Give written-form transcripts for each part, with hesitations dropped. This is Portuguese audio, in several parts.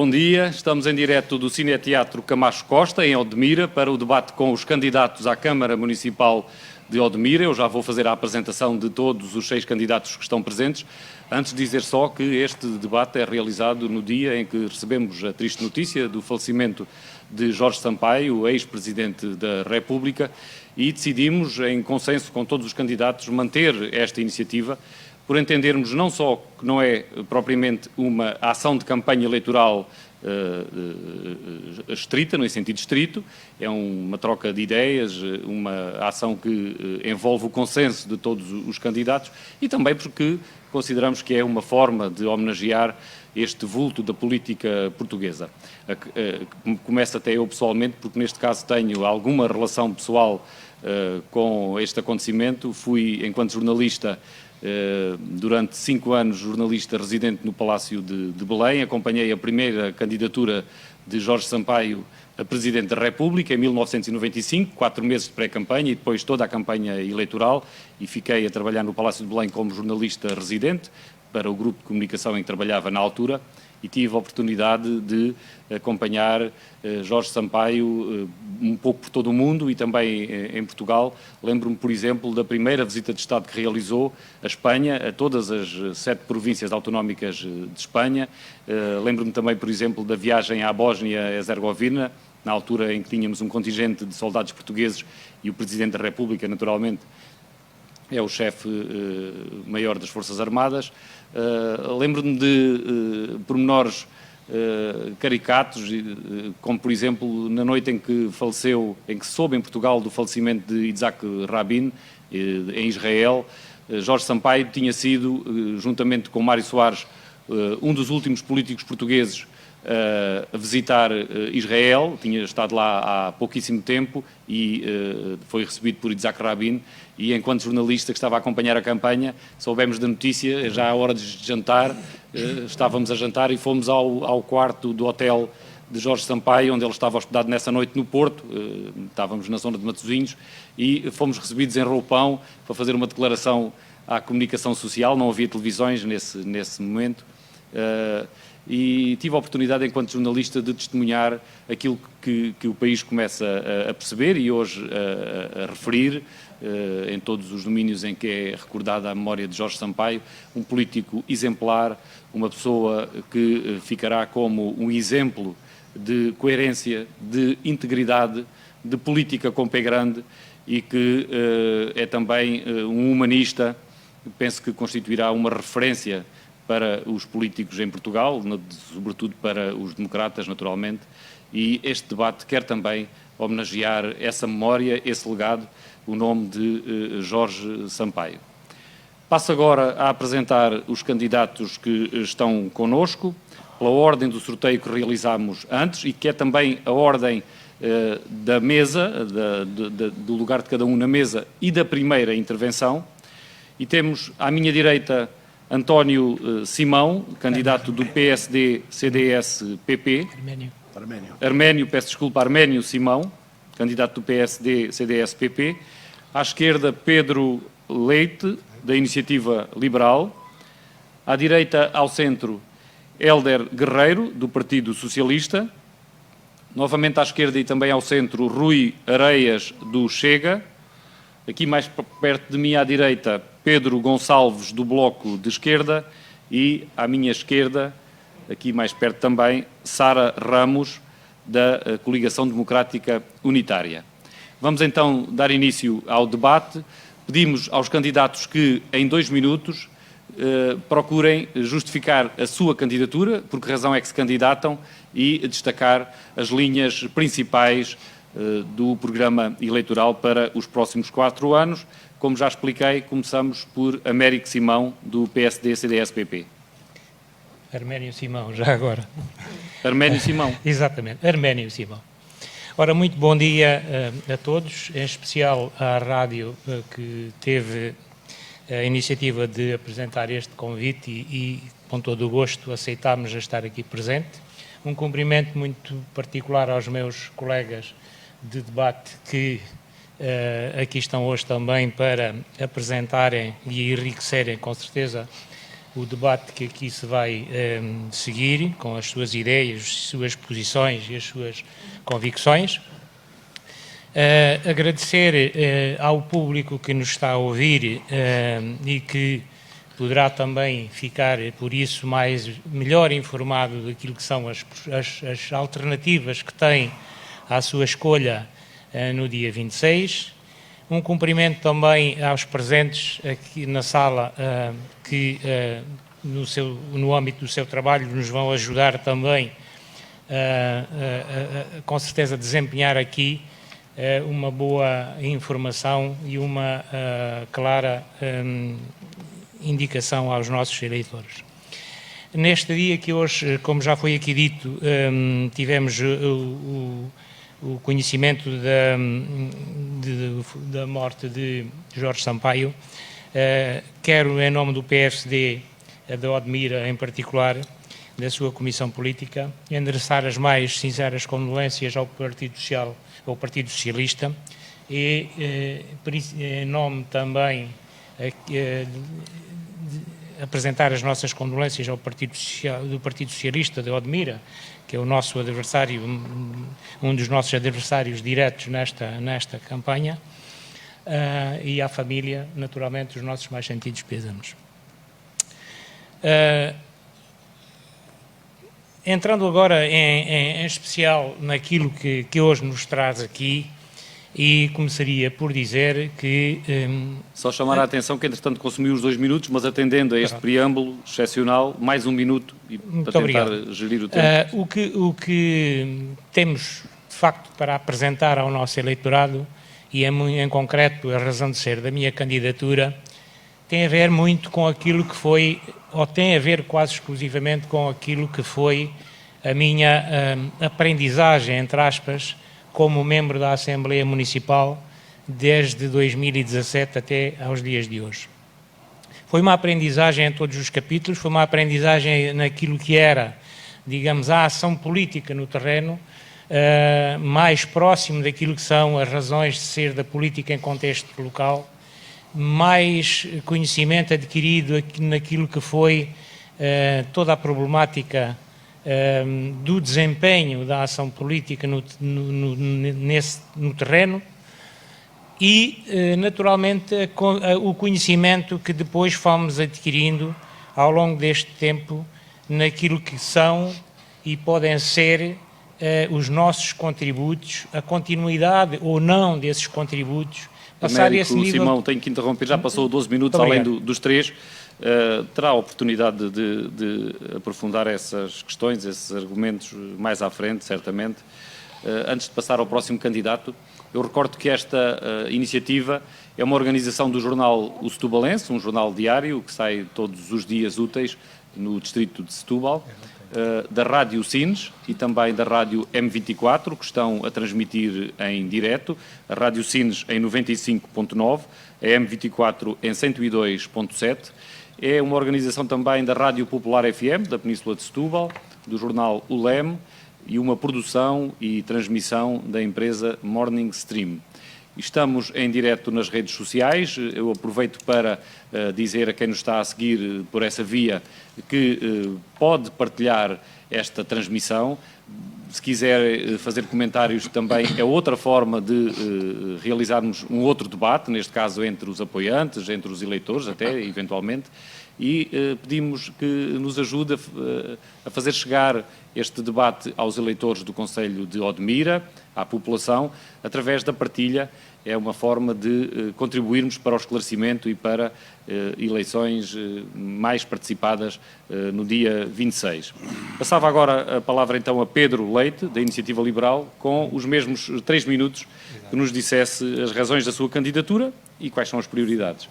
Bom dia, estamos em direto do Cineteatro Camacho Costa, em Odmira, para o debate com os candidatos à Câmara Municipal de Odmira. Eu já vou fazer a apresentação de todos os 6 candidatos que estão presentes. Antes de dizer só que este debate é realizado no dia em que recebemos a triste notícia do falecimento de Jorge Sampaio, o ex-presidente da República, e decidimos, em consenso com todos os candidatos, manter esta iniciativa, por entendermos não só que não é propriamente uma ação de campanha eleitoral estrita, no sentido estrito, é uma troca de ideias, uma ação que envolve o consenso de todos os candidatos e também porque consideramos que é uma forma de homenagear este vulto da política portuguesa. Começo até eu pessoalmente, porque neste caso tenho alguma relação pessoal com este acontecimento. Fui, enquanto jornalista, durante 5 anos, jornalista residente no Palácio de Belém. Acompanhei a primeira candidatura de Jorge Sampaio a Presidente da República, em 1995, 4 meses de pré-campanha e depois toda a campanha eleitoral, e fiquei a trabalhar no Palácio de Belém como jornalista residente para o grupo de comunicação em que trabalhava na altura, e tive a oportunidade de acompanhar Jorge Sampaio um pouco por todo o mundo e também em Portugal. Lembro-me, por exemplo, da primeira visita de Estado que realizou a Espanha, a todas as 7 províncias autonómicas de Espanha. Lembro-me também, por exemplo, da viagem à Bósnia-Herzegovina, na altura em que tínhamos um contingente de soldados portugueses e o Presidente da República, naturalmente, é o chefe maior das Forças Armadas. Lembro-me de pormenores caricatos, como por exemplo na noite em que faleceu, em que se soube em Portugal do falecimento de Yitzhak Rabin, em Israel. Jorge Sampaio tinha sido, juntamente com Mário Soares, um dos últimos políticos portugueses a visitar Israel. Tinha estado lá há pouquíssimo tempo e foi recebido por Yitzhak Rabin, e enquanto jornalista que estava a acompanhar a campanha, soubemos da notícia, já à hora de jantar, estávamos a jantar e fomos ao quarto do hotel de Jorge Sampaio, onde ele estava hospedado nessa noite no Porto. Estávamos na zona de Matosinhos e fomos recebidos em roupão para fazer uma declaração à comunicação social. Não havia televisões nesse momento. E tive a oportunidade, enquanto jornalista, de testemunhar aquilo que o país começa a perceber e hoje a referir, em todos os domínios em que é recordada a memória de Jorge Sampaio, um político exemplar, uma pessoa que ficará como um exemplo de coerência, de integridade, de política com pé grande, e que é também um humanista. Penso que constituirá uma referência para os políticos em Portugal, sobretudo para os democratas, naturalmente, e este debate quer também homenagear essa memória, esse legado, o nome de Jorge Sampaio. Passo agora a apresentar os candidatos que estão connosco, pela ordem do sorteio que realizámos antes e que é também a ordem da mesa, do lugar de cada um na mesa e da primeira intervenção. E temos à minha direita António Simão, candidato do PSD, CDS, PP. Arménio Simão, candidato do PSD, CDS, PP. À esquerda, Pedro Leite, da Iniciativa Liberal. À direita, ao centro, Hélder Guerreiro, do Partido Socialista. Novamente à esquerda e também ao centro, Rui Areias, do Chega. Aqui mais perto de mim, à direita, Pedro Gonçalves, do Bloco de Esquerda, e à minha esquerda, aqui mais perto também, Sara Ramos, da Coligação Democrática Unitária. Vamos então dar início ao debate. Pedimos aos candidatos que, em 2 minutos, procurem justificar a sua candidatura, por que razão é que se candidatam, e destacar as linhas principais do programa eleitoral para os próximos 4 anos. Como já expliquei, começamos por Américo Simão, do PSD, CDS, PP. Arménio Simão, já agora. Arménio Simão. Exatamente, Arménio Simão. Ora, muito bom dia a todos, em especial à rádio que teve a iniciativa de apresentar este convite e com todo o gosto aceitámos a estar aqui presente. Um cumprimento muito particular aos meus colegas de debate que aqui estão hoje também para apresentarem e enriquecerem, com certeza, o debate que aqui se vai seguir, com as suas ideias, as suas posições e as suas convicções. Agradecer ao público que nos está a ouvir e que poderá também ficar, por isso, melhor informado daquilo que são as alternativas que tem à sua escolha no dia 26. Um cumprimento também aos presentes aqui na sala que, no âmbito do seu trabalho, nos vão ajudar também, com certeza, a desempenhar aqui uma boa informação e uma clara indicação aos nossos eleitores. Neste dia que hoje, como já foi aqui dito, tivemos o conhecimento da morte de Jorge Sampaio. Quero, em nome do PSD, da Odmira em particular, da sua Comissão Política, endereçar as mais sinceras condolências ao Partido Socialista e, em nome também, apresentar as nossas condolências ao Partido Socialista de Odmira, que é o nosso adversário, um dos nossos adversários diretos nesta campanha, e à família, naturalmente, os nossos mais sentidos pêsames. Entrando agora em especial naquilo que hoje nos traz aqui, e começaria por dizer que... Só chamar a atenção que, entretanto, consumiu os 2 minutos, mas atendendo a este preâmbulo excepcional, mais 1 minuto para tentar gerir o tempo. O que temos, de facto, para apresentar ao nosso eleitorado, e em concreto a razão de ser da minha candidatura, tem a ver muito com aquilo que foi, ou tem a ver quase exclusivamente com aquilo que foi a minha aprendizagem, entre aspas, como membro da Assembleia Municipal desde 2017 até aos dias de hoje. Foi uma aprendizagem em todos os capítulos, foi uma aprendizagem naquilo que era, digamos, a ação política no terreno, mais próximo daquilo que são as razões de ser da política em contexto local, mais conhecimento adquirido naquilo que foi toda a problemática do desempenho da ação política no terreno e, naturalmente, o conhecimento que depois fomos adquirindo ao longo deste tempo naquilo que são e podem ser os nossos contributos, a continuidade ou não desses contributos. Passar esse nível... Simão, tenho que interromper, já passou 12 minutos, além dos 3. Terá a oportunidade de aprofundar essas questões, esses argumentos mais à frente, certamente. Antes de passar ao próximo candidato, eu recordo que esta iniciativa é uma organização do jornal O Setubalense, um jornal diário que sai todos os dias úteis no distrito de Setúbal, da Rádio Sines e também da Rádio M24, que estão a transmitir em direto, a Rádio Sines em 95.9, a M24 em 102.7, é uma organização também da Rádio Popular FM, da Península de Setúbal, do jornal O Leme, e uma produção e transmissão da empresa Morning Stream. Estamos em direto nas redes sociais. Eu aproveito para dizer a quem nos está a seguir por essa via que pode partilhar esta transmissão. Se quiser fazer comentários também é outra forma de realizarmos um outro debate, neste caso entre os apoiantes, entre os eleitores até, eventualmente, e pedimos que nos ajude a fazer chegar este debate aos eleitores do Concelho de Odmira, à população, através da partilha. É uma forma de contribuirmos para o esclarecimento e para eleições mais participadas no dia 26. Passava agora a palavra então a Pedro Leite, da Iniciativa Liberal, com os mesmos 3 minutos, que nos dissesse as razões da sua candidatura e quais são as prioridades.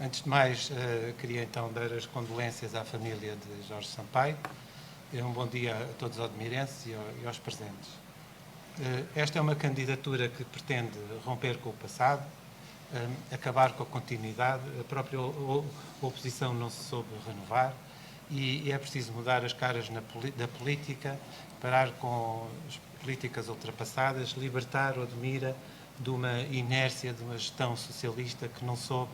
Antes de mais, queria então dar as condolências à família de Jorge Sampaio. Um bom dia a todos os odmirenses e aos presentes. Esta é uma candidatura que pretende romper com o passado, acabar com a continuidade. A própria oposição não se soube renovar e é preciso mudar as caras da política, parar com as políticas ultrapassadas, libertar Odmira de uma inércia, de uma gestão socialista que não soube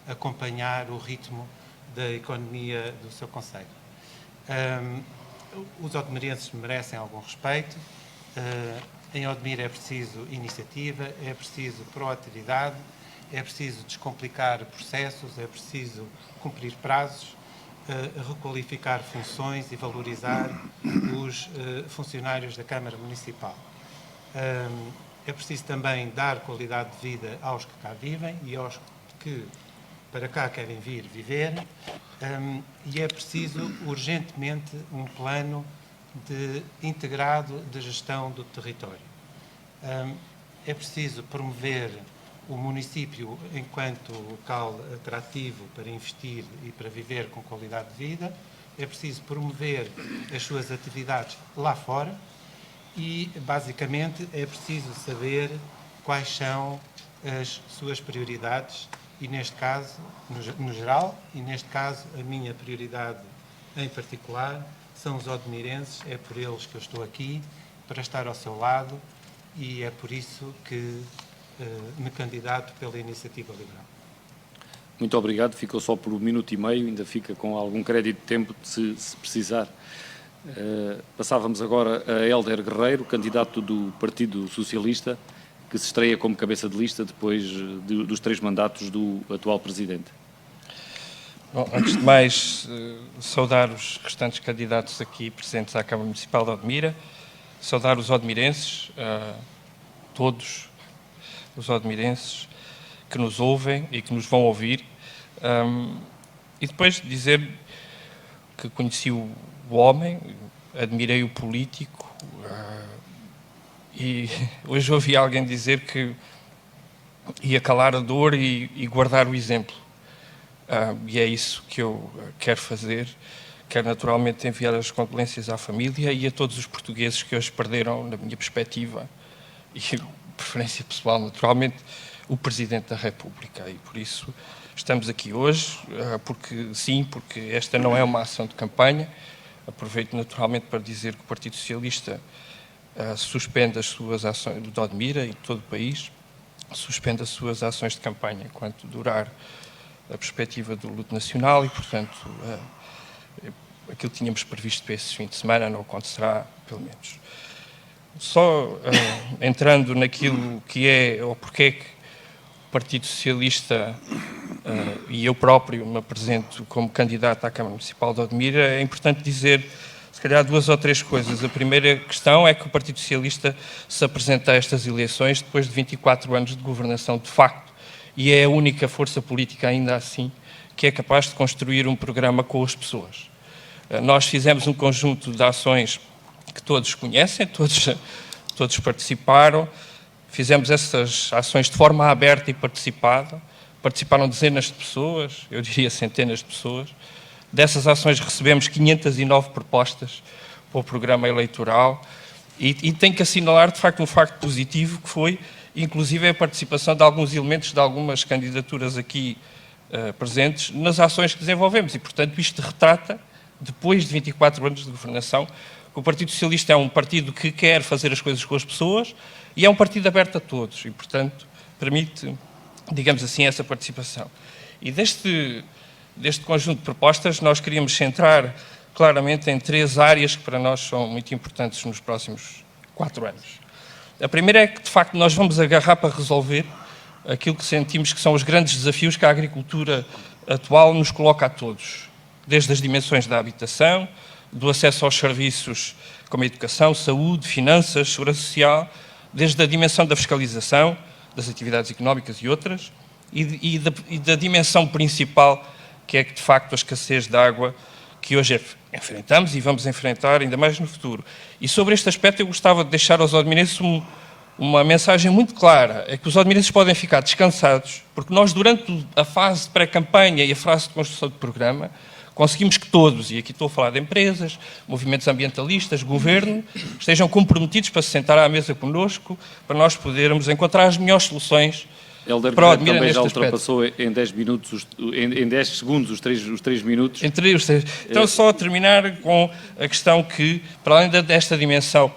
acompanhar o ritmo da economia do seu concelho. Os odmirenses merecem algum respeito. Em Odmira é preciso iniciativa, é preciso proatividade, é preciso descomplicar processos, é preciso cumprir prazos, requalificar funções e valorizar os funcionários da Câmara Municipal. É preciso também dar qualidade de vida aos que cá vivem e aos que para cá querem vir viver, e é preciso urgentemente um plano integrado de gestão do território. É preciso promover o município enquanto local atrativo para investir e para viver com qualidade de vida. É preciso promover as suas atividades lá fora e, basicamente, é preciso saber quais são as suas prioridades e, neste caso, no geral, e neste caso, a minha prioridade em particular são os odmirenses, é por eles que eu estou aqui, para estar ao seu lado, e é por isso que me candidato pela Iniciativa Liberal. Muito obrigado. Ficou só por 1 minuto e meio, ainda fica com algum crédito de tempo se precisar. Passávamos agora a Hélder Guerreiro, candidato do Partido Socialista, que se estreia como cabeça de lista depois dos 3 mandatos do atual Presidente. Bom, antes de mais, saudar os restantes candidatos aqui presentes à Câmara Municipal de Odmira, saudar os odmirenses, todos os odmirenses que nos ouvem e que nos vão ouvir, e depois dizer que conheci o homem, admirei o político, e hoje ouvi alguém dizer que ia calar a dor e guardar o exemplo. E é isso que eu quero fazer. Quero naturalmente enviar as condolências à família e a todos os portugueses que hoje perderam, na minha perspectiva, e preferência pessoal, naturalmente, o Presidente da República. E por isso estamos aqui hoje, porque esta não é uma ação de campanha. Aproveito naturalmente para dizer que o Partido Socialista suspende as suas ações, do Odmira e de todo o país, suspende as suas ações de campanha enquanto durar a perspectiva do luto nacional e, portanto, aquilo que tínhamos previsto para esse fim de semana não acontecerá, pelo menos. Só entrando naquilo que é, ou porque é que o Partido Socialista e eu próprio me apresento como candidato à Câmara Municipal de Odmira, é importante dizer, se calhar, 2 ou 3 coisas. A primeira questão é que o Partido Socialista se apresenta a estas eleições depois de 24 anos de governação de facto, e é a única força política, ainda assim, que é capaz de construir um programa com as pessoas. Nós fizemos um conjunto de ações que todos conhecem, todos participaram, fizemos essas ações de forma aberta e participada, participaram dezenas de pessoas, eu diria centenas de pessoas. Dessas ações recebemos 509 propostas para o programa eleitoral e tenho que assinalar, de facto, um facto positivo que foi, inclusive, a participação de alguns elementos de algumas candidaturas aqui presentes nas ações que desenvolvemos. E, portanto, isto retrata, depois de 24 anos de governação, que o Partido Socialista é um partido que quer fazer as coisas com as pessoas e é um partido aberto a todos e, portanto, permite, digamos assim, essa participação. E deste conjunto de propostas, nós queríamos centrar claramente em 3 áreas que para nós são muito importantes nos próximos 4 anos. A primeira é que, de facto, nós vamos agarrar para resolver aquilo que sentimos que são os grandes desafios que a agricultura atual nos coloca a todos, desde as dimensões da habitação, do acesso aos serviços como a educação, saúde, finanças, segurança social, desde a dimensão da fiscalização, das atividades económicas e outras, e da dimensão principal, que é, de facto, a escassez de água que hoje enfrentamos e vamos enfrentar ainda mais no futuro. E sobre este aspecto eu gostava de deixar aos odmirenses uma mensagem muito clara, é que os odmirenses podem ficar descansados, porque nós, durante a fase de pré-campanha e a fase de construção do programa, conseguimos que todos, e aqui estou a falar de empresas, movimentos ambientalistas, governo, estejam comprometidos para se sentar à mesa connosco, para nós podermos encontrar as melhores soluções Hélder para o Guerreiro também já ultrapassou aspecto. em 10 minutos, em 10 segundos os 3 minutos. Entre os 3. Então, só a terminar com a questão que, para além desta dimensão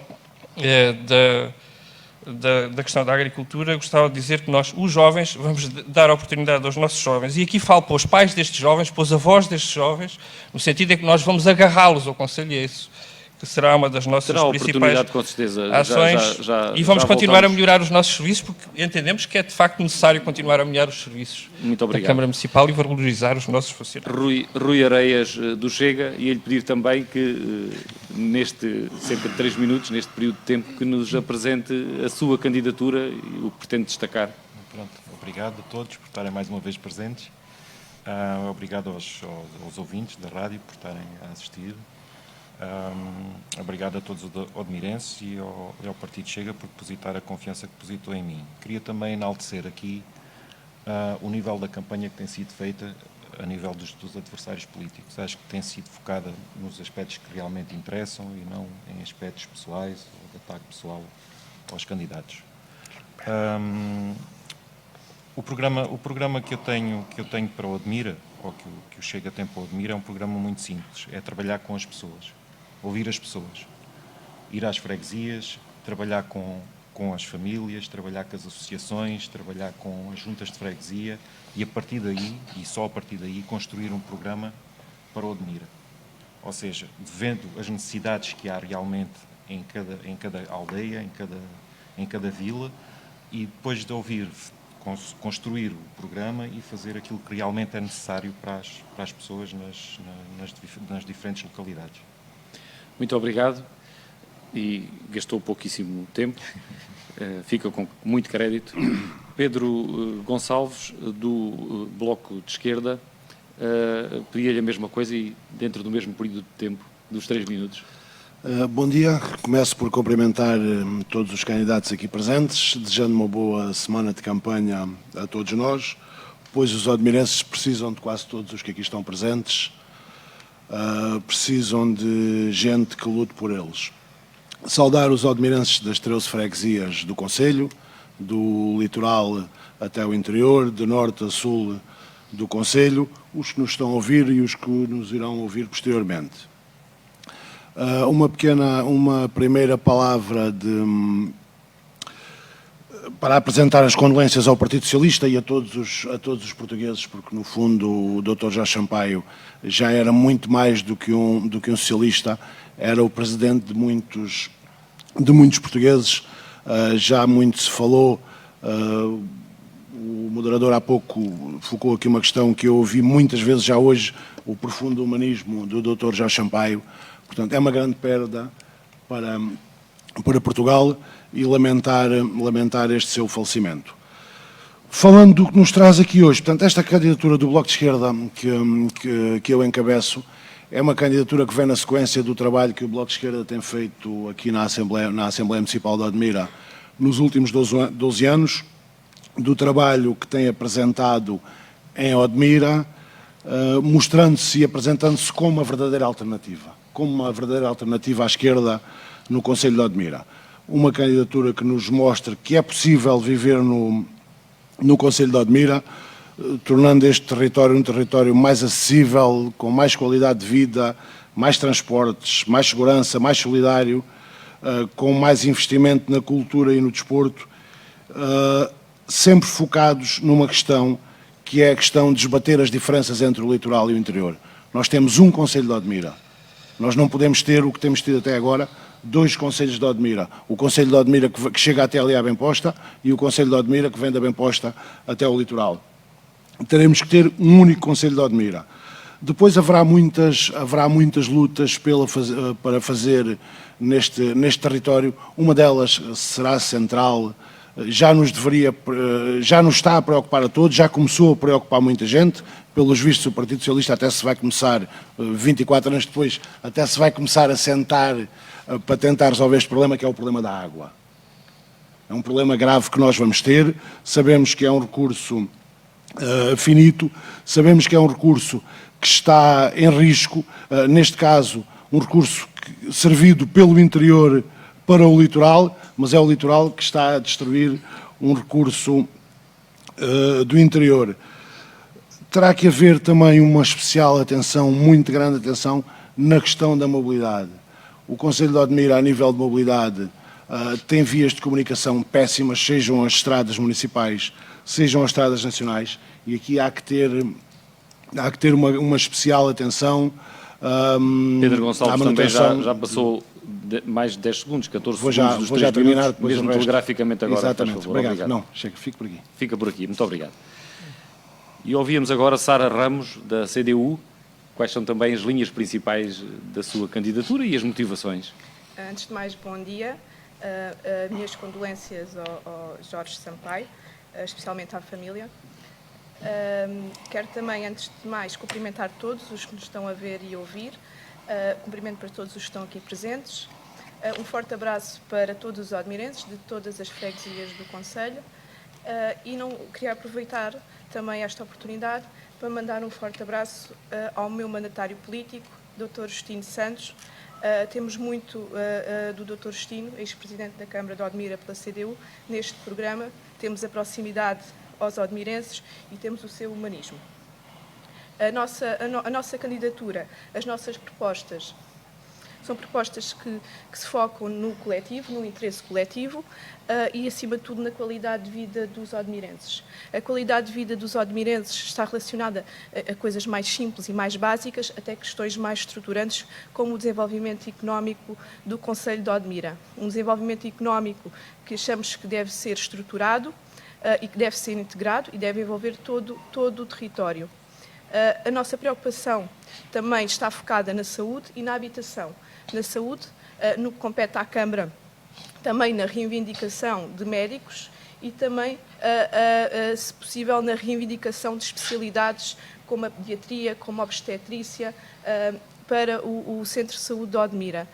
da questão da agricultura, gostava de dizer que nós, os jovens, vamos dar oportunidade aos nossos jovens, e aqui falo para os pais destes jovens, para os avós destes jovens, no sentido em que nós vamos agarrá-los ao Conselho, é isso, que será uma das nossas principais com certeza. ações, e vamos continuar a melhorar os nossos serviços, porque entendemos que é de facto necessário continuar a melhorar os serviços da Câmara Municipal e valorizar os nossos funcionários. Rui Areias, do Chega, e ele pedir também que, neste cerca de 3 minutos, neste período de tempo, que nos apresente a sua candidatura e o que pretende destacar. Pronto, obrigado a todos por estarem mais uma vez presentes. Obrigado aos ouvintes da rádio por estarem a assistir. Obrigado a todos os odmirenses e ao Partido Chega por depositar a confiança que depositou em mim. Queria também enaltecer aqui o nível da campanha que tem sido feita a nível dos adversários políticos. Acho que tem sido focada nos aspectos que realmente interessam e não em aspectos pessoais ou de ataque pessoal aos candidatos. O programa que eu tenho para o Odmira, ou que o Chega tem para o Odmira, é um programa muito simples. É trabalhar com as pessoas, ouvir as pessoas, ir às freguesias, trabalhar com as famílias, trabalhar com as associações, trabalhar com as juntas de freguesia e a partir daí, e só a partir daí, construir um programa para o Odmira. Ou seja, vendo as necessidades que há realmente em cada aldeia, em cada vila, e depois de ouvir, construir o programa e fazer aquilo que realmente é necessário para as pessoas nas diferentes localidades. Muito obrigado, e gastou pouquíssimo tempo, fica com muito crédito. Pedro Gonçalves, do Bloco de Esquerda, pedia-lhe a mesma coisa e dentro do mesmo período de tempo, dos 3 minutos. Bom dia, começo por cumprimentar todos os candidatos aqui presentes, desejando uma boa semana de campanha a todos nós, pois os odmirenses precisam de quase todos os que aqui estão presentes, precisam de gente que lute por eles. Saudar os odmirenses das 13 freguesias do Conselho, do litoral até o interior, de norte a sul do Conselho, os que nos estão a ouvir e os que nos irão ouvir posteriormente. Uma primeira palavra para apresentar as condolências ao Partido Socialista e a todos os portugueses, porque no fundo o Dr. Jorge Sampaio já era muito mais do que um socialista, era o presidente de muitos portugueses. Já muito se falou, o moderador há pouco focou aqui uma questão que eu ouvi muitas vezes já hoje, o profundo humanismo do Dr. Jorge Sampaio. Portanto, é uma grande perda para Portugal e lamentar este seu falecimento. Falando do que nos traz aqui hoje, portanto, esta candidatura do Bloco de Esquerda que eu encabeço é uma candidatura que vem na sequência do trabalho que o Bloco de Esquerda tem feito aqui na Assembleia Municipal de Odmira nos últimos 12 anos, do trabalho que tem apresentado em Odmira, mostrando-se e apresentando-se como uma verdadeira alternativa à esquerda no Conselho de Odmira. Uma candidatura que nos mostra que é possível viver no Conselho de Odmira, tornando este território um território mais acessível, com mais qualidade de vida, mais transportes, mais segurança, mais solidário, com mais investimento na cultura e no desporto, sempre focados numa questão que é a questão de esbater as diferenças entre o litoral e o interior. Nós temos um Conselho de Odmira. Nós não podemos ter o que temos tido até agora, 2 Conselhos de Odmira. O Conselho de Odmira que chega até ali à Bemposta e o Conselho de Odmira que vem da Bemposta até o litoral. Teremos que ter um único Conselho de Odmira. Depois haverá muitas lutas para fazer neste território. Uma delas será central, já nos está a preocupar a todos, já começou a preocupar muita gente. Pelos vistos, o Partido Socialista até se vai começar, 24 anos depois, até se vai começar a sentar para tentar resolver este problema, que é o problema da água. É um problema grave que nós vamos ter, sabemos que é um recurso finito, sabemos que é um recurso que está em risco, neste caso, um recurso servido pelo interior para o litoral, mas é o litoral que está a destruir um recurso do interior. Terá que haver também uma especial atenção, muito grande atenção, na questão da mobilidade. O Conselho de Odmira, a nível de mobilidade, tem vias de comunicação péssimas, sejam as estradas municipais, sejam as estradas nacionais, e aqui há que ter uma especial atenção. Pedro Gonçalves à também manutenção. já passou mais de 10 segundos, 14 Vou segundos já, dos vou 3 já terminar, minutos, depois mesmo o resto. telegraficamente agora, Exatamente, faz favor. obrigado. Não, chega, fico por aqui. Fica por aqui, muito obrigado. E ouvíamos agora Sara Ramos, da CDU. Quais são também as linhas principais da sua candidatura e as motivações? Antes de mais, bom dia. Minhas condolências ao Jorge Sampaio, especialmente à família. Quero também, antes de mais, cumprimentar todos os que nos estão a ver e ouvir. Cumprimento para todos os que estão aqui presentes. Um forte abraço para todos os odmirenses de todas as freguesias do concelho. E não queria aproveitar também esta oportunidade para mandar um forte abraço ao meu mandatário político, Dr. Justino Santos. Temos muito do Dr. Justino, ex-presidente da Câmara de Odmira pela CDU, neste programa. Temos a proximidade aos odmirenses e temos o seu humanismo. A nossa candidatura, as nossas propostas, são propostas que se focam no coletivo, no interesse coletivo e, acima de tudo, na qualidade de vida dos odmirenses. A qualidade de vida dos odmirenses está relacionada a coisas mais simples e mais básicas, até questões mais estruturantes, como o desenvolvimento económico do concelho de Odmira. Um desenvolvimento económico que achamos que deve ser estruturado e que deve ser integrado e deve envolver todo o território. A nossa preocupação também está focada na saúde e na habitação. Na saúde, no que compete à Câmara, também na reivindicação de médicos e também, se possível, na reivindicação de especialidades como a pediatria, como a obstetrícia, para o Centro de Saúde de Odmira.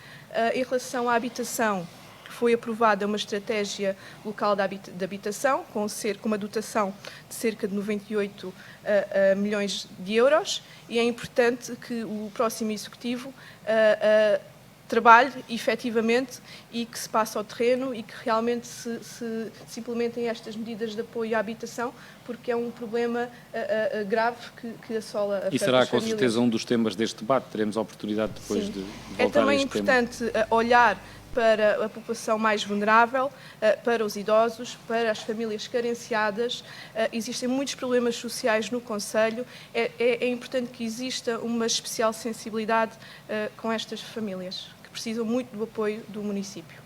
Em relação à habitação, foi aprovada uma estratégia local de habitação, com uma dotação de cerca de 98 milhões de euros, e é importante que o próximo Executivo trabalhe efetivamente e que se passe ao terreno e que realmente se implementem estas medidas de apoio à habitação, porque é um problema grave que assola a família. E será com certeza um dos temas deste debate, teremos a oportunidade depois de voltar a este tema. É também importante olhar para a população mais vulnerável, para os idosos, para as famílias carenciadas. Existem muitos problemas sociais no concelho. É importante que exista uma especial sensibilidade com estas famílias, que precisam muito do apoio do município.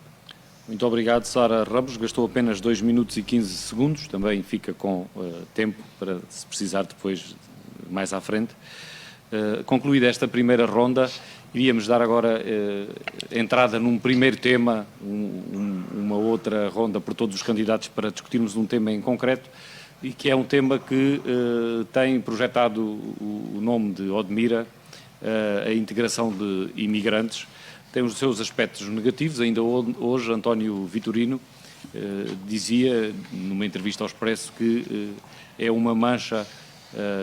Muito obrigado, Sara Ramos. Gastou apenas 2 minutos e 15 segundos. Também fica com tempo para, se precisar, depois, mais à frente. Concluída esta primeira ronda, iríamos dar agora entrada num primeiro tema, uma outra ronda por todos os candidatos para discutirmos um tema em concreto, e que é um tema que tem projetado o nome de Odmira, a integração de imigrantes. Tem os seus aspectos negativos. Ainda hoje, António Vitorino dizia, numa entrevista ao Expresso, que é uma mancha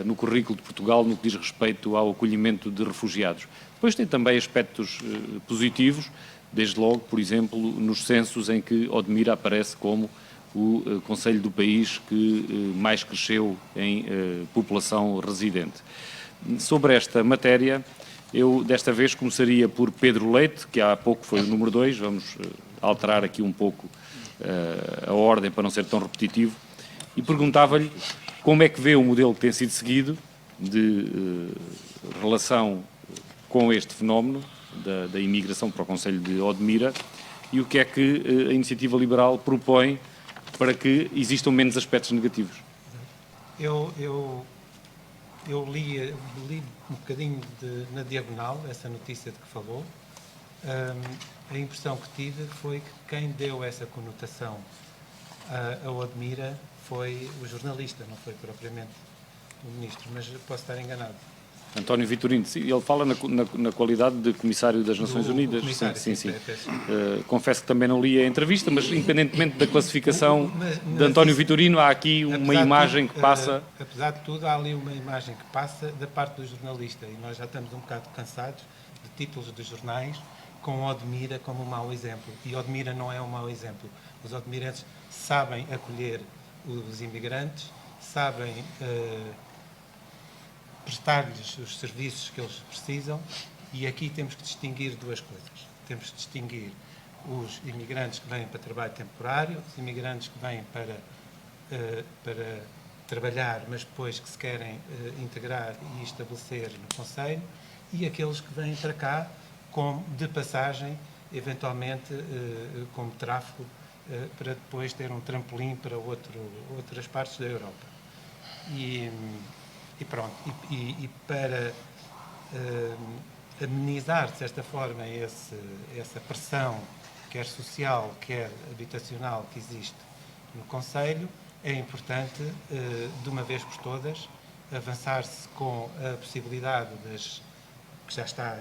no currículo de Portugal no que diz respeito ao acolhimento de refugiados. Depois tem também aspectos positivos, desde logo, por exemplo, nos censos em que Odmira aparece como o concelho do país que mais cresceu em população residente. Sobre esta matéria, eu desta vez começaria por Pedro Leite, que há pouco foi o número 2, vamos alterar aqui um pouco a ordem para não ser tão repetitivo, e perguntava-lhe como é que vê o modelo que tem sido seguido de relação com este fenómeno da imigração para o concelho de Odmira e o que é que a Iniciativa Liberal propõe para que existam menos aspectos negativos. Eu li um bocadinho na diagonal essa notícia de que falou. A impressão que tive foi que quem deu essa conotação a Odmira foi o jornalista, não foi propriamente o ministro, mas posso estar enganado. António Vitorino, sim, ele fala na qualidade de Comissário das Nações Unidas. Sim. Confesso que também não li a entrevista, mas independentemente da classificação de António Vitorino, há aqui uma imagem que passa... Apesar de tudo, há ali uma imagem que passa da parte do jornalista, e nós já estamos um bocado cansados de títulos de jornais com Odmira como um mau exemplo. E Odmira não é um mau exemplo. Os odmirenses sabem acolher os imigrantes, sabem prestar-lhes os serviços que eles precisam, e aqui temos que distinguir duas coisas. Temos que distinguir os imigrantes que vêm para trabalho temporário, os imigrantes que vêm para trabalhar, mas depois que se querem integrar e estabelecer no concelho, e aqueles que vêm para cá de passagem, eventualmente como tráfego, para depois ter um trampolim para outras partes da Europa. E pronto, e para amenizar, de certa forma, essa pressão, quer social, quer habitacional, que existe no concelho, é importante, de uma vez por todas, avançar-se com a possibilidade que já está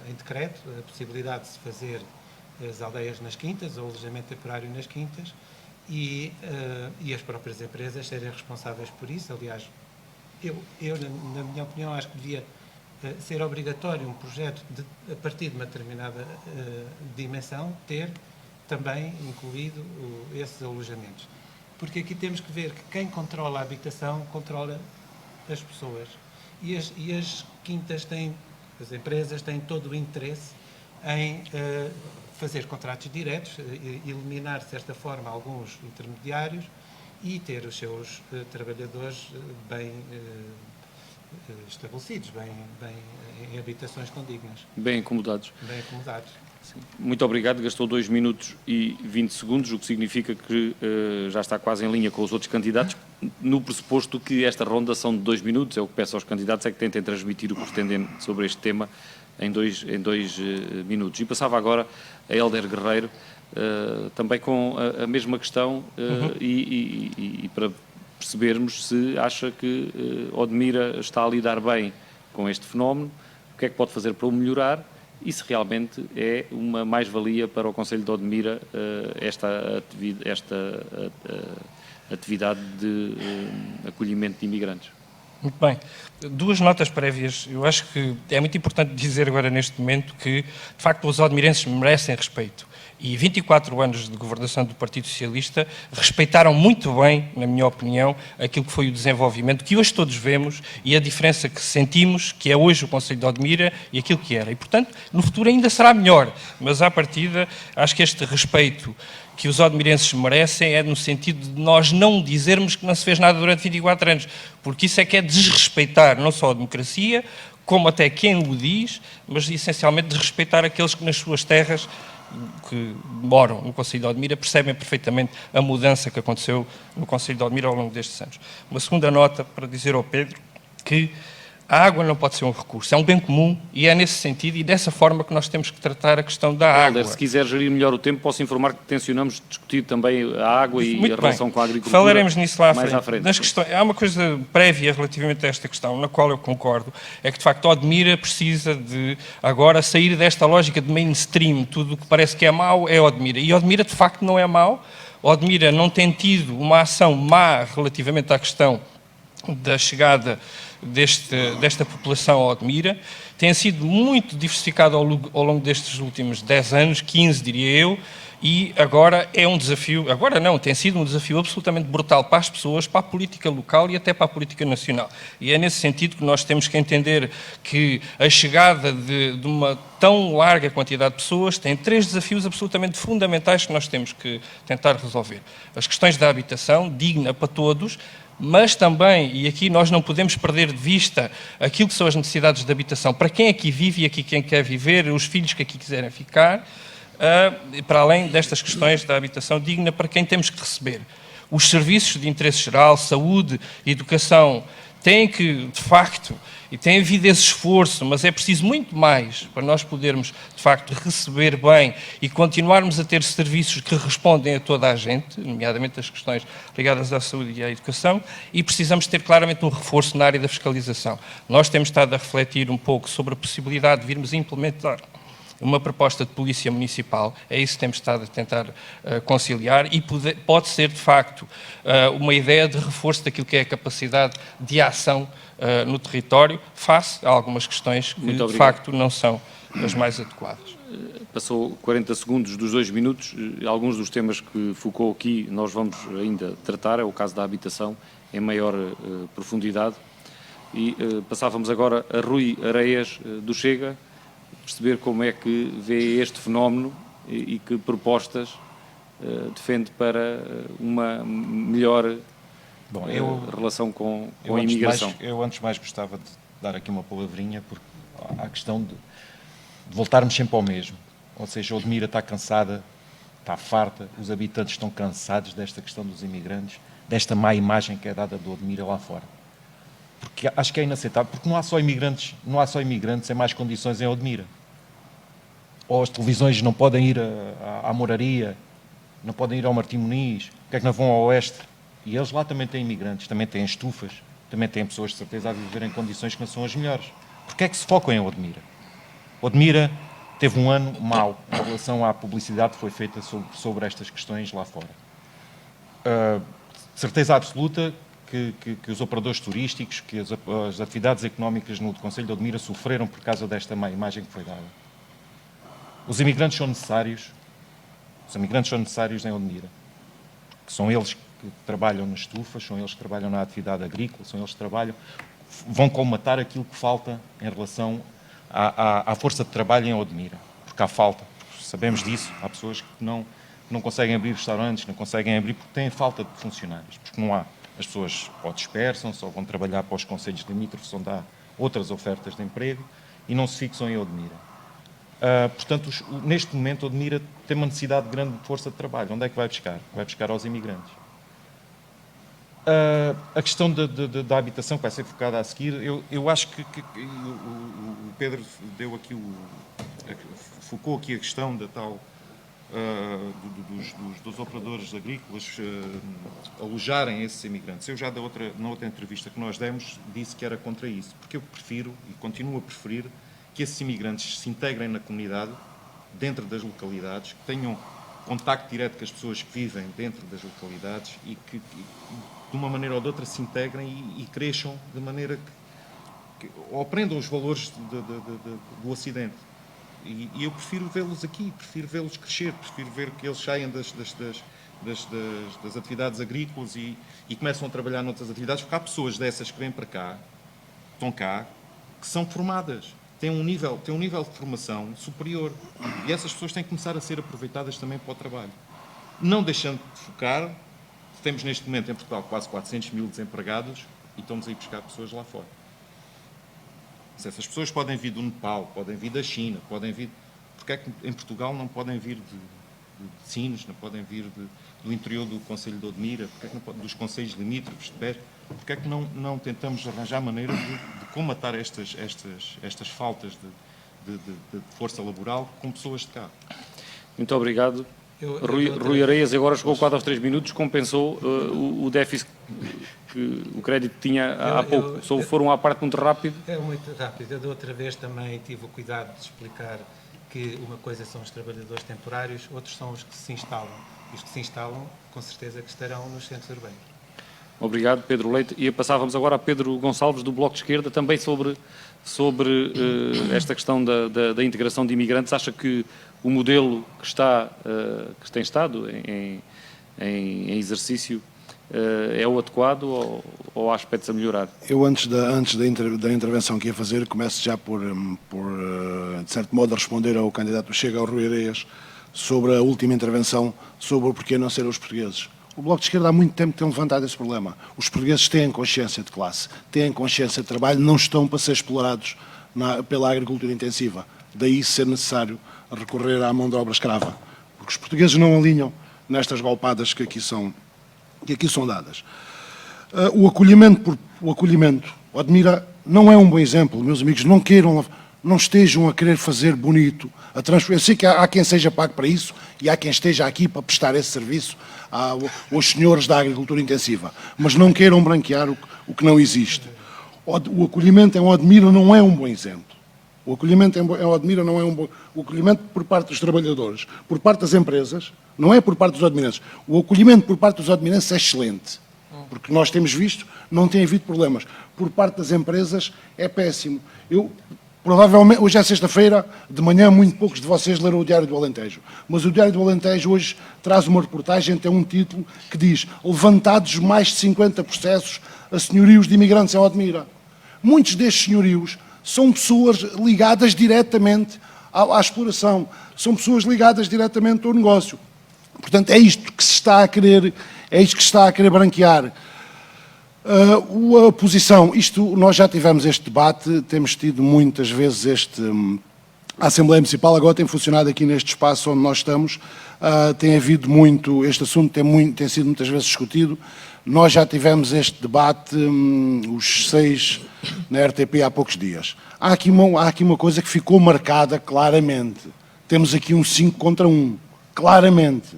em decreto, a possibilidade de se fazer as aldeias nas quintas, ou o alojamento temporário nas quintas, e as próprias empresas serem responsáveis por isso. Aliás, eu na minha opinião, acho que devia ser obrigatório um projeto a partir de uma determinada dimensão ter também incluído esses alojamentos. Porque aqui temos que ver que quem controla a habitação controla as pessoas. E as quintas as empresas têm todo o interesse em fazer contratos diretos, eliminar, de certa forma, alguns intermediários e ter os seus trabalhadores bem estabelecidos, bem em habitações condignas. Bem acomodados. Bem acomodados. Sim. Muito obrigado. Gastou 2 minutos e 20 segundos, o que significa que já está quase em linha com os outros candidatos, no pressuposto que esta ronda são de 2 minutos. É o que peço aos candidatos, é que tentem transmitir o que pretendem sobre este tema em dois minutos. E passava agora a Hélder Guerreiro, também com a mesma questão, e para percebermos se acha que Odmira está a lidar bem com este fenómeno, o que é que pode fazer para o melhorar e se realmente é uma mais-valia para o Concelho de Odmira esta atividade de acolhimento de imigrantes. Muito bem. 2 notas prévias. Eu acho que é muito importante dizer agora neste momento que, de facto, os odmirenses merecem respeito. E 24 anos de governação do Partido Socialista respeitaram muito bem, na minha opinião, aquilo que foi o desenvolvimento que hoje todos vemos e a diferença que sentimos, que é hoje o Concelho de Odmira e aquilo que era. E, portanto, no futuro ainda será melhor. Mas, à partida, acho que este respeito que os odmirenses merecem é no sentido de nós não dizermos que não se fez nada durante 24 anos, porque isso é que é desrespeitar não só a democracia, como até quem o diz, mas essencialmente desrespeitar aqueles que nas suas terras que moram no Concelho de Odmira percebem perfeitamente a mudança que aconteceu no Concelho de Odmira ao longo destes anos. Uma segunda nota para dizer ao Pedro que a água não pode ser um recurso, é um bem comum e é nesse sentido e dessa forma que nós temos que tratar a questão da água. Se quiser gerir melhor o tempo, posso informar que tencionamos discutir também a água e muito a relação bem. com a agricultura. Falaremos nisso lá mais à frente. Nas questões, há uma coisa prévia relativamente a esta questão, na qual eu concordo, é que de facto Odmira precisa de agora sair desta lógica de mainstream, tudo o que parece que é mau é Odmira. E Odmira de facto não é mau. Odmira não tem tido uma ação má relativamente à questão da chegada desta população a Odmira, tem sido muito diversificado ao longo destes últimos 10 anos, 15 diria eu, e agora é um desafio, agora não, tem sido um desafio absolutamente brutal para as pessoas, para a política local e até para a política nacional. E é nesse sentido que nós temos que entender que a chegada de uma tão larga quantidade de pessoas tem 3 desafios absolutamente fundamentais que nós temos que tentar resolver. As questões da habitação, digna para todos, mas também, e aqui nós não podemos perder de vista aquilo que são as necessidades de habitação para quem aqui vive e aqui quem quer viver, os filhos que aqui quiserem ficar, para além destas questões da habitação digna para quem temos que receber. Os serviços de interesse geral, saúde, educação, têm que, de facto, e tem havido esse esforço, mas é preciso muito mais para nós podermos, de facto, receber bem e continuarmos a ter serviços que respondem a toda a gente, nomeadamente as questões ligadas à saúde e à educação, e precisamos ter claramente um reforço na área da fiscalização. Nós temos estado a refletir um pouco sobre a possibilidade de virmos a implementar uma proposta de polícia municipal, é isso que temos estado a tentar conciliar e pode ser, de facto, uma ideia de reforço daquilo que é a capacidade de ação no território, face a algumas questões que, de facto, não são as mais adequadas. Passou 40 segundos dos 2 minutos, alguns dos temas que focou aqui nós vamos ainda tratar, é o caso da habitação, em maior profundidade, e passávamos agora a Rui Areias, do Chega, perceber como é que vê este fenómeno e que propostas defende para uma melhor relação com a imigração. Eu antes de mais gostava de dar aqui uma palavrinha, porque há a questão de voltarmos sempre ao mesmo. Ou seja, a Odmira está cansada, está farta, os habitantes estão cansados desta questão dos imigrantes, desta má imagem que é dada de Odmira lá fora. Porque acho que é inaceitável, porque não há só imigrantes em más condições em Odmira. Ou as televisões não podem ir à Moraria, não podem ir ao Martim Muniz, porque é que não vão ao Oeste? E eles lá também têm imigrantes, também têm estufas, também têm pessoas de certeza a viver em condições que não são as melhores. Porquê é que se focam em Odmira? Odmira teve um ano mau em relação à publicidade que foi feita sobre estas questões lá fora. Certeza absoluta que os operadores turísticos, que as atividades económicas no Concelho de Odmira sofreram por causa desta má imagem que foi dada. Os imigrantes são necessários em Odmira, porque são eles que trabalham nas estufas, são eles que trabalham na atividade agrícola, são eles que vão colmatar aquilo que falta em relação à força de trabalho em Odmira, porque há falta, sabemos disso, há pessoas que não conseguem abrir restaurantes, não conseguem abrir porque têm falta de funcionários, porque não há. As pessoas ou dispersam-se ou vão trabalhar para os concelhos limítrofes onde há outras ofertas de emprego e não se fixam em Odmira. Portanto, neste momento, Odmira tem uma necessidade de grande força de trabalho. Onde é que vai buscar? Vai buscar aos imigrantes. A questão da habitação que vai ser focada a seguir, eu acho que o Pedro deu aqui focou aqui a questão da tal dos operadores agrícolas alojarem esses imigrantes. Eu já na outra entrevista que nós demos disse que era contra isso, porque eu prefiro e continuo a preferir que esses imigrantes se integrem na comunidade, dentro das localidades, que tenham contacto direto com as pessoas que vivem dentro das localidades e que de uma maneira ou de outra se integrem e cresçam de maneira que ou aprendam os valores do Ocidente. E eu prefiro vê-los aqui, prefiro vê-los crescer, prefiro ver que eles saiam das atividades agrícolas e começam a trabalhar noutras atividades, porque há pessoas dessas que vêm para cá, estão cá, que são formadas, têm um nível de formação superior. E essas pessoas têm que começar a ser aproveitadas também para o trabalho. Não deixando de focar, temos neste momento em Portugal quase 400 mil desempregados e estamos a ir buscar pessoas lá fora. Se essas pessoas podem vir do Nepal, podem vir da China, podem vir... Porque é que em Portugal não podem vir de Sines, não podem vir do interior do Concelho de Odmira, porque é que não podem, dos concelhos limítrofes de Beja? Porque é que não tentamos arranjar maneira de comatar estas faltas de força laboral com pessoas de cá? Muito obrigado. Rui Areias agora chegou quase aos 3 minutos, compensou o déficit que o crédito tinha há pouco. Foram à parte muito rápido. É muito rápido. Eu da outra vez também tive o cuidado de explicar que uma coisa são os trabalhadores temporários, outros são os que se instalam. E os que se instalam, com certeza que estarão nos centros urbanos. Obrigado, Pedro Leite. E passávamos agora a Pedro Gonçalves, do Bloco de Esquerda, também sobre esta questão da integração de imigrantes. Acha que o modelo que tem estado em exercício é o adequado ou há aspectos a melhorar? Eu, antes da intervenção que ia fazer, começo já por de certo modo, a responder ao candidato Chega, ao Rui Areias, sobre a última intervenção, sobre o porquê não ser os portugueses. O Bloco de Esquerda há muito tempo tem levantado esse problema. Os portugueses têm consciência de classe, têm consciência de trabalho, não estão para ser explorados pela agricultura intensiva. Daí ser necessário recorrer à mão de obra escrava. Porque os portugueses não alinham nestas golpadas que aqui são dadas. O acolhimento, Odmira não é um bom exemplo, meus amigos, não estejam a querer fazer bonito a transferência. Eu sei que há quem seja pago para isso e há quem esteja aqui para prestar esse serviço aos senhores da agricultura intensiva, mas não queiram branquear o que não existe. O acolhimento em Odmira não é um bom exemplo. O acolhimento em Odmira não é um bom... O acolhimento por parte dos trabalhadores, por parte das empresas, não é por parte dos odmirenses. O acolhimento por parte dos odmirenses é excelente, porque nós temos visto, não tem havido problemas. Por parte das empresas é péssimo. Provavelmente, hoje é sexta-feira, de manhã, muito poucos de vocês leram o Diário do Alentejo. Mas o Diário do Alentejo hoje traz uma reportagem, tem um título que diz: levantados mais de 50 processos a senhorios de imigrantes em Odmira. Muitos destes senhorios são pessoas ligadas diretamente à exploração. São pessoas ligadas diretamente ao negócio. Portanto, é isto que se está a querer, é isto que se está a querer branquear. A posição, nós já tivemos este debate, temos tido muitas vezes a Assembleia Municipal agora tem funcionado aqui neste espaço onde nós estamos, tem havido muito, este assunto tem sido muitas vezes discutido. Nós já tivemos este debate, os 6 na RTP há poucos dias. Há aqui uma coisa que ficou marcada claramente. Temos aqui um 5 contra 1, claramente.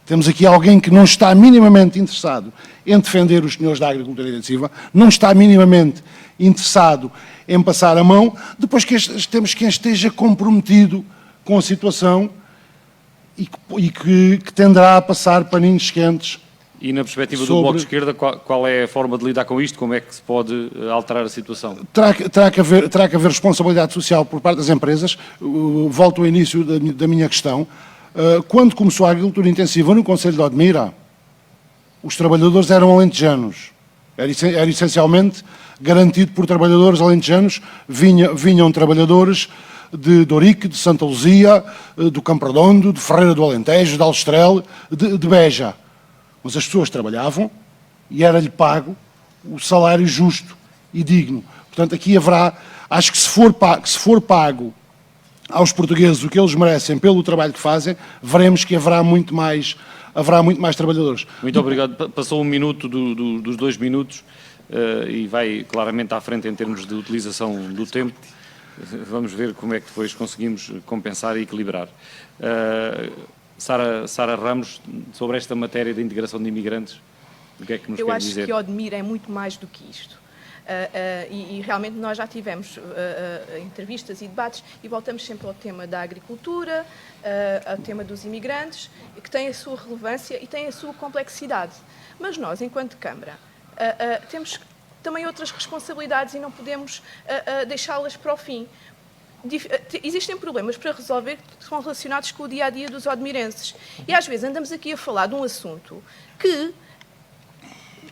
Temos aqui alguém que não está minimamente interessado em defender os senhores da agricultura intensiva, não está minimamente interessado em passar a mão, depois temos quem esteja comprometido com a situação e que tenderá a passar paninhos quentes. E na perspectiva do Bloco de Esquerda, qual é a forma de lidar com isto? Como é que se pode alterar a situação? Terá que haver responsabilidade social por parte das empresas. Volto ao início da minha questão. Quando começou a agricultura intensiva no Concelho de Odmira, os trabalhadores eram alentejanos. Era essencialmente garantido por trabalhadores alentejanos. Vinham trabalhadores de Ourique, de Santa Luzia, do Campo Redondo, de Ferreira do Alentejo, de Alstrel, de Beja. Mas as pessoas trabalhavam e era-lhe pago o salário justo e digno. Portanto, aqui haverá, acho que se for pago aos portugueses o que eles merecem pelo trabalho que fazem, veremos que haverá muito mais trabalhadores. Muito obrigado. Passou 1 minuto dos 2 minutos e vai claramente à frente em termos de utilização do tempo. Vamos ver como é que depois conseguimos compensar e equilibrar. Sara Ramos, sobre esta matéria da integração de imigrantes, o que é que nos quer dizer? Eu acho que Odmira é muito mais do que isto. E realmente nós já tivemos entrevistas e debates e voltamos sempre ao tema da agricultura, ao tema dos imigrantes, que tem a sua relevância e tem a sua complexidade. Mas nós, enquanto Câmara, temos também outras responsabilidades e não podemos deixá-las para o fim. Existem problemas para resolver que são relacionados com o dia-a-dia dos odmirenses. E às vezes andamos aqui a falar de um assunto que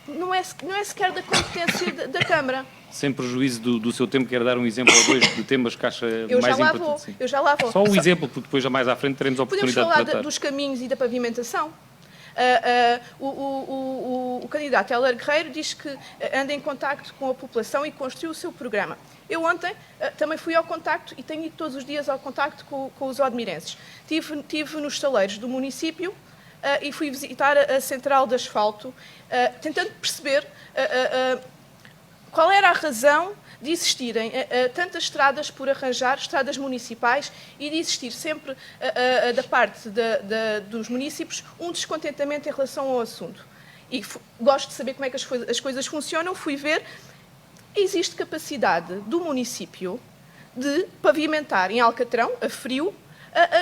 não é sequer da competência da Câmara. Sem prejuízo do seu tempo, quero dar um exemplo ou 2 de temas que acha mais importantes. Eu já lá vou. Só um exemplo, porque depois, já mais à frente, teremos a oportunidade de tratar. tratar. Podemos falar dos caminhos e da pavimentação. O candidato Heller Guerreiro diz que anda em contacto com a população e construiu o seu programa. Eu ontem também fui ao contacto e tenho ido todos os dias ao contacto com os odmirenses. Estive nos estaleiros do município e fui visitar a central de asfalto, tentando perceber qual era a razão de existirem tantas estradas por arranjar, estradas municipais, e de existir sempre, da parte dos municípios, um descontentamento em relação ao assunto. E gosto de saber como é que as coisas funcionam. Fui ver, existe capacidade do município de pavimentar em Alcatrão, a frio,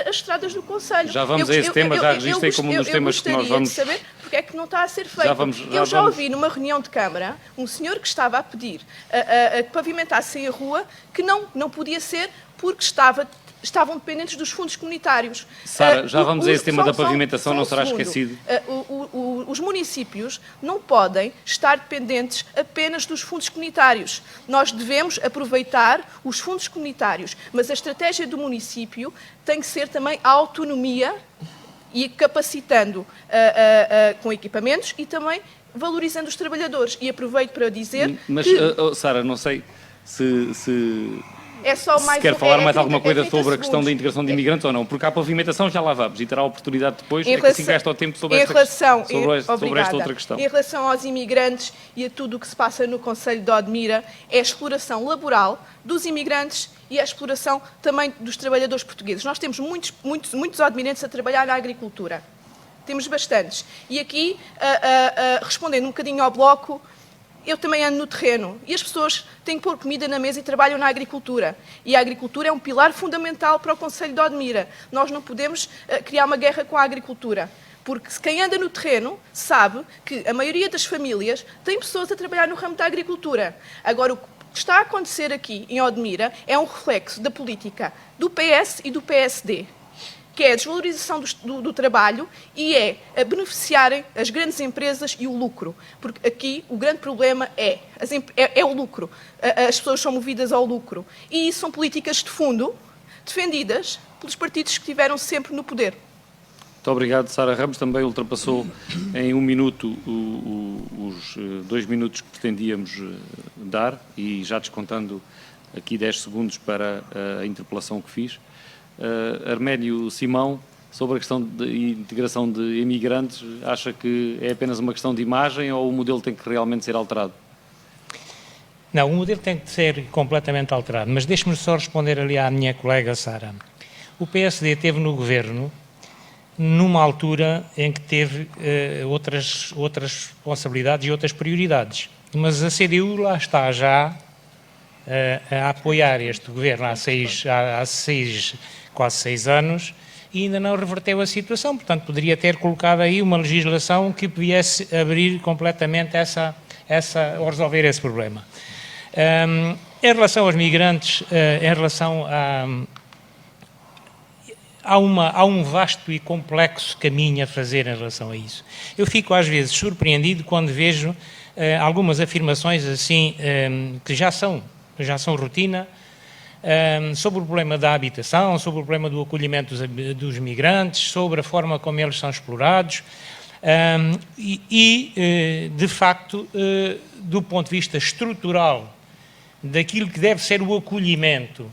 as estradas do Concelho. Já vamos a esse tema, já registrei como um dos temas que nós vamos... Eu gostaria de saber porque é que não está a ser feito. Eu já ouvi numa reunião de Câmara um senhor que estava a pedir a que pavimentassem a rua, que não podia ser porque estavam dependentes dos fundos comunitários. Sara, já vamos a esse tema da pavimentação, não será esquecido. Os municípios não podem estar dependentes apenas dos fundos comunitários. Nós devemos aproveitar os fundos comunitários, mas a estratégia do município tem que ser também a autonomia e capacitando com equipamentos e também valorizando os trabalhadores. E aproveito para dizer Sara, não sei se é só mais quer falar mais alguma coisa 30 sobre a questão da integração de imigrantes ou não, porque a pavimentação já lá vamos e terá a oportunidade depois, que assim gasta o tempo sobre esta outra questão. Em relação aos imigrantes e a tudo o que se passa no Concelho de Odmira, é a exploração laboral dos imigrantes e a exploração também dos trabalhadores portugueses. Nós temos muitos odmirenses a trabalhar na agricultura. Temos bastantes. E aqui, respondendo um bocadinho ao Bloco, eu também ando no terreno e as pessoas têm que pôr comida na mesa e trabalham na agricultura. E a agricultura é um pilar fundamental para o Concelho de Odmira. Nós não podemos criar uma guerra com a agricultura, porque quem anda no terreno sabe que a maioria das famílias tem pessoas a trabalhar no ramo da agricultura. Agora, o que está a acontecer aqui em Odmira é um reflexo da política do PS e do PSD, que é a desvalorização do trabalho e é a beneficiarem as grandes empresas e o lucro. Porque aqui o grande problema é o lucro. As pessoas são movidas ao lucro. E isso são políticas de fundo defendidas pelos partidos que estiveram sempre no poder. Muito obrigado, Sara Ramos. Também ultrapassou em 1 minuto os 2 minutos que pretendíamos dar e já descontando aqui 10 segundos para a interpelação que fiz. Arménio Simão, sobre a questão de integração de imigrantes, acha que é apenas uma questão de imagem ou o modelo tem que realmente ser alterado? Não, o modelo tem que ser completamente alterado, mas deixe-me só responder ali à minha colega Sara. O PSD esteve no governo numa altura em que teve outras responsabilidades e outras prioridades. Mas a CDU lá está já a apoiar este governo há quase 6 anos e ainda não reverteu a situação. Portanto, poderia ter colocado aí uma legislação que viesse abrir completamente ou resolver esse problema. Em relação aos migrantes, em relação há um vasto e complexo caminho a fazer em relação a isso. Eu fico às vezes surpreendido quando vejo algumas afirmações assim que já são rotina sobre o problema da habitação, sobre o problema do acolhimento dos migrantes, sobre a forma como eles são explorados de facto, do ponto de vista estrutural daquilo que deve ser o acolhimento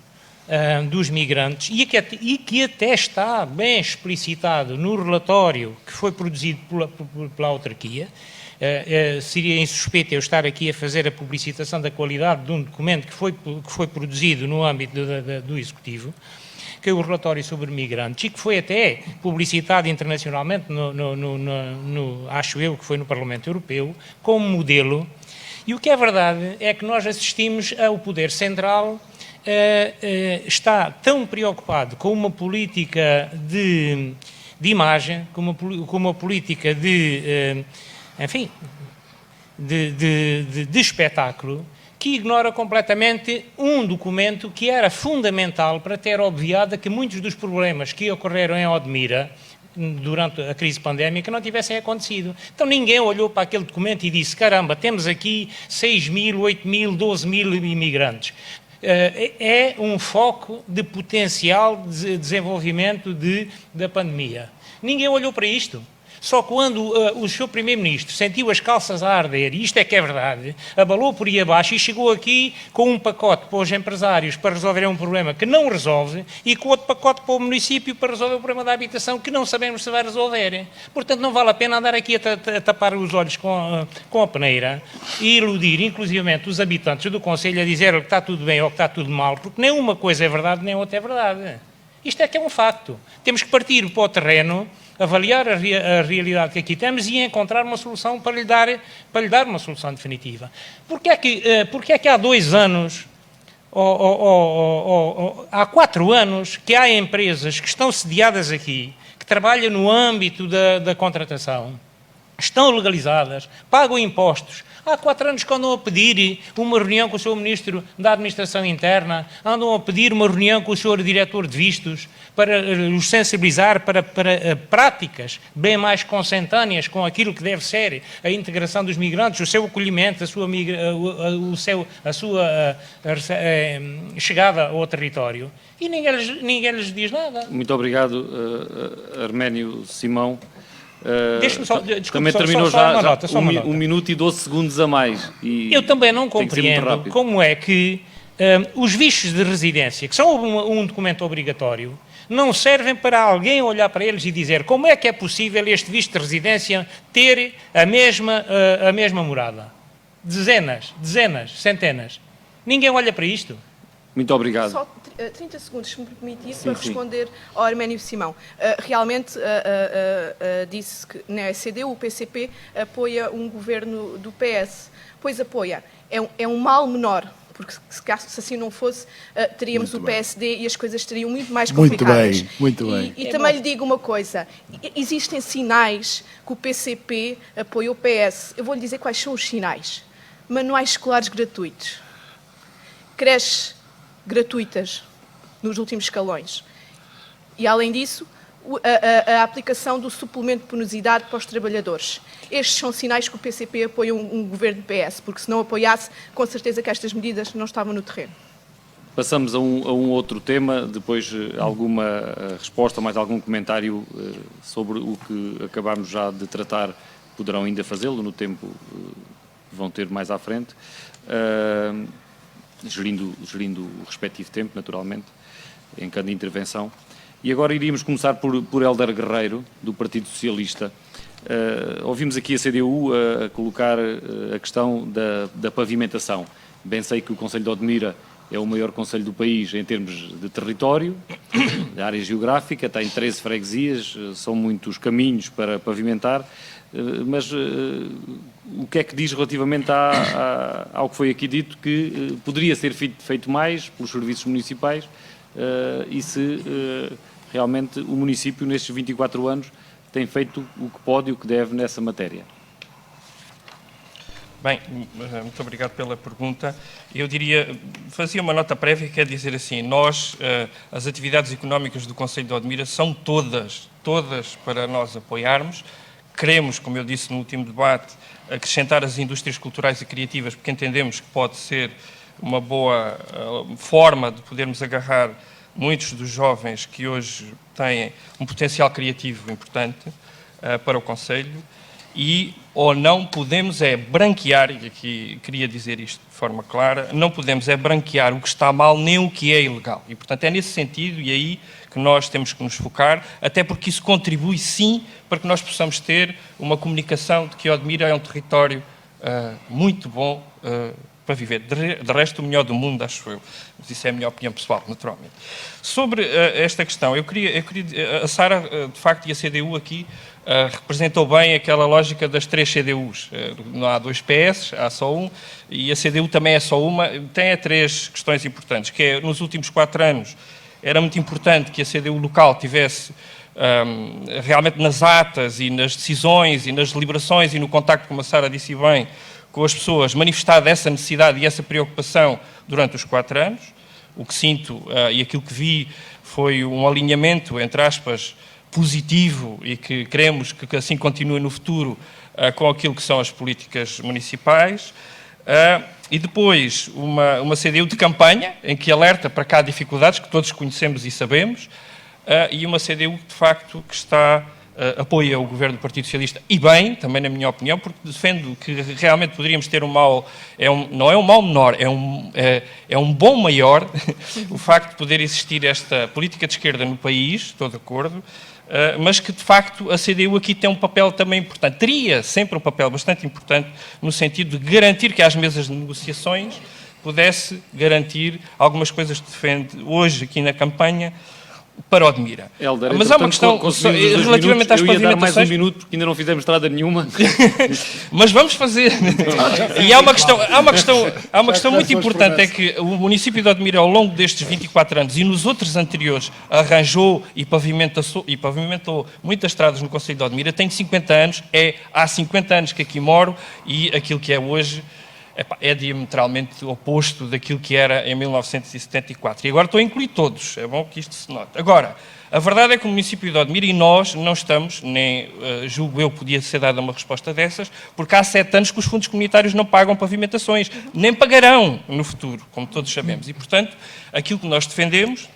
dos migrantes e que até está bem explicitado no relatório que foi produzido pela autarquia. Seria insuspeito eu estar aqui a fazer a publicitação da qualidade de um documento que foi produzido no âmbito do Executivo, que é o relatório sobre migrantes e que foi até publicitado internacionalmente, acho eu que foi no Parlamento Europeu, como modelo. E o que é verdade é que nós assistimos ao Poder Central está tão preocupado com uma política de imagem, com uma política de espetáculo, que ignora completamente um documento que era fundamental para ter obviado que muitos dos problemas que ocorreram em Odmira durante a crise pandémica não tivessem acontecido. Então ninguém olhou para aquele documento e disse, caramba, temos aqui 6 mil, 8 mil, 12 mil imigrantes. É um foco de potencial de desenvolvimento da pandemia. Ninguém olhou para isto. Só quando o Sr. Primeiro-Ministro sentiu as calças a arder, e isto é que é verdade, abalou por aí abaixo e chegou aqui com um pacote para os empresários para resolverem um problema que não resolve e com outro pacote para o município para resolver o problema da habitação que não sabemos se vai resolver. Portanto, não vale a pena andar aqui a tapar os olhos com a peneira e iludir, inclusivamente, os habitantes do Conselho a dizer que está tudo bem ou que está tudo mal, porque nem uma coisa é verdade, nem outra é verdade. Isto é que é um facto. Temos que partir para o terreno, avaliar a realidade que aqui temos e encontrar uma solução para lhe dar uma solução definitiva. Porque é que há 2 anos, há 4 anos, que há empresas que estão sediadas aqui, que trabalham no âmbito da contratação, estão legalizadas, pagam impostos. Há 4 anos que andam a pedir uma reunião com o Sr. Ministro da Administração Interna, andam a pedir uma reunião com o Sr. Diretor de Vistos para os sensibilizar para práticas bem mais consentâneas com aquilo que deve ser a integração dos migrantes, o seu acolhimento, a sua chegada ao território. E ninguém lhes diz nada. Muito obrigado, Arménio Simão. Deixa-me só, também terminou já 1 minuto e 12 segundos a mais. E eu também não compreendo como é que os vistos de residência, que são um documento obrigatório, não servem para alguém olhar para eles e dizer como é que é possível este visto de residência ter a mesma morada. Dezenas, centenas. Ninguém olha para isto. Muito obrigado. Só 30 segundos, se me permitir, para responder ao Arménio Simão. Realmente disse que na CDU o PCP apoia um governo do PS. Pois apoia. É um mal menor, porque se assim não fosse, teríamos o PSD e as coisas estariam muito mais complicadas. Muito bem. E também lhe digo uma coisa, existem sinais que o PCP apoia o PS. Eu vou-lhe dizer quais são os sinais. Manuais escolares gratuitos. Creches gratuitas nos últimos escalões. E, além disso, a aplicação do suplemento de penosidade para os trabalhadores. Estes são sinais que o PCP apoia um governo do PS, porque se não apoiasse, com certeza que estas medidas não estavam no terreno. Passamos a um outro tema, depois alguma resposta, mais algum comentário sobre o que acabámos já de tratar, poderão ainda fazê-lo no tempo que vão ter mais à frente, gerindo o respectivo tempo, naturalmente, em cada intervenção. E agora iríamos começar por Hélder Guerreiro, do Partido Socialista. Ouvimos aqui a CDU a colocar a questão da pavimentação. Bem sei que o Concelho de Odmira é o maior concelho do país em termos de território, de área geográfica, tem 13 freguesias, são muitos caminhos para pavimentar, mas o que é que diz relativamente ao que foi aqui dito, que poderia ser feito mais pelos serviços municipais e se realmente o município, nestes 24 anos, tem feito o que pode e o que deve nessa matéria? Bem, muito obrigado pela pergunta. Eu fazia uma nota prévia, que é dizer assim, as atividades económicas do Concelho de Odmira são todas para nós apoiarmos. Queremos, como eu disse no último debate, acrescentar as indústrias culturais e criativas, porque entendemos que pode ser uma boa forma de podermos agarrar muitos dos jovens que hoje têm um potencial criativo importante para o Concelho. Ou não podemos branquear, e aqui queria dizer isto de forma clara, não podemos branquear o que está mal nem o que é ilegal. E, portanto, é nesse sentido e aí que nós temos que nos focar, até porque isso contribui, sim, para que nós possamos ter uma comunicação de que Odmira é um território muito bom para viver. De resto, o melhor do mundo, acho eu. Mas isso é a minha opinião pessoal, naturalmente. Sobre esta questão, eu queria a Sara, de facto, e a CDU aqui, representou bem aquela lógica das 3 CDUs. Não há 2 PS, há só um, e a CDU também é só uma. Tem 3 questões importantes, que é, nos últimos 4 anos, era muito importante que a CDU local tivesse realmente nas atas e nas decisões e nas deliberações e no contacto, como a Sara disse bem, com as pessoas, manifestada essa necessidade e essa preocupação durante os 4 anos. O que sinto e aquilo que vi foi um alinhamento, entre aspas, positivo e que queremos que assim continue no futuro com aquilo que são as políticas municipais. E depois uma CDU de campanha, em que alerta para cá dificuldades que todos conhecemos e sabemos, e uma CDU, de facto, que apoia o governo do Partido Socialista, e bem, também na minha opinião, porque defendo que realmente poderíamos ter um mal, não é um mal menor, é um bom maior, o facto de poder existir esta política de esquerda no país, estou de acordo, mas que de facto a CDU aqui tem um papel também importante, teria sempre um papel bastante importante no sentido de garantir que às mesas de negociações pudesse garantir algumas coisas que defende hoje aqui na campanha para Odmira. Hélder, mas há uma questão relativamente às pavimentações. Eu ia dar mais um minuto, porque ainda não fizemos estrada nenhuma. Mas vamos fazer. E há uma questão muito importante, é que o município de Odmira, ao longo destes 24 anos e nos outros anteriores, arranjou e pavimentou muitas estradas no Concelho de Odmira, tem 50 anos, há 50 anos que aqui moro, e aquilo que é hoje é diametralmente oposto daquilo que era em 1974. E agora estou a incluir todos, é bom que isto se note. Agora, a verdade é que o município de Odmira, e nós não estamos, nem julgo eu podia ser dada uma resposta dessas, porque há 7 anos que os fundos comunitários não pagam pavimentações, nem pagarão no futuro, como todos sabemos. E, portanto, aquilo que nós defendemos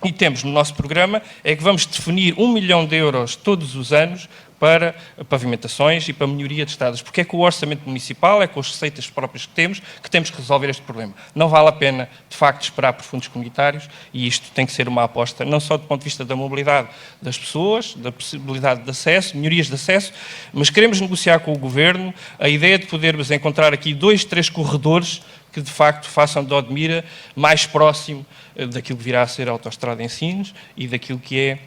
e temos no nosso programa é que vamos definir 1 milhão de euros todos os anos para pavimentações e para melhoria de estradas, porque é com o orçamento municipal, é com as receitas próprias que temos que resolver este problema. Não vale a pena, de facto, esperar por fundos comunitários, e isto tem que ser uma aposta, não só do ponto de vista da mobilidade das pessoas, da possibilidade de acesso, melhorias de acesso, mas queremos negociar com o Governo a ideia de podermos encontrar aqui 2, 3 corredores que, de facto, façam de Odmira mais próximo daquilo que virá a ser a autoestrada em Sines e daquilo que é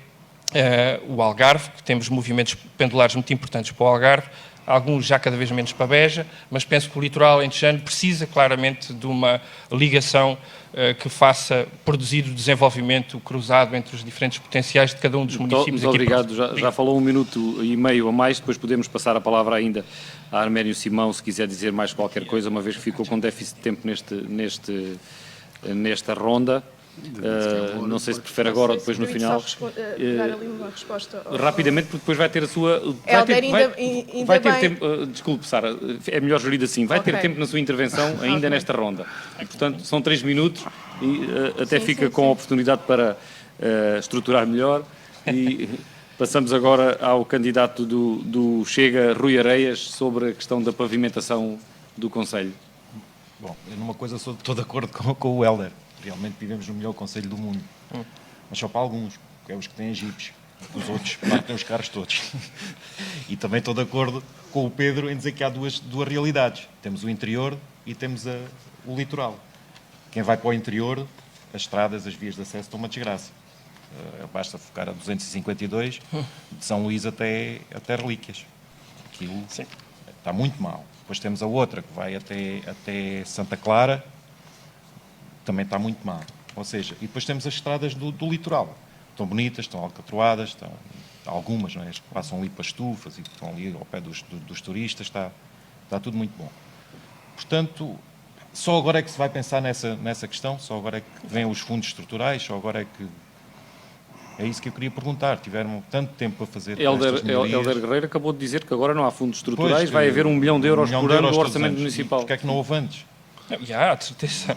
o Algarve, que temos movimentos pendulares muito importantes para o Algarve, alguns já cada vez menos para Beja, mas penso que o litoral alentejano precisa claramente de uma ligação que faça produzir o desenvolvimento cruzado entre os diferentes potenciais de cada um dos municípios. Muito obrigado. Já falou 1 minuto e meio a mais, depois podemos passar a palavra ainda a Arménio Simão, se quiser dizer mais qualquer coisa, uma vez que ficou com déficit de tempo nesta ronda. Não sei se prefere agora ou depois no final. Dar ali uma resposta Rapidamente, porque depois vai ter a sua... Helder, vai ter tempo... Desculpe, Sara, é melhor gerido assim. Vai ter tempo na sua intervenção ainda nesta ronda. E, portanto, são 3 minutos e até fica com a oportunidade para estruturar melhor. E passamos agora ao candidato do Chega, Rui Areias, sobre a questão da pavimentação do Conselho. Bom, eu numa coisa estou de acordo com o Helder. Realmente vivemos no melhor conselho do mundo. Mas só para alguns, que é os que têm jipes. Os outros lá têm os carros todos. E também estou de acordo com o Pedro em dizer que há duas realidades. Temos o interior e temos o litoral. Quem vai para o interior, as estradas, as vias de acesso estão uma desgraça. Basta focar a 252, de São Luís até Relíquias. Aquilo está muito mal. Depois temos a outra que vai até Santa Clara, também está muito mal. Ou seja, e depois temos as estradas do litoral. Estão bonitas, estão alcatroadas, estão algumas, não é? As que passam ali para estufas e estão ali ao pé dos turistas, está tudo muito bom. Portanto, só agora é que se vai pensar nessa questão, só agora é que vêm os fundos estruturais, só agora é que... É isso que eu queria perguntar. Tiveram tanto tempo para fazer estas melhorias. Helder Guerreiro acabou de dizer que agora não há fundos estruturais, vai haver 1 milhão de euros por ano no orçamento municipal. Porquê é que não houve antes? Já, de certeza.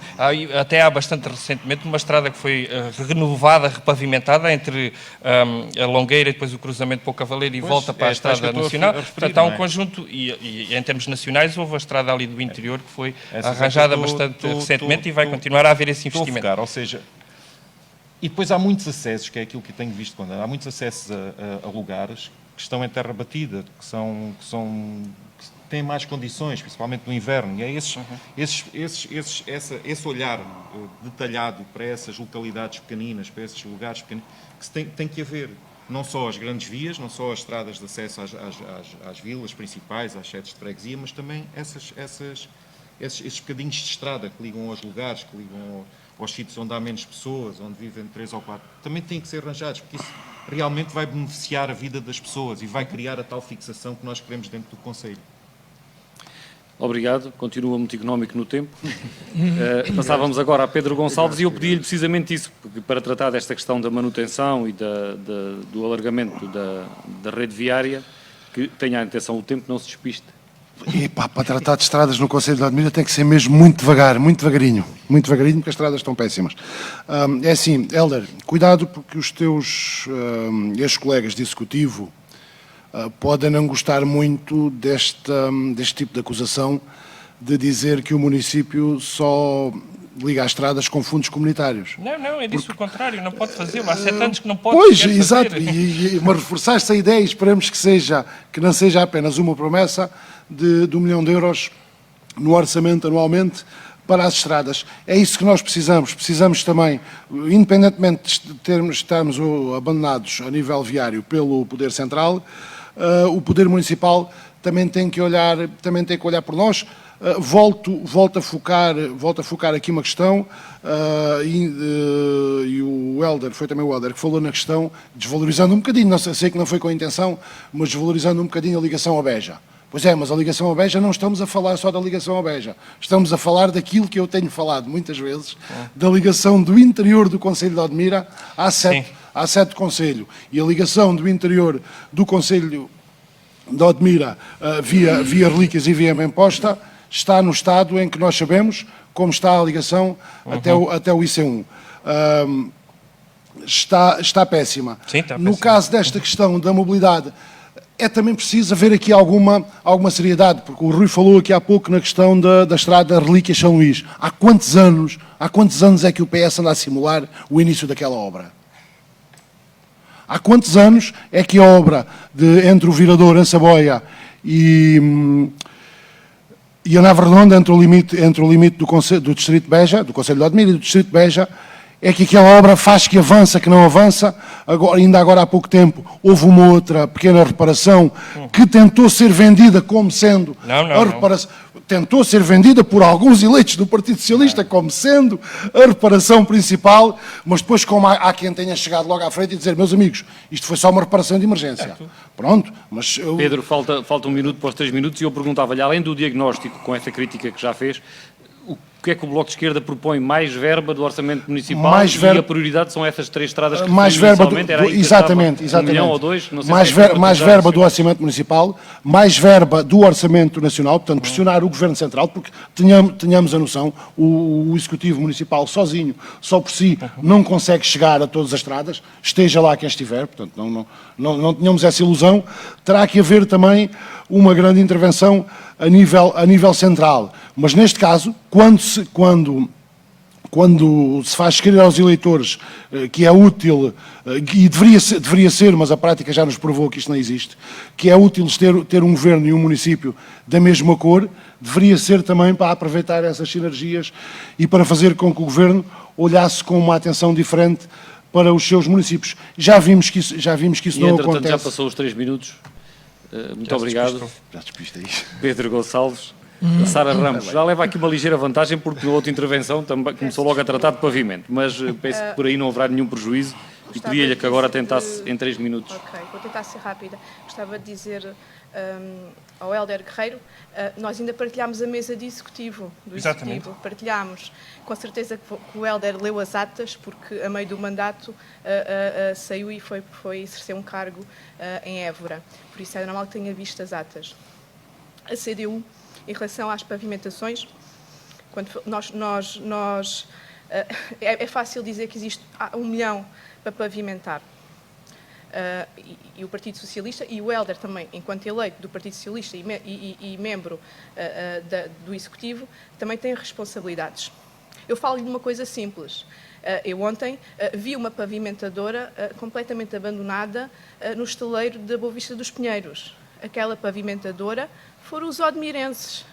Até há bastante recentemente uma estrada que foi renovada, repavimentada entre a Longueira e depois o cruzamento para o Cavaleiro e volta para a Estrada Nacional. Portanto, há um conjunto, e em termos nacionais houve a estrada ali do interior que foi arranjada bastante recentemente e vai continuar a haver esse investimento. Ou seja, e depois há muitos acessos, que é aquilo que tenho visto quando há muitos acessos a lugares que estão em terra batida, que têm mais condições, principalmente no inverno, e é esse olhar detalhado para essas localidades pequeninas, para esses lugares pequeninos, que tem que haver não só as grandes vias, não só as estradas de acesso às vilas principais, às sedes de freguesia, mas também esses bocadinhos de estrada que ligam aos lugares, que ligam aos sítios onde há menos pessoas, onde vivem 3 ou 4, também têm que ser arranjados, porque isso realmente vai beneficiar a vida das pessoas e vai criar a tal fixação que nós queremos dentro do Conselho. Obrigado, continua muito económico no tempo. Passávamos agora a Pedro Gonçalves e eu pedi-lhe precisamente isso, porque para tratar desta questão da manutenção e do alargamento da rede viária, que tenha a intenção, o tempo não se despiste. E pá, para tratar de estradas no Conselho de Odmira tem que ser mesmo muito devagar, muito devagarinho, porque as estradas estão péssimas. É assim, Helder, cuidado porque os teus ex-colegas de executivo podem não gostar muito deste tipo de acusação de dizer que o município só liga as estradas com fundos comunitários. Não, é disso o contrário, não pode fazê-lo. Há 7 anos que não pode fazer. Pois, exato, mas reforçar-se a ideia, esperamos que não seja apenas uma promessa de 1 milhão de euros no orçamento anualmente para as estradas. É isso que nós precisamos. Precisamos também, independentemente de estarmos abandonados a nível viário pelo Poder Central, o Poder Municipal também tem que olhar por nós. Volto a focar aqui uma questão e o Helder, foi também o Helder que falou na questão, desvalorizando um bocadinho, não sei que não foi com a intenção, mas desvalorizando um bocadinho a ligação ao Beja. Pois é, mas a ligação ao Beja, não estamos a falar só da ligação ao Beja, estamos a falar daquilo que eu tenho falado muitas vezes, da ligação do interior do Concelho de Odmira à sede do Concelho, e a ligação do interior do Concelho de Odmira via Relíquias e via Bemposta está no estado em que nós sabemos como está a ligação até o IC1. Está péssima. Sim, está no péssima. Caso desta questão da mobilidade, é também preciso haver aqui alguma seriedade, porque o Rui falou aqui há pouco na questão da estrada Relíquias São Luís. Há quantos anos é que o PS anda a simular o início daquela obra? Há quantos anos é que a obra entre o Virador, Ansaboia e a Navarredonda, entre o limite do Distrito de Beja, do Concelho de Odmira e do Distrito de Beja, é que aquela obra faz que avança, que não avança. Ainda agora há pouco tempo houve uma outra pequena reparação que tentou ser vendida como sendo a reparação. Tentou ser vendida por alguns eleitos do Partido Socialista como sendo a reparação principal, mas depois como há quem tenha chegado logo à frente e dizer, meus amigos, isto foi só uma reparação de emergência. Pronto, mas... Pedro, falta 1 minuto para os 3 minutos e eu perguntava-lhe, além do diagnóstico, com essa crítica que já fez, porque é que o Bloco de Esquerda propõe mais verba do Orçamento Municipal Mais e a prioridade são essas 3 estradas que mais verba do, era aí que exatamente, estava 1 milhão ou 2, não sei mais, se é mais verba do Orçamento Municipal, mais verba do Orçamento Nacional, portanto pressionar o Governo Central, porque tenhamos a noção, o Executivo Municipal sozinho, só por si, não consegue chegar a todas as estradas, esteja lá quem estiver, portanto não tenhamos essa ilusão. Terá que haver também uma grande intervenção a nível central, mas neste caso, quando se faz escrever aos eleitores que é útil, e deveria ser, mas a prática já nos provou que isto não existe, que é útil ter um governo e um município da mesma cor, deveria ser também para aproveitar essas sinergias e para fazer com que o governo olhasse com uma atenção diferente para os seus municípios. Já vimos que isso não acontece. Já passou os 3 minutos. Muito obrigado. Já despistei. Pedro Gonçalves. A Sara Ramos já leva aqui uma ligeira vantagem porque na outra intervenção também começou logo a tratar de pavimento, mas penso que por aí não haverá nenhum prejuízo e pedia-lhe que agora tentasse em 3 minutos. Ok, vou tentar ser rápida. Gostava de dizer ao Hélder Guerreiro, nós ainda partilhámos a mesa de executivo, do Exatamente. executivo. Partilhámos. Com certeza que o Hélder leu as atas, porque a meio do mandato saiu e foi exercer um cargo em Évora. Por isso é normal que tenha visto as atas. A CDU, em relação às pavimentações, quando é fácil dizer que existe 1 milhão para pavimentar. E o Partido Socialista, e o Hélder também, enquanto eleito do Partido Socialista e membro do Executivo, também tem responsabilidades. Eu falo-lhe de uma coisa simples. Eu ontem vi uma pavimentadora completamente abandonada no estaleiro da Boa Vista dos Pinheiros. Aquela pavimentadora foram os odmirenses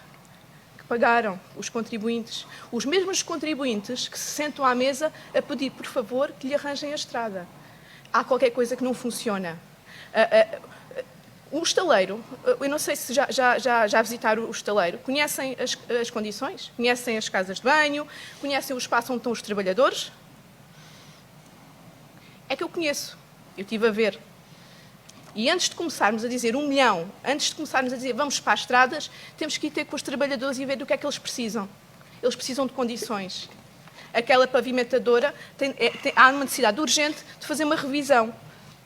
que pagaram, os contribuintes. Os mesmos contribuintes que se sentam à mesa a pedir, por favor, que lhe arranjem a estrada. Há qualquer coisa que não funciona. O estaleiro, eu não sei se já visitaram o estaleiro, conhecem as condições? Conhecem as casas de banho? Conhecem o espaço onde estão os trabalhadores? É que eu conheço, eu estive a ver. E antes de começarmos a dizer 1 milhão, antes de começarmos a dizer vamos para as estradas, temos que ir ter com os trabalhadores e ver do que é que eles precisam. Eles precisam de condições. Aquela pavimentadora há uma necessidade urgente de fazer uma revisão.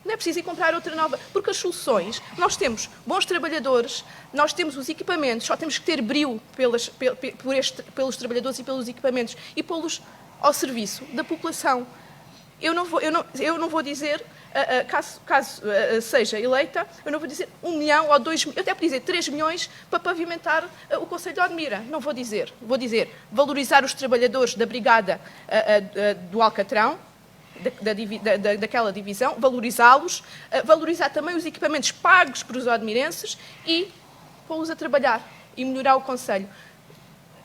Não é preciso ir comprar outra nova, porque as soluções, nós temos bons trabalhadores, nós temos os equipamentos, só temos que ter brio pelos trabalhadores e pelos equipamentos e pô-los ao serviço da população. Eu não vou dizer, caso seja eleita, eu não vou dizer 1 milhão ou 2 milhões, eu até vou dizer 3 milhões para pavimentar o Concelho de Odmira. Não vou dizer. Vou dizer valorizar os trabalhadores da Brigada do Alcatrão, daquela divisão, valorizá-los, valorizar também os equipamentos pagos por os odmirenses e pô-los a trabalhar e melhorar o Concelho.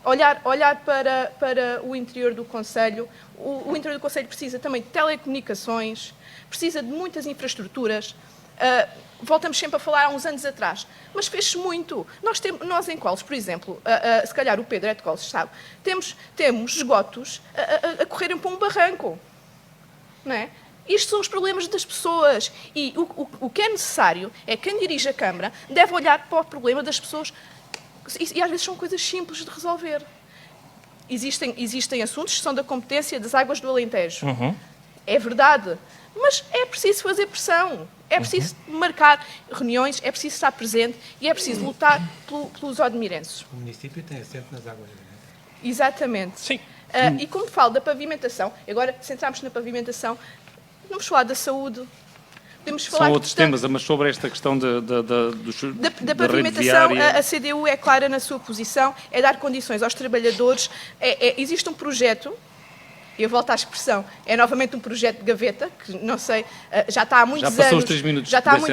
Olhar para o interior do Concelho. O interior do Concelho precisa também de telecomunicações, precisa de muitas infraestruturas. Voltamos sempre a falar há uns anos atrás, mas fez-se muito. Nós em Coles, por exemplo, se calhar o Pedro é de Coles, sabe, temos esgotos a correrem para um barranco. Não é? Isto são os problemas das pessoas e o que é necessário é que quem dirige a Câmara deve olhar para o problema das pessoas e às vezes são coisas simples de resolver. Existem assuntos que são da competência das águas do Alentejo. É verdade, mas é preciso fazer pressão, é preciso marcar reuniões, é preciso estar presente e é preciso lutar pelos odmirenses. O município tem assento nas águas do Alentejo. Exatamente. Sim. E como falo da pavimentação, agora centramos na pavimentação, vamos falar da saúde. Podemos falar São outros temas, mas sobre esta questão da pavimentação, a CDU é clara na sua posição, é dar condições aos trabalhadores. Existe um projeto, eu volto à expressão, é novamente um projeto de gaveta, que não sei, já está há muitos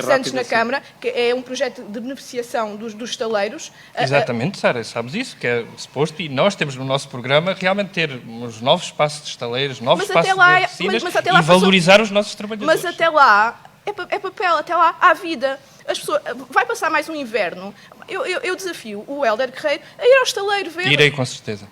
anos, na Câmara, que é um projeto de beneficiação dos estaleiros. Exatamente, Sara, sabes isso, que é suposto, e nós temos no nosso programa realmente ter uns novos espaços de estaleiros, novos espaços de oficinas e valorizar os nossos trabalhadores. Mas até lá, é papel, até lá há vida. As pessoas, vai passar mais um inverno. Eu desafio o Hélder Guerreiro a ir ao estaleiro ver. Irei, com certeza.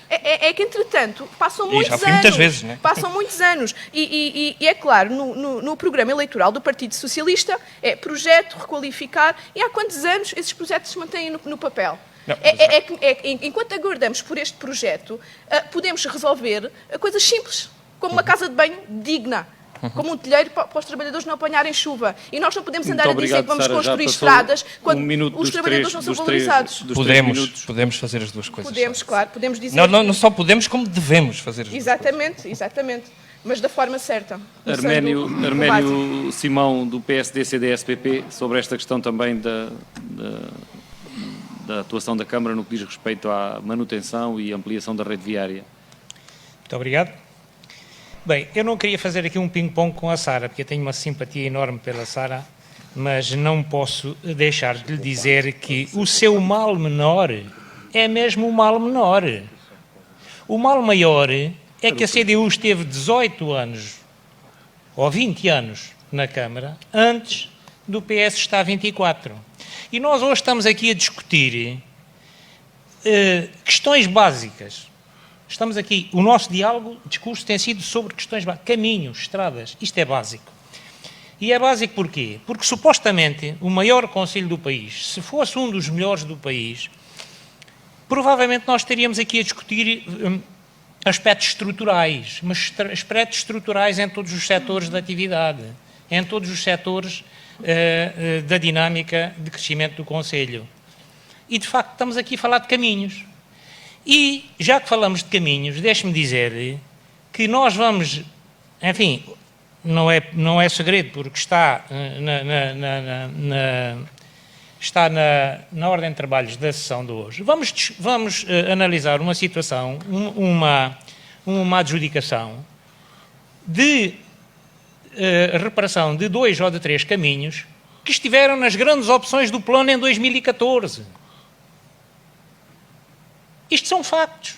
É que, entretanto, passam muitos anos. Muitas vezes, né? Passam muitos anos. E é claro, no programa eleitoral do Partido Socialista, é projeto, requalificar, e há quantos anos esses projetos se mantêm no papel? Enquanto aguardamos por este projeto, podemos resolver coisas simples, como uma casa de banho digna, como um telheiro para os trabalhadores não apanharem chuva. E nós não podemos andar a dizer que vamos Sara, construir estradas quando os dos trabalhadores não são valorizados. Podemos fazer as duas coisas. Podemos, claro, podemos dizer... Não só podemos, como devemos fazer as duas coisas. Exatamente. Mas da forma certa. Arménio Simão, do PSD-CDS-PP, sobre esta questão também da atuação da Câmara no que diz respeito à manutenção e ampliação da rede viária. Muito obrigado. Bem, eu não queria fazer aqui um ping-pong com a Sara, porque eu tenho uma simpatia enorme pela Sara, mas não posso deixar de lhe dizer que o seu mal menor é mesmo o mal menor. O mal maior é que a CDU esteve 18 anos, ou 20 anos, na Câmara, antes do PS estar 24. E nós hoje estamos aqui a discutir questões básicas. Estamos aqui, o nosso diálogo, discurso tem sido sobre questões básicas, caminhos, estradas, isto é básico. E é básico porquê? Porque supostamente o maior concelho do país, se fosse um dos melhores do país, provavelmente nós estaríamos aqui a discutir aspectos estruturais, mas aspectos estruturais em todos os setores da atividade, em todos os setores da dinâmica de crescimento do concelho. E, de facto, estamos aqui a falar de caminhos. E, já que falamos de caminhos, deixe-me dizer que nós vamos, enfim, não é segredo, porque está na ordem de trabalhos da sessão de hoje. Vamos analisar uma situação, uma adjudicação de reparação de 2 ou de 3 caminhos que estiveram nas grandes opções do plano em 2014. Isto são factos.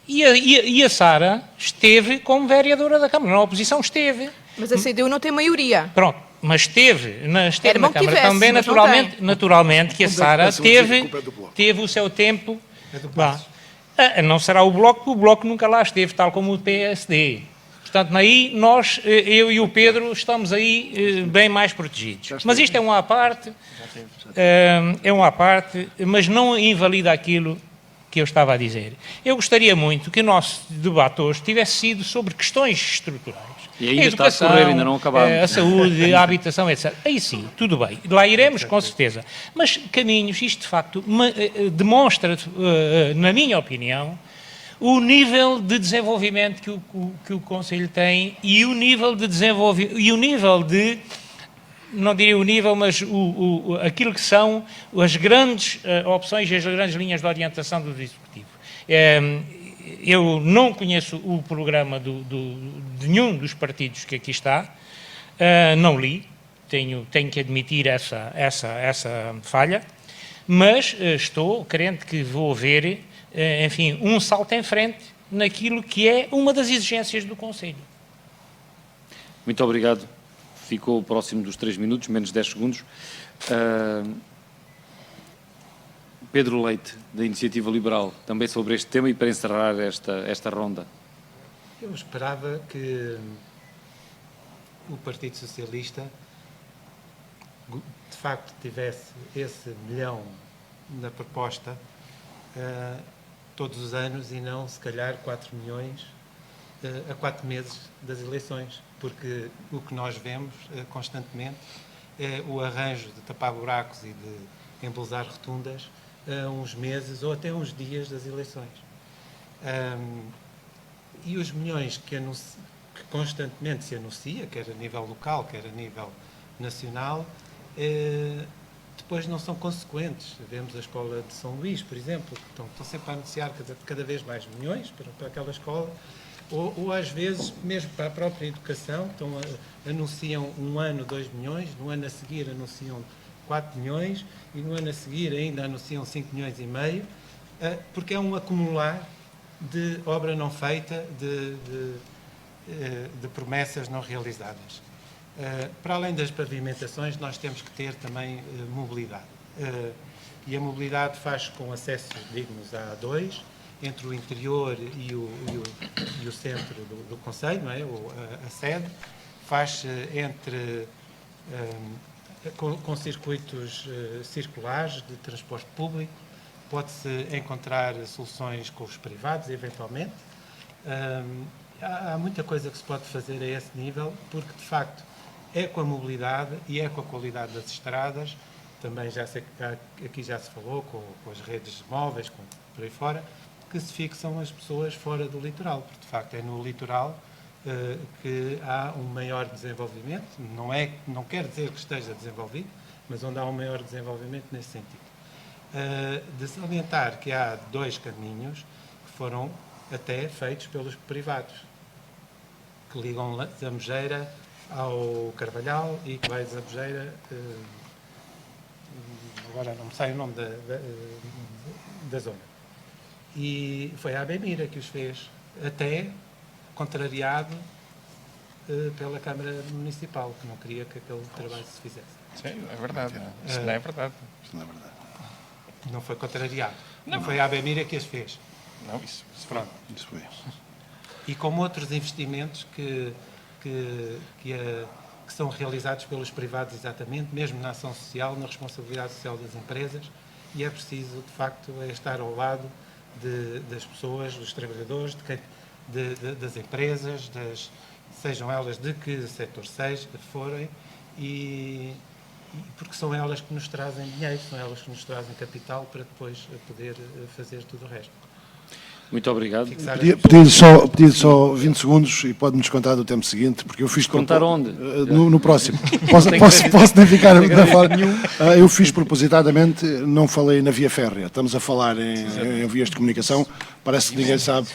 E a Sara esteve como vereadora da Câmara. Na oposição esteve. Mas a CDU não tem maioria. Pronto, mas esteve na Câmara tivesse, também, naturalmente que a Sara teve o seu tempo. Não será o Bloco, porque o Bloco nunca lá esteve, tal como o PSD. Portanto, aí nós, eu e o Pedro, estamos aí bem mais protegidos. Mas isto é uma à parte, mas não invalida aquilo que eu estava a dizer. Eu gostaria muito que o nosso debate hoje tivesse sido sobre questões estruturais. E ainda está a correr, ainda não acabamos. A saúde, a habitação, etc. Aí sim, tudo bem. Lá iremos, com certeza. Mas caminhos, isto de facto demonstra, na minha opinião, o nível de desenvolvimento que o Conselho tem e o nível de desenvolvimento, e o nível de, não diria o nível, mas aquilo que são as grandes opções e as grandes linhas de orientação do Executivo. Eu não conheço o programa de nenhum dos partidos que aqui está, não li, tenho que admitir essa falha, mas estou crente que vou ver, enfim, um salto em frente naquilo que é uma das exigências do Conselho. Muito obrigado. Ficou próximo dos 3 minutos, menos 10 segundos. Pedro Leite, da Iniciativa Liberal, também sobre este tema e para encerrar esta ronda. Eu esperava que o Partido Socialista, de facto, tivesse esse milhão na proposta todos os anos e não, se calhar, 4 milhões a 4 meses das eleições, porque o que nós vemos constantemente é o arranjo de tapar buracos e de embelezar rotundas a uns meses ou até uns dias das eleições. E os milhões que constantemente se anuncia, quer a nível local, quer a nível nacional, depois não são consequentes. Vemos a escola de São Luís, por exemplo, que estão sempre a anunciar cada vez mais milhões para aquela escola, ou às vezes, mesmo para a própria educação, anunciam um ano 2 milhões, no ano a seguir anunciam 4 milhões e no ano a seguir ainda anunciam 5 milhões e meio, porque é um acumular de obra não feita, de promessas não realizadas. Para além das pavimentações, nós temos que ter também mobilidade. E a mobilidade faz com acessos dignos à A2, entre o interior e o centro do Conselho, não é? A sede, faz entre com circuitos circulares de transporte público, pode-se encontrar soluções com os privados, eventualmente. Há muita coisa que se pode fazer a esse nível, porque, de facto, é com a mobilidade e é com a qualidade das estradas, também já sei que aqui já se falou, com as redes móveis, por aí fora, que se fixam as pessoas fora do litoral, porque, de facto, é no litoral que há um maior desenvolvimento, não quer dizer que esteja desenvolvido, mas onde há um maior desenvolvimento nesse sentido. De salientar que há 2 caminhos que foram até feitos pelos privados, que ligam Zambujeira ao Carvalhal e que vai de Zambujeira, agora não me sai o nome da zona. E foi a ABMIRA que os fez, até contrariado pela Câmara Municipal, que não queria que aquele trabalho se fizesse. Sim, é verdade. Isso não é verdade. Isso não é verdade. Não foi contrariado. Não foi a ABMIRA que as fez. Não, isso Pronto. Isso foi. E como outros investimentos que são realizados pelos privados, exatamente, mesmo na ação social, na responsabilidade social das empresas, e é preciso, de facto, estar ao lado das pessoas, dos trabalhadores, das empresas, sejam elas de que setor forem, porque são elas que nos trazem dinheiro, são elas que nos trazem capital para depois poder fazer tudo o resto. Muito obrigado. Pedir só 20 segundos e pode-me descontar do tempo seguinte, porque eu fiz... Contar onde? No próximo. Posso nem ficar na fala. Eu fiz propositadamente, não falei na via férrea. Estamos a falar em vias de comunicação. Parece que ninguém sabe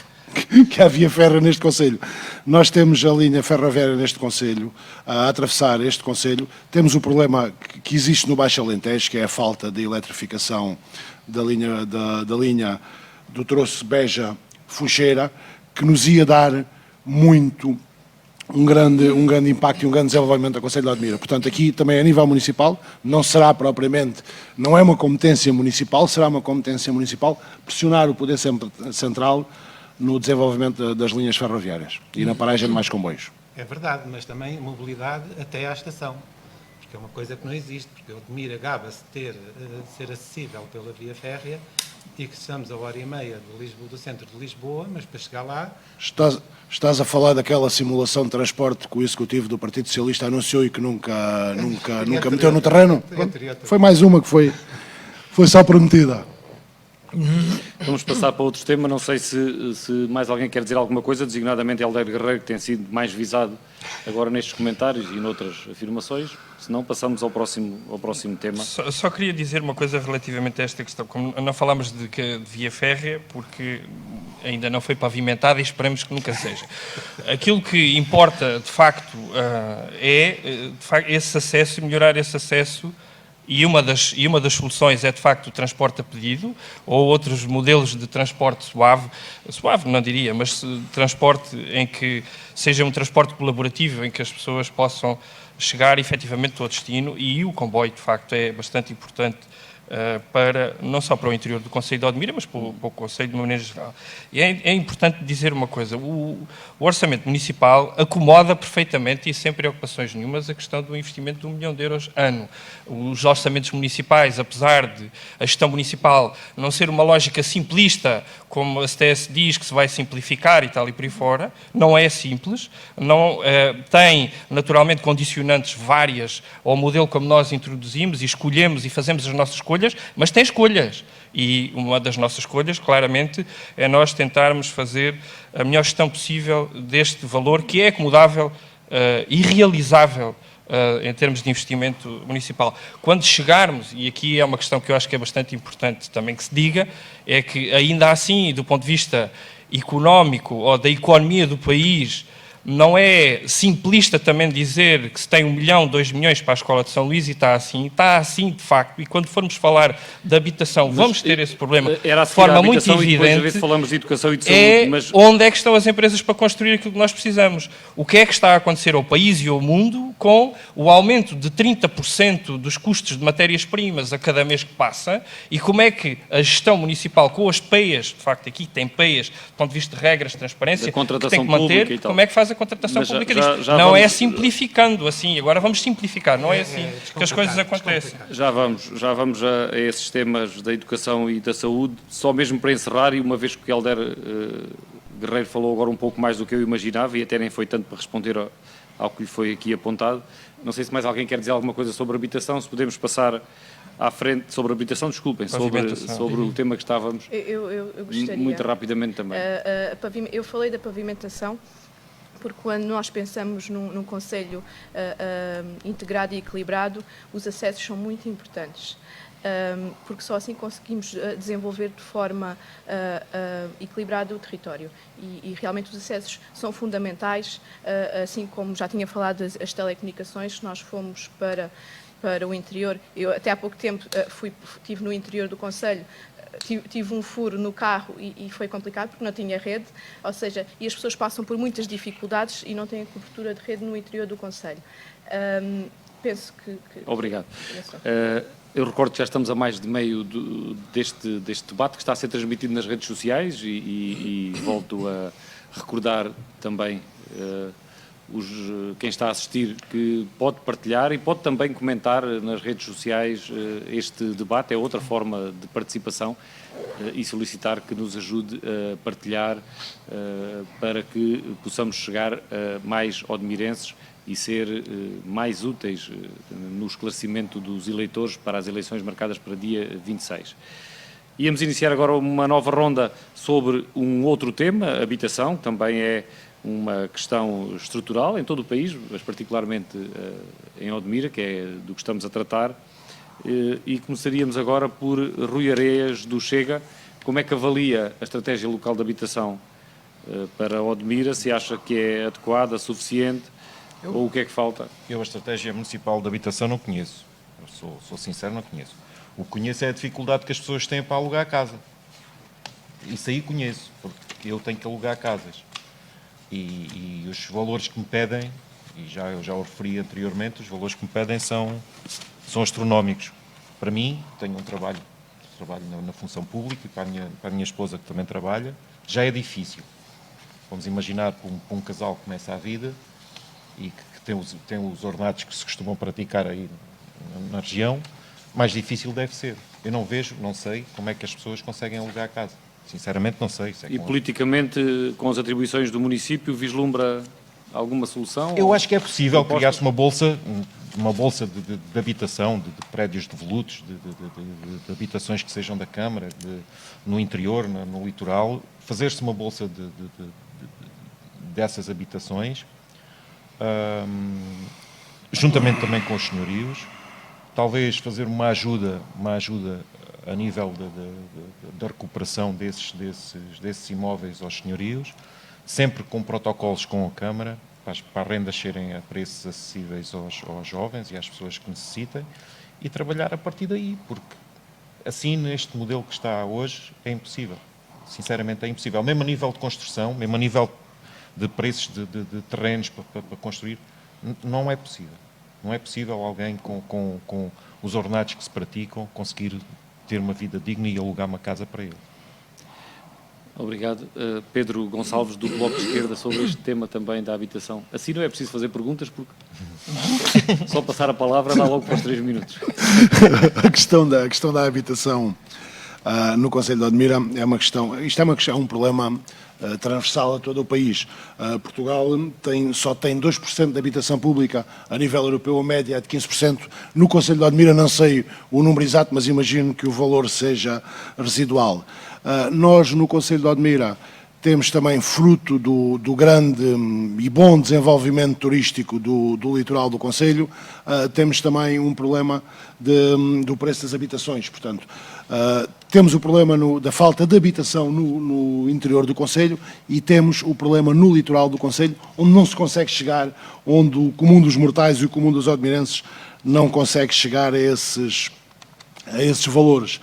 que há via férrea neste concelho. Nós temos a linha ferroviária neste concelho, a atravessar este concelho. Temos o problema que existe no Baixo Alentejo, que é a falta de eletrificação da linha do troço Beja-Funcheira, que nos ia dar um grande impacto e um grande desenvolvimento do Concelho de Odmira. Portanto, aqui também a nível municipal, não é uma competência municipal, será uma competência municipal pressionar o poder central no desenvolvimento das linhas ferroviárias e na paragem de mais comboios. É verdade, mas também mobilidade até à estação, porque é uma coisa que não existe, porque Odmira gaba-se de ser acessível pela via férrea, e que estamos a 1h30 do centro de Lisboa, mas para chegar lá... Estás a falar daquela simulação de transporte que o Executivo do Partido Socialista anunciou e que nunca meteu no terreno? Foi mais uma que foi só prometida. Vamos passar para outro tema. Não sei se mais alguém quer dizer alguma coisa, designadamente Helder Guerreiro, que tem sido mais visado agora nestes comentários e noutras afirmações. Se não, passamos ao próximo tema. Só queria dizer uma coisa relativamente a esta questão. Como não falámos de via férrea, porque ainda não foi pavimentada e esperamos que nunca seja. Aquilo que importa, de facto, é esse acesso, melhorar esse acesso. E uma das soluções é, de facto, o transporte a pedido, ou outros modelos de transporte suave não diria, mas transporte em que seja um transporte colaborativo, em que as pessoas possam chegar efetivamente ao destino, e o comboio, de facto, é bastante importante não só para o interior do Concelho de Odmira, mas para o Concelho de uma maneira geral. E é importante dizer uma coisa, o orçamento municipal acomoda perfeitamente e sem preocupações nenhumas a questão do investimento de €1 milhão ano. Os orçamentos municipais, apesar de a gestão municipal não ser uma lógica simplista, como a STS diz que se vai simplificar e tal e por aí fora, não é simples, tem naturalmente condicionantes várias ao modelo como nós introduzimos e escolhemos e fazemos as nossas escolhas, mas tem escolhas. E uma das nossas escolhas, claramente, é nós tentarmos fazer a melhor gestão possível deste valor, que é acomodável e realizável em termos de investimento municipal. Quando chegarmos, e aqui é uma questão que eu acho que é bastante importante também que se diga, é que ainda assim, do ponto de vista económico ou da economia do país, não é simplista também dizer que se tem 1 milhão, 2 milhões para a Escola de São Luís e está assim de facto, e quando formos falar de habitação vamos ter esse problema de forma muito evidente, falamos de educação e de saúde, mas... onde é que estão as empresas para construir aquilo que nós precisamos. O que é que está a acontecer ao país e ao mundo com o aumento de 30% dos custos de matérias-primas a cada mês que passa, e como é que a gestão municipal com as PEAs, de facto aqui tem PEAs, do ponto de vista de regras de transparência, que tem que manter, como é que faz a contratação Mas pública já disto. Não é vamos- simplificando assim, agora vamos simplificar, não é assim que as coisas descomplicado, acontecem. descomplicado. Já vamos a esses temas da educação e da saúde, só mesmo para encerrar, e uma vez que o Helder Guerreiro falou agora um pouco mais do que eu imaginava, e até nem foi tanto para responder ao que lhe foi aqui apontado, não sei se mais alguém quer dizer alguma coisa sobre habitação, se podemos passar à frente sobre habitação, desculpem, Pavimentação. sobre o tema que estávamos, Eu gostaria. muito rapidamente também. Eu falei da pavimentação, porque quando nós pensamos num concelho integrado e equilibrado, os acessos são muito importantes. Porque só assim conseguimos desenvolver de forma equilibrada o território. E realmente os acessos são fundamentais, assim como já tinha falado as telecomunicações, nós fomos para o interior. Eu até há pouco tempo estive no interior do concelho, tive um furo no carro e foi complicado porque não tinha rede, ou seja, e as pessoas passam por muitas dificuldades e não têm cobertura de rede no interior do concelho. Penso que... Obrigado. Eu recordo que já estamos a mais de meio deste debate que está a ser transmitido nas redes sociais e volto a recordar também quem está a assistir que pode partilhar e pode também comentar nas redes sociais este debate. É outra forma de participação e solicitar que nos ajude a partilhar para que possamos chegar a mais odmirenses e ser mais úteis no esclarecimento dos eleitores para as eleições marcadas para dia 26. Íamos iniciar agora uma nova ronda sobre um outro tema, habitação, que também é uma questão estrutural em todo o país, mas particularmente em Odmira, que é do que estamos a tratar, e começaríamos agora por Rui Areias, do Chega. Como é que avalia a estratégia local de habitação para Odmira? Se acha que é adequada, suficiente, ou o que é que falta? Eu a estratégia municipal de habitação não conheço. Eu sou sincero, não conheço. O que conheço é a dificuldade que as pessoas têm para alugar casa. Isso aí conheço, porque eu tenho que alugar casas. E os valores que me pedem, e eu já o referi anteriormente, os valores que me pedem são astronómicos. Para mim, tenho um trabalho na função pública e para a minha esposa que também trabalha, já é difícil. Vamos imaginar para um casal que começa a vida e que tem os ordenados que se costumam praticar aí na região, mais difícil deve ser. Eu não vejo, não sei como é que as pessoas conseguem alugar a casa. Sinceramente não sei. E politicamente, com as atribuições do município, vislumbra alguma solução? Eu acho que é possível criar-se uma bolsa de habitação, de prédios devolutos, de habitações que sejam da Câmara, no interior, no litoral, fazer-se uma bolsa dessas habitações, juntamente também com os senhorios, talvez fazer uma ajuda a nível da recuperação desses imóveis aos senhorios, sempre com protocolos com a Câmara, para as rendas serem a preços acessíveis aos jovens e às pessoas que necessitem, e trabalhar a partir daí, porque assim, neste modelo que está hoje, é impossível. Sinceramente é impossível. Mesmo a nível de construção, mesmo a nível de preços de terrenos para construir, não é possível. Não é possível alguém com os ordenados que se praticam conseguir ter uma vida digna e alugar uma casa para ele. Obrigado. Pedro Gonçalves, do Bloco de Esquerda, sobre este tema também da habitação. Assim não é preciso fazer perguntas, porque só passar a palavra dá logo para os 3 minutos. A questão da habitação no Concelho de Odmira é uma questão, um problema transversal a todo o país. Portugal só tem 2% de habitação pública, a nível europeu a média é de 15%. No Concelho de Odmira não sei o número exato, mas imagino que o valor seja residual. Nós, no Concelho de Odmira, temos também fruto do grande e bom desenvolvimento turístico do litoral do concelho, temos também um problema do preço das habitações. Portanto, temos o problema da falta de habitação no interior do concelho e temos o problema no litoral do concelho, onde não se consegue chegar, onde o comum dos mortais e o comum dos odmirenses não consegue chegar a esses valores.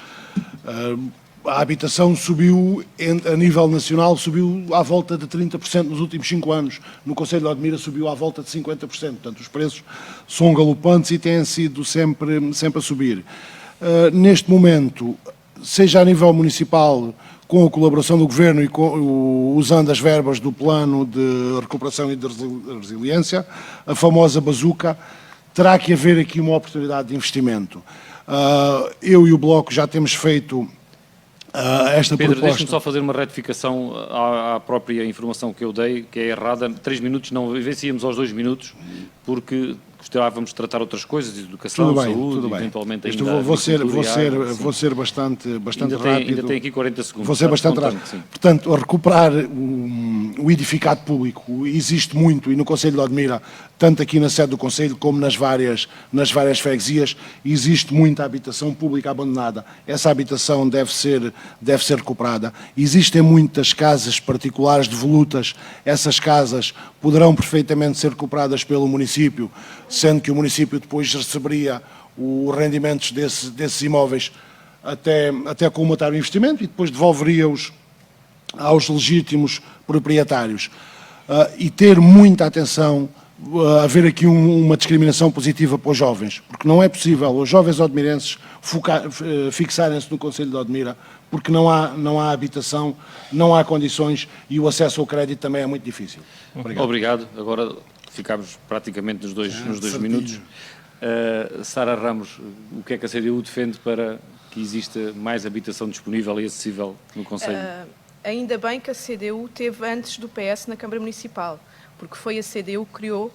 A habitação subiu, a nível nacional, subiu à volta de 30% nos últimos 5 anos. No Concelho de Odmira subiu à volta de 50%. Portanto, os preços são galopantes e têm sido sempre a subir. Neste momento, seja a nível municipal, com a colaboração do Governo e usando as verbas do Plano de Recuperação e de Resiliência, a famosa bazuca, terá que haver aqui uma oportunidade de investimento. Eu e o Bloco já temos feito esta Pedro, proposta. deixe-me só fazer uma retificação à própria informação que eu dei, que é errada. 3 minutos, não vencíamos aos 2 minutos, porque gostávamos de tratar outras coisas, educação, tudo bem, saúde, tudo bem. eventualmente Isto ainda vou ser ainda bastante rápido. ainda tem aqui 40 segundos. Vou ser bastante rápido. Sim. Portanto, a recuperar o edificado público existe muito, e no Conselho de Odmira, tanto aqui na sede do Conselho como nas várias freguesias, existe muita habitação pública abandonada. Essa habitação deve ser recuperada. Existem muitas casas particulares devolutas. Essas casas poderão perfeitamente ser recuperadas pelo município, sendo que o município depois receberia os rendimentos desses imóveis até colmatar o investimento e depois devolveria-os aos legítimos proprietários. E ter muita atenção, haver aqui uma discriminação positiva para os jovens, porque não é possível os jovens odmirenses fixarem-se no Conselho de Odmira, porque não há habitação, não há condições e o acesso ao crédito também é muito difícil. Obrigado. Agora ficámos praticamente nos dois minutos. Sara Ramos, o que é que a CDU defende para que exista mais habitação disponível e acessível no Conselho? Ainda bem que a CDU teve antes do PS na Câmara Municipal, porque foi a CDU que criou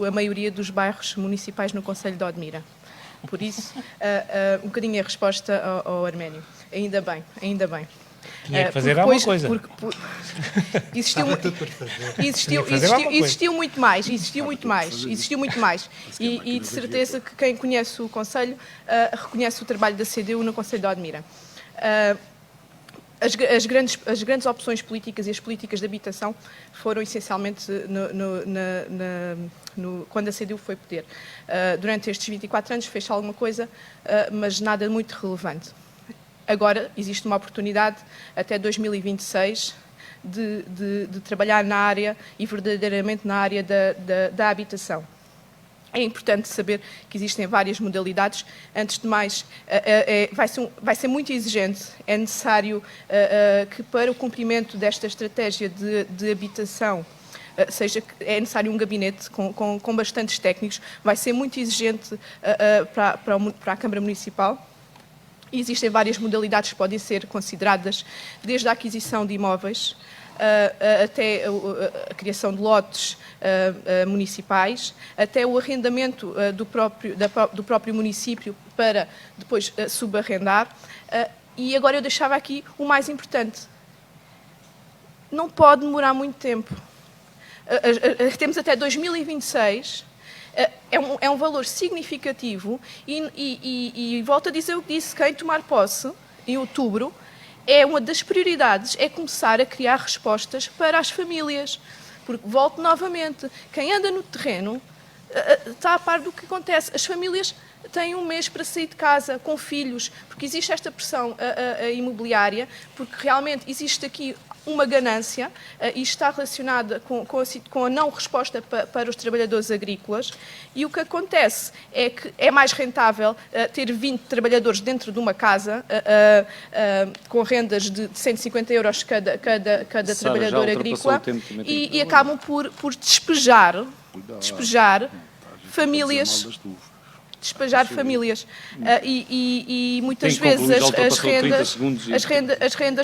a maioria dos bairros municipais no Concelho de Odmira. Por isso, um bocadinho a resposta ao Arménio. Ainda bem, ainda bem. Tinha que fazer alguma coisa. Existiu muito mais. E de certeza que quem conhece o Conselho reconhece o trabalho da CDU no Conselho de Odmira. As grandes opções políticas e as políticas de habitação foram essencialmente quando a CDU foi poder. Durante estes 24 anos fez alguma coisa, mas nada muito relevante. Agora existe uma oportunidade até 2026 de trabalhar na área e verdadeiramente na área da habitação. É importante saber que existem várias modalidades. Antes de mais, vai ser muito exigente. É necessário que para o cumprimento desta estratégia de habitação, é necessário um gabinete com bastantes técnicos. Vai ser muito exigente para a Câmara Municipal. E existem várias modalidades que podem ser consideradas, desde a aquisição de imóveis, até a criação de lotes municipais, até o arrendamento do próprio município para depois subarrendar. E agora eu deixava aqui o mais importante. Não pode demorar muito tempo. Temos até 2026... É um valor significativo e volto a dizer o que disse, quem tomar posse em outubro, uma das prioridades é começar a criar respostas para as famílias, porque volto novamente, quem anda no terreno está a par do que acontece, as famílias têm um mês para sair de casa com filhos, porque existe esta pressão imobiliária, porque realmente existe aqui uma ganância e está relacionada com a não resposta para os trabalhadores agrícolas, e o que acontece é que é mais rentável ter 20 trabalhadores dentro de uma casa com rendas de 150 euros cada trabalhador agrícola e acabam por despejar famílias. E muitas vezes as rendas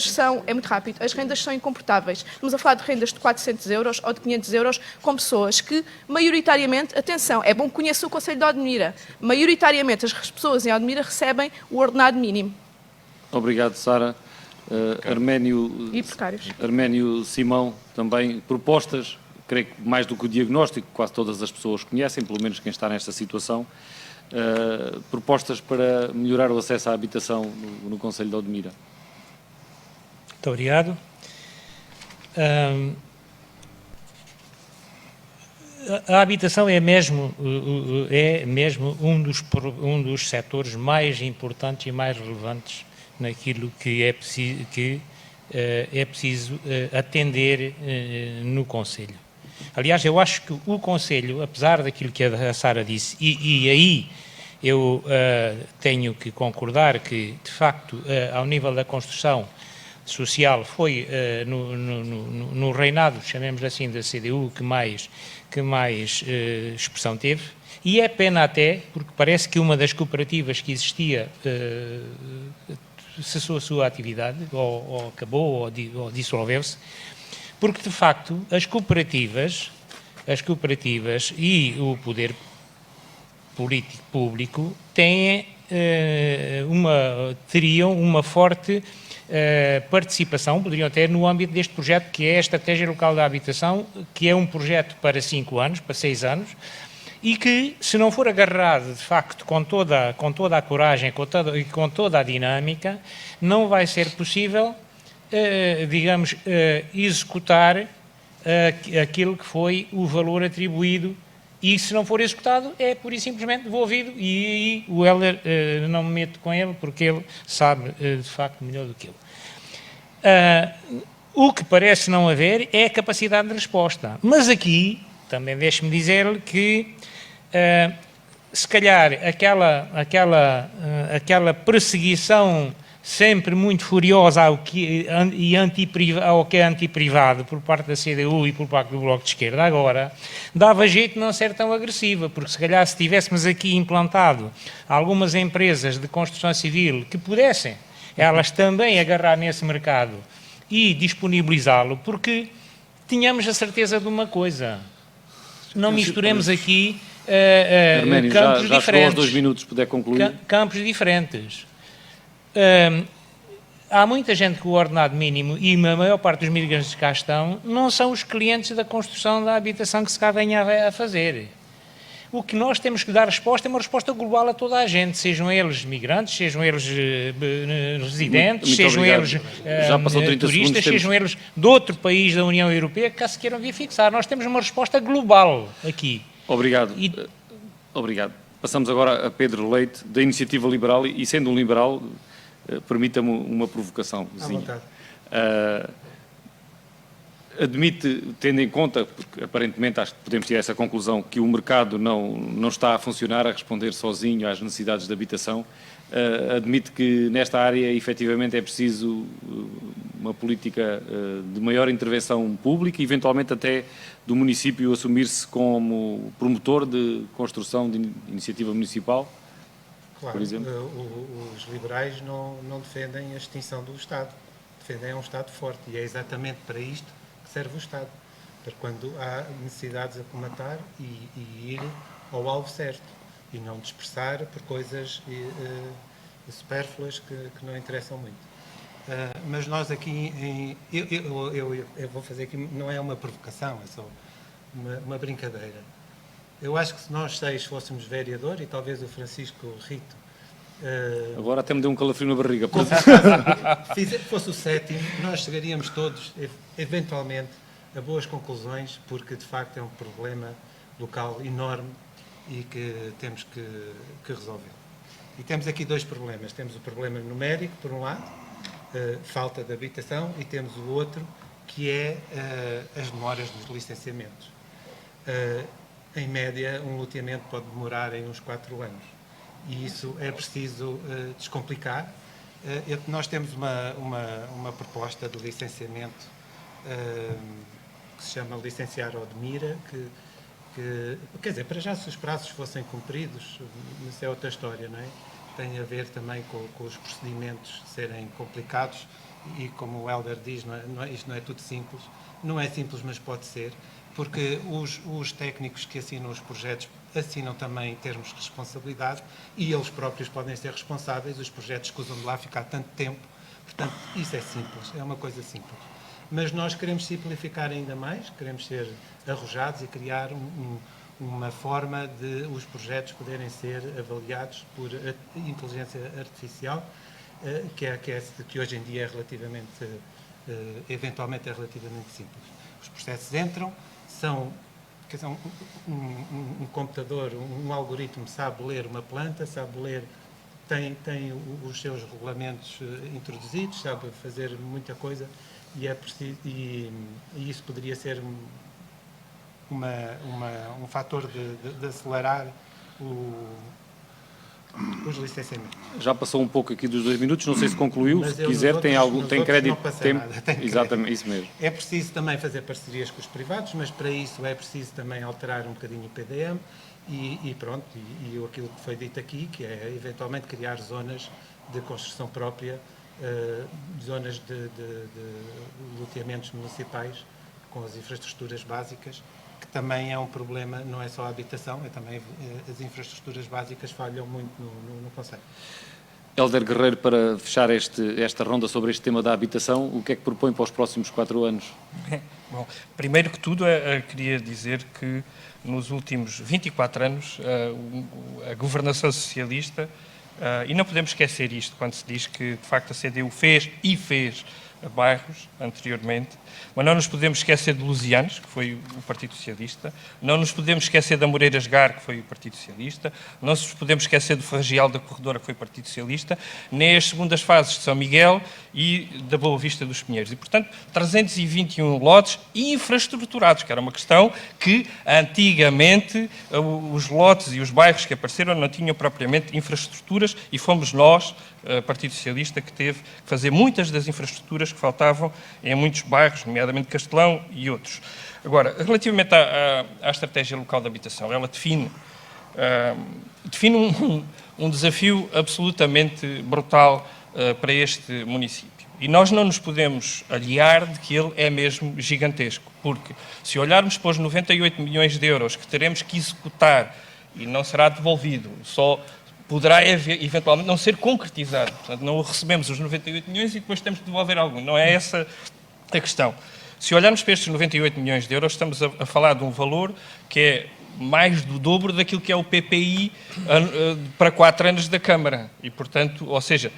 são, é muito rápido, as rendas são incomportáveis. Estamos a falar de rendas de 400 euros ou de 500 euros com pessoas que, maioritariamente, atenção, é bom que conheça o Conselho de Odmira, maioritariamente as pessoas em Odmira recebem o ordenado mínimo. Obrigado, Sara. Arménio Simão, também propostas, creio que mais do que o diagnóstico, quase todas as pessoas conhecem, pelo menos quem está nesta situação. Propostas para melhorar o acesso à habitação no Concelho de Odmira. Muito obrigado. A habitação é mesmo um dos setores mais importantes e mais relevantes naquilo que é preciso atender no Concelho. Aliás, eu acho que o Conselho, apesar daquilo que a Sara disse, e aí eu tenho que concordar que, de facto, ao nível da construção, social foi no reinado, chamemos assim, da CDU, que mais expressão teve, e é pena até, porque parece que uma das cooperativas que existia cessou a sua atividade, ou acabou, ou dissolveu-se, porque de facto as cooperativas e o poder político público teriam uma forte participação, poderiam ter, no âmbito deste projeto, que é a Estratégia Local da Habitação, que é um projeto para 5 anos, para 6 anos, e que, se não for agarrado, de facto, com toda a coragem e com toda a dinâmica, não vai ser possível, executar aquilo que foi o valor atribuído, e se não for executado, é pura e simplesmente devolvido, e aí o Hélder, não me meto com ele, porque ele sabe, de facto, melhor do que eu. O que parece não haver é a capacidade de resposta. Mas aqui, também deixe-me dizer-lhe que, se calhar, aquela perseguição sempre muito furiosa ao que é antiprivado por parte da CDU e por parte do Bloco de Esquerda agora, dava jeito de não ser tão agressiva, porque se calhar se tivéssemos aqui implantado algumas empresas de construção civil que pudessem elas também agarrar nesse mercado e disponibilizá-lo, porque tínhamos a certeza de uma coisa: não misturemos aqui Arménio, campos já diferentes. chegou aos 2 minutos, puder concluir. Campos diferentes. Há muita gente que o ordenado mínimo, e a maior parte dos migrantes que cá estão, não são os clientes da construção da habitação que se cá venha a fazer. O que nós temos que dar resposta é uma resposta global a toda a gente, sejam eles migrantes, sejam eles residentes, muito sejam obrigado. eles Já passou 30 turistas, segundos, sejam eles de outro país da União Europeia que cá se queiram vir fixar. Nós temos uma resposta global aqui. Obrigado. Obrigado. Passamos agora a Pedro Leite, da Iniciativa Liberal, e sendo um liberal, permita-me uma provocação. À vontade. Admite, tendo em conta, porque aparentemente acho que podemos tirar essa conclusão, que o mercado não está a funcionar, a responder sozinho às necessidades de habitação, admite que nesta área efetivamente é preciso uma política de maior intervenção pública e eventualmente até do município assumir-se como promotor de construção de iniciativa municipal? Claro, por exemplo? Os liberais não defendem a extinção do Estado, defendem um Estado forte, e é exatamente para isto que serve o Estado, para quando há necessidades a comatar e ir ao alvo certo, e não dispersar por coisas supérfluas que não interessam muito. Mas nós aqui, eu vou fazer aqui, não é uma provocação, é só uma brincadeira. Eu acho que se nós 6 fôssemos vereador, e talvez o Francisco Rito... Agora até me deu um calafrio na barriga. fosse o 7º, nós chegaríamos todos, eventualmente, a boas conclusões, porque de facto é um problema local enorme e que temos que resolver. E temos aqui 2 problemas. Temos o problema numérico, por um lado, falta de habitação, e temos o outro, que é as demoras dos licenciamentos. Em média, um loteamento pode demorar em uns 4 anos. E isso é preciso descomplicar. Nós temos uma proposta de licenciamento que se chama Licenciar Odmira, quer dizer, para já, se os prazos fossem cumpridos, isso é outra história, não é? Tem a ver também com os procedimentos serem complicados e, como o Hélder diz, isto não é tudo simples. Não é simples, mas pode ser, porque os técnicos que assinam os projetos assinam também termos de responsabilidade e eles próprios podem ser responsáveis, os projetos escusam de lá ficar tanto tempo. Portanto, isso é simples, é uma coisa simples. Mas nós queremos simplificar ainda mais, queremos ser arrojados e criar uma forma de os projetos poderem ser avaliados por inteligência artificial, que hoje em dia é relativamente, eventualmente é relativamente simples. Os processos entram, são um computador, um algoritmo sabe ler uma planta, sabe ler, tem os seus regulamentos introduzidos, sabe fazer muita coisa, e é preciso, e isso poderia ser um fator de acelerar os licenciamentos. Já passou um pouco aqui dos 2 minutos, não sei se concluiu, Mas se eu quiser, nos tem outros- algum, nos tem outros crédito, não passei nada, tenho crédito. exatamente, isso mesmo. É preciso também fazer parcerias com os privados, mas para isso é preciso também alterar um bocadinho o PDM e pronto, e aquilo que foi dito aqui, que é eventualmente criar zonas de construção própria, zonas de loteamentos municipais com as infraestruturas básicas, que também é um problema, não é só a habitação, é também as infraestruturas básicas falham muito no concelho. Hélder Guerreiro, para fechar esta ronda sobre este tema da habitação, o que é que propõe para os próximos 4 anos? Bom, primeiro que tudo, queria dizer que nos últimos 24 anos a governação socialista, e não podemos esquecer isto quando se diz que de facto a CDU fez bairros anteriormente, mas não nos podemos esquecer de Lusianos, que foi o Partido Socialista, não nos podemos esquecer da Moreiras Gar, que foi o Partido Socialista, não nos podemos esquecer do Ferragial da Corredora, que foi o Partido Socialista, nem as segundas fases de São Miguel e da Boa Vista dos Pinheiros. E, portanto, 321 lotes infraestrukturados, que era uma questão que antigamente os lotes e os bairros que apareceram não tinham propriamente infraestruturas e fomos nós, Partido Socialista, que teve que fazer muitas das infraestruturas que faltavam em muitos bairros, nomeadamente Castelão e outros. Agora, relativamente à estratégia local de habitação, ela define um desafio absolutamente brutal para este município. E nós não nos podemos aliar de que ele é mesmo gigantesco, porque se olharmos para os 98 milhões de euros que teremos que executar e não será devolvido, só poderá eventualmente não ser concretizado. Portanto, não recebemos os 98 milhões e depois temos de devolver algum. Não é essa a questão. Se olharmos para estes 98 milhões de euros, estamos a falar de um valor que é mais do dobro daquilo que é o PPI para 4 anos da Câmara. E, portanto, ou seja,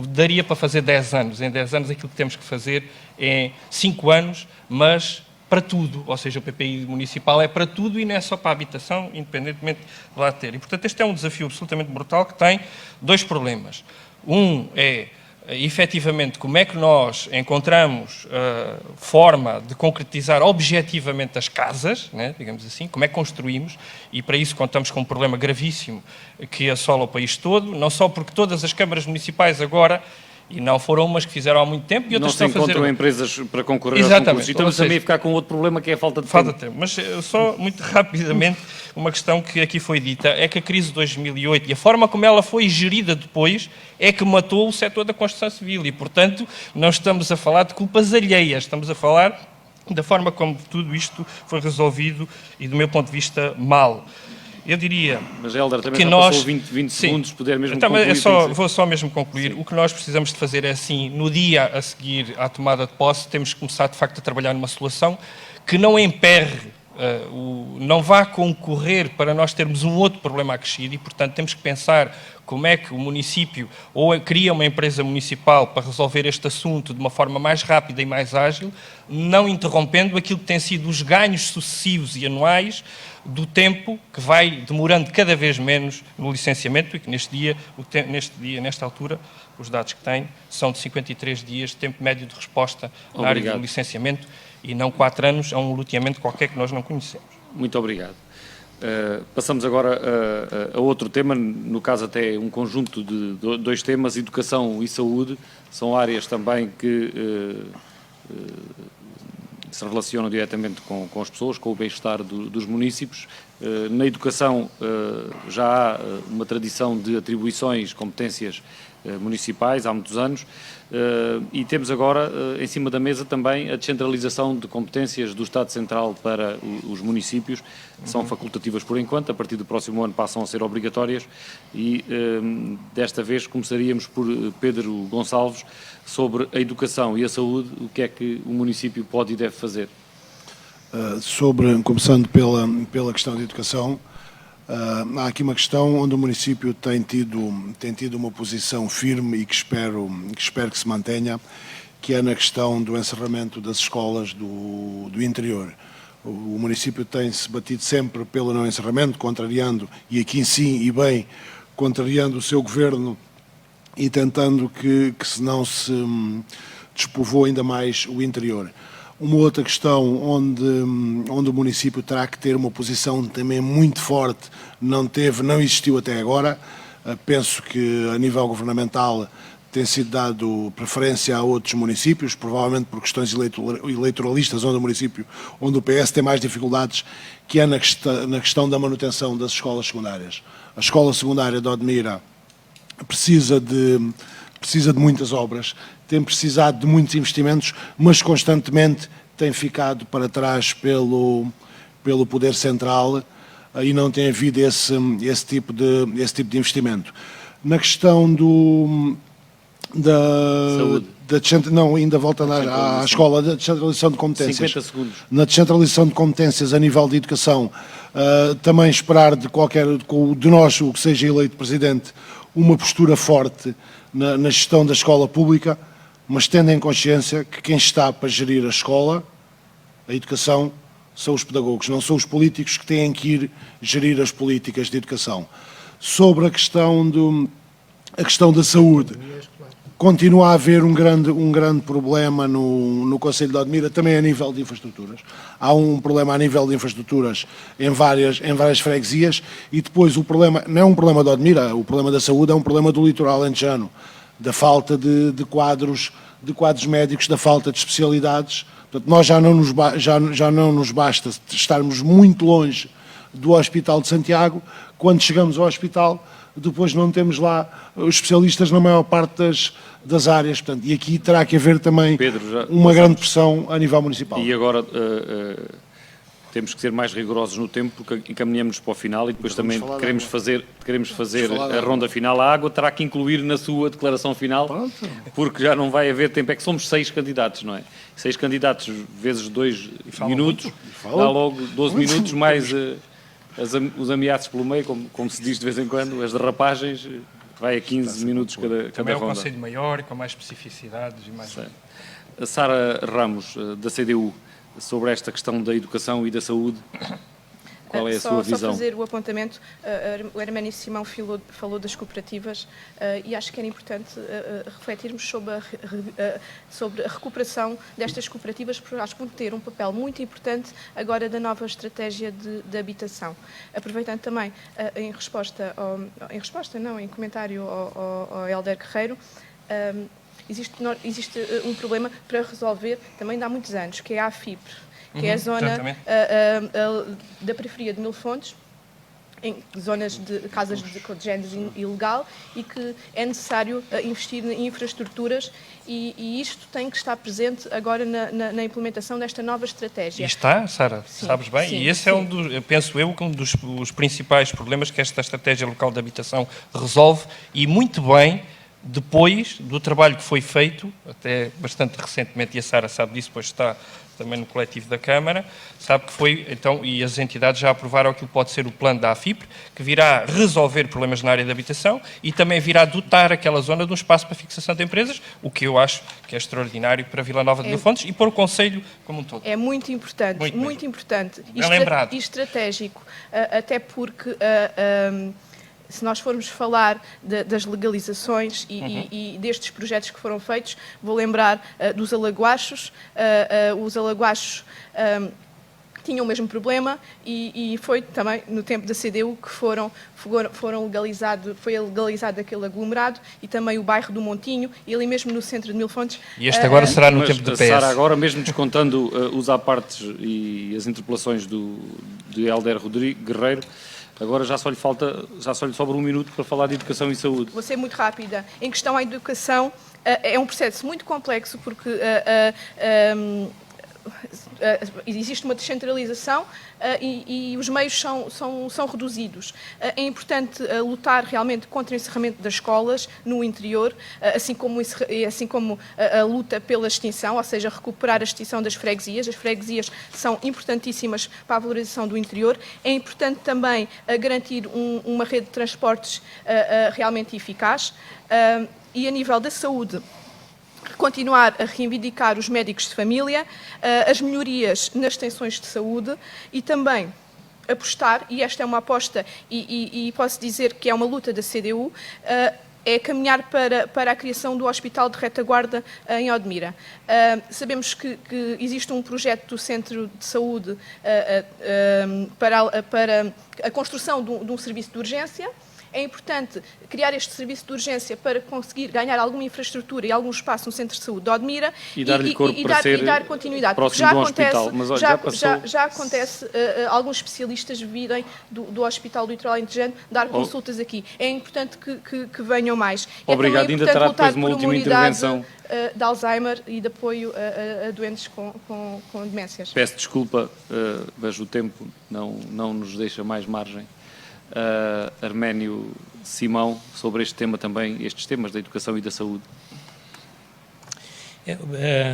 daria para fazer 10 anos. Em 10 anos aquilo que temos que fazer é 5 anos, mas para tudo, ou seja, o PPI municipal é para tudo e não é só para a habitação, independentemente de lá ter. E, portanto, este é um desafio absolutamente brutal que tem 2 problemas. Um é, efetivamente, como é que nós encontramos forma de concretizar objetivamente as casas, né, digamos assim, como é que construímos, e para isso contamos com um problema gravíssimo que assola o país todo, não só porque todas as câmaras municipais agora, e não foram umas que fizeram há muito tempo e outras estão a fazer... Não se encontram empresas para concorrer aos concursos. E estamos também a ficar com outro problema, que é a falta de tempo. Mas só muito rapidamente, uma questão que aqui foi dita, é que a crise de 2008 e a forma como ela foi gerida depois é que matou o setor da construção civil e, portanto, não estamos a falar de culpas alheias, estamos a falar da forma como tudo isto foi resolvido e, do meu ponto de vista, mal. Eu diria... Mas, Hélder, também já passou 20 segundos, puder mesmo então, concluir. Vou só mesmo concluir. Sim. O que nós precisamos de fazer é assim, no dia a seguir à tomada de posse, temos que começar, de facto, a trabalhar numa solução que não emperre, não vá concorrer para nós termos um outro problema acrescido e, portanto, temos que pensar como é que o município ou cria uma empresa municipal para resolver este assunto de uma forma mais rápida e mais ágil, não interrompendo aquilo que tem sido os ganhos sucessivos e anuais do tempo que vai demorando cada vez menos no licenciamento e que nesta altura, os dados que tem são de 53 dias de tempo médio de resposta na área do licenciamento e não 4 anos a um loteamento qualquer que nós não conhecemos. Muito obrigado. Passamos agora a outro tema, no caso até um conjunto de 2 temas, educação e saúde, são áreas também que se relacionam diretamente com as pessoas, com o bem-estar dos municípios. Na educação já há uma tradição de atribuições, competências municipais há muitos anos e temos agora em cima da mesa também a descentralização de competências do Estado Central para os municípios, que são facultativas por enquanto, a partir do próximo ano passam a ser obrigatórias e desta vez começaríamos por Pedro Gonçalves sobre a educação e a saúde, o que é que o município pode e deve fazer? Começando pela questão da educação, há aqui uma questão onde o município tem tido uma posição firme e que espero que se mantenha, que é na questão do encerramento das escolas do interior. O município tem-se batido sempre pelo não encerramento, contrariando, e aqui sim e bem, contrariando o seu governo e tentando que se não se despovoe ainda mais o interior. Uma outra questão onde o município terá que ter uma posição também muito forte, não existiu até agora, Penso que a nível governamental tem sido dado preferência a outros municípios, provavelmente por questões eleitoralistas, onde o município, onde o PS tem mais dificuldades, que é na questão da manutenção das escolas secundárias. A escola secundária de Odmira precisa de muitas obras, tem precisado de muitos investimentos, mas constantemente tem ficado para trás pelo Poder Central e não tem havido esse tipo de investimento. Na questão ainda volta à escola da descentralização de competências. 50 segundos. Na descentralização de competências a nível de educação, também esperar de nós, o que seja eleito presidente, uma postura forte na gestão da escola pública, mas tendo em consciência que quem está para gerir a escola, a educação, são os pedagogos, não são os políticos que têm que ir gerir as políticas de educação. Sobre a questão da saúde, continua a haver um grande problema no Concelho de Odmira, também a nível de infraestruturas. Há um problema a nível de infraestruturas em várias freguesias e depois o problema, não é um problema de Odmira, o problema da saúde é um problema do litoral alentejano, da falta de quadros médicos, da falta de especialidades. Portanto, nós já não nos basta estarmos muito longe do Hospital de Santiago, quando chegamos ao hospital, depois não temos lá os especialistas na maior parte das áreas. Portanto, e aqui terá que haver também uma grande pressão a nível municipal. E agora temos que ser mais rigorosos no tempo, porque encaminhamos para o final e depois também queremos fazer a ronda final. A água terá que incluir na sua declaração final, porque já não vai haver tempo. É que somos 6 candidatos, não é? 6 candidatos vezes 2 minutos, dá logo 12 minutos, mais os ameaços pelo meio, como se diz de vez em quando, as derrapagens, vai a 15 minutos cada Também ronda. é um conselho maior, com mais especificidades e mais... A Sara Ramos, da CDU, sobre esta questão da educação e da saúde, qual é a sua visão? Só fazer o apontamento, o Herménio Simão falou das cooperativas e acho que era importante refletirmos sobre a recuperação destas cooperativas, porque acho que vão ter um papel muito importante agora da nova estratégia de habitação. Aproveitando também, em comentário ao Hélder Guerreiro, existe um problema para resolver também de há muitos anos, que é a AFIPRE, que é a zona da periferia de Mil Fontes, em zonas de casas de género ilegal, e que é necessário investir em infraestruturas e isto tem que estar presente agora na implementação desta nova estratégia. E está, Sara, sabes bem, sim, e esse é penso eu, um dos principais problemas que esta estratégia local de habitação resolve, e muito bem, depois do trabalho que foi feito, até bastante recentemente, e a Sara sabe disso, pois está também no coletivo da Câmara, sabe que foi, então, e as entidades já aprovaram aquilo que pode ser o plano da AFIPRE, que virá resolver problemas na área de habitação e também virá dotar aquela zona de um espaço para fixação de empresas, o que eu acho que é extraordinário para Vila Nova de Mil Fontes e para o Concelho como um todo. É muito importante, muito importante lembrado. E estratégico, até porque... se nós formos falar das legalizações e destes projetos que foram feitos, vou lembrar dos alaguachos. Os alaguachos tinham o mesmo problema e foi também no tempo da CDU que foi legalizado aquele aglomerado, e também o bairro do Montinho, e ali mesmo no centro de Mil Fontes. E este agora será no tempo do PS. Sara, agora mesmo descontando os apartes e as interpelações de Hélder Guerreiro, agora já só lhe sobra 1 minuto para falar de educação e saúde. Vou ser muito rápida. Em questão à educação, é um processo muito complexo, porque existe uma descentralização e os meios são reduzidos. É importante lutar realmente contra o encerramento das escolas no interior, assim como a luta pela extinção, ou seja, recuperar a extinção das freguesias. As freguesias são importantíssimas para a valorização do interior. É importante também garantir uma rede de transportes realmente eficaz. E a nível da saúde, continuar a reivindicar os médicos de família, as melhorias nas extensões de saúde e também apostar, e esta é uma aposta e posso dizer que é uma luta da CDU, é caminhar para a criação do Hospital de Retaguarda em Odmira. Sabemos que existe um projeto do Centro de Saúde para a construção de um serviço de urgência, É importante criar este serviço de urgência para conseguir ganhar alguma infraestrutura e algum espaço no Centro de Saúde de Odmira E dar-lhe corpo para ser dar continuidade. próximo Já de um acontece, hospital. Mas, olha, já acontece alguns especialistas virem do Hospital do Litoral Alentejano dar consultas aqui. É importante que venham mais. Obrigado. É também Ainda importante terá lutar depois uma por última unidade intervenção. de Alzheimer e de apoio a doentes com demências. Peço desculpa, vejo o tempo, não nos deixa mais margem. Arménio Simão, sobre este tema também, estes temas da educação e da saúde.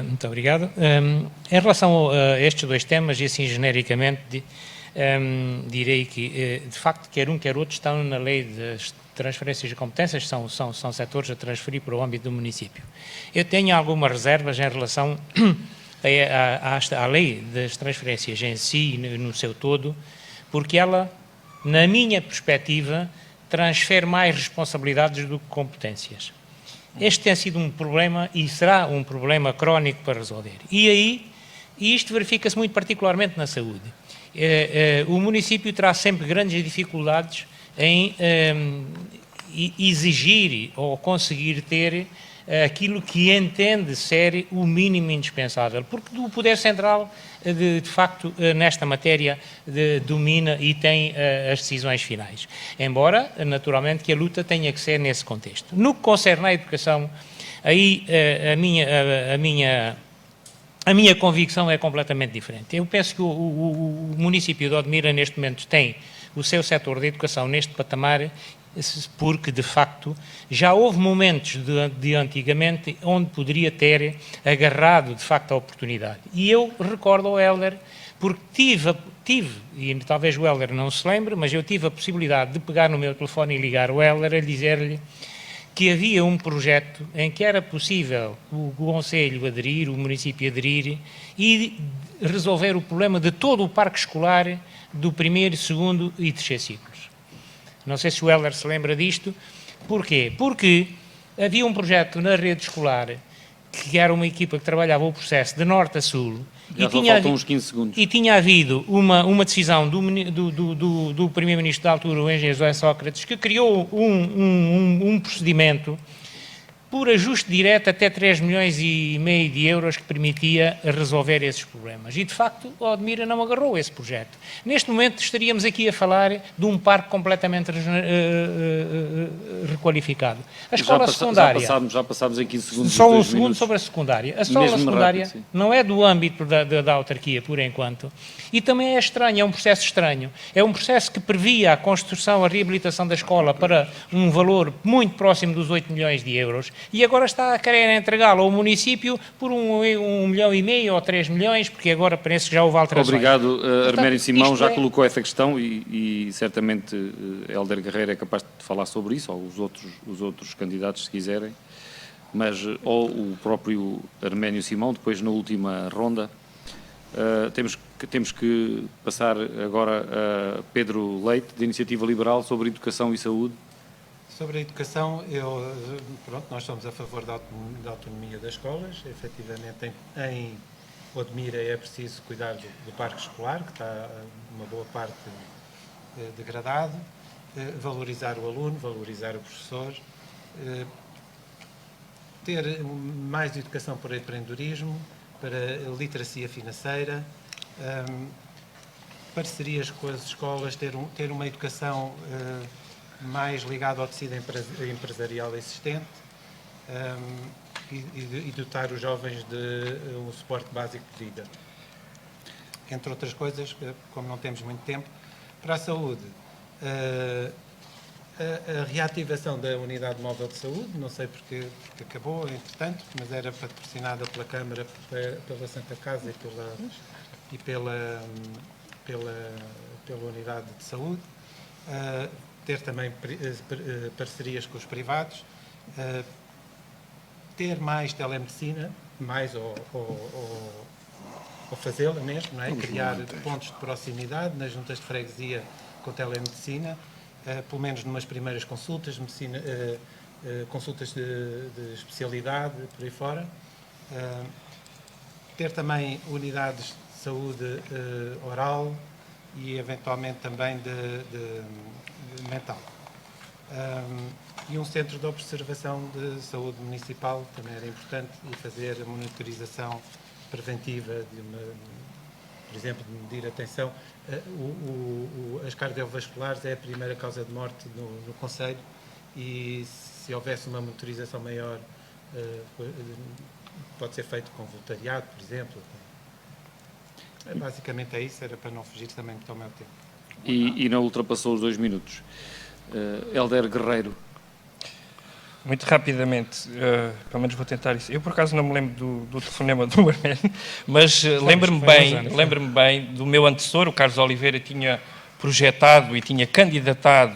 Muito obrigado. Em relação a estes dois temas, e assim genericamente, direi que, de facto, quer um quer outro estão na lei das transferências de competências, são setores a transferir para o âmbito do município. Eu tenho algumas reservas em relação à lei das transferências em si, no seu todo, porque ela, na minha perspectiva, transfere mais responsabilidades do que competências. Este tem sido um problema e será um problema crónico para resolver. E isto verifica-se muito particularmente na saúde. O município terá sempre grandes dificuldades em exigir ou conseguir ter aquilo que entende ser o mínimo indispensável, porque o Poder Central, de facto, nesta matéria, domina e tem as decisões finais. Embora, naturalmente, que a luta tenha que ser nesse contexto. No que concerne à educação, aí a minha convicção é completamente diferente. Eu penso que o município de Odmira, neste momento, tem o seu setor de educação neste patamar, porque, de facto, já houve momentos de antigamente onde poderia ter agarrado, de facto, a oportunidade. E eu recordo ao Hélder, porque tive, e talvez o Hélder não se lembre, mas eu tive a possibilidade de pegar no meu telefone e ligar o Hélder a dizer-lhe que havia um projeto em que era possível o Conselho aderir, o município aderir e resolver o problema de todo o parque escolar do primeiro, segundo e terceiro ciclos. Não sei se o Hélder se lembra disto. Porquê? Porque havia um projeto na rede escolar que era uma equipa que trabalhava o processo de norte a sul. Já só faltam uns 15 segundos. E tinha havido uma decisão do primeiro-ministro da altura, o engenheiro José Sócrates, que criou um procedimento por ajuste direto até 3,5 milhões de euros que permitia resolver esses problemas. E, de facto, o Odmira não agarrou esse projeto. Neste momento estaríamos aqui a falar de um parque completamente requalificado. A escola secundária... Já passámos em 15 segundos. Só um segundo sobre a secundária. A escola secundária rápido, não é do âmbito da autarquia, por enquanto. E também é estranho, é um processo estranho. É um processo que previa a construção, a reabilitação da escola para um valor muito próximo dos 8 milhões de euros e agora está a querer entregá-lo ao município por 1,5 milhão ou 3 milhões, porque agora parece que já houve alterações. Obrigado, Arménio Simão já é... colocou essa questão e certamente Hélder Guerreiro é capaz de falar sobre isso, ou os outros candidatos, se quiserem, mas ou o próprio Arménio Simão, depois na última ronda. Temos que passar agora a Pedro Leite, de Iniciativa Liberal, sobre Educação e Saúde. Sobre a educação, nós somos a favor da autonomia das escolas. Efetivamente, em Odmira é preciso cuidar do parque escolar, que está uma boa parte degradado, valorizar o aluno, valorizar o professor, ter mais educação para empreendedorismo, para literacia financeira, parcerias com as escolas, ter uma educação mais ligada ao tecido empresarial existente e dotar os jovens de um suporte básico de vida. Entre outras coisas, como não temos muito tempo, para a saúde, a reativação da unidade móvel de saúde, não sei porque acabou, entretanto, mas era patrocinada pela Câmara, pela Santa Casa e pela unidade de saúde. Ter também parcerias com os privados, ter mais telemedicina, mais ou fazê-la mesmo, não é? Criar pontos de proximidade nas juntas de freguesia com telemedicina, pelo menos numas primeiras consultas, consultas de especialidade, por aí fora. Ter também unidades de saúde oral e, eventualmente, também de mental. E um centro de observação de saúde municipal também era importante, e fazer a monitorização preventiva de por exemplo, de medir a tensão. As cardiovasculares é a primeira causa de morte no concelho, e se houvesse uma monitorização maior, pode ser feito com voluntariado, por exemplo. Basicamente é isso, era para não fugir também muito ao meu tempo. E não ultrapassou os 2 minutos. Hélder Guerreiro. Muito rapidamente, pelo menos vou tentar isso. Eu, por acaso, não me lembro do telefonema do Marmelo, mas lembro-me bem do meu antecessor, o Carlos Oliveira, tinha projetado e tinha candidatado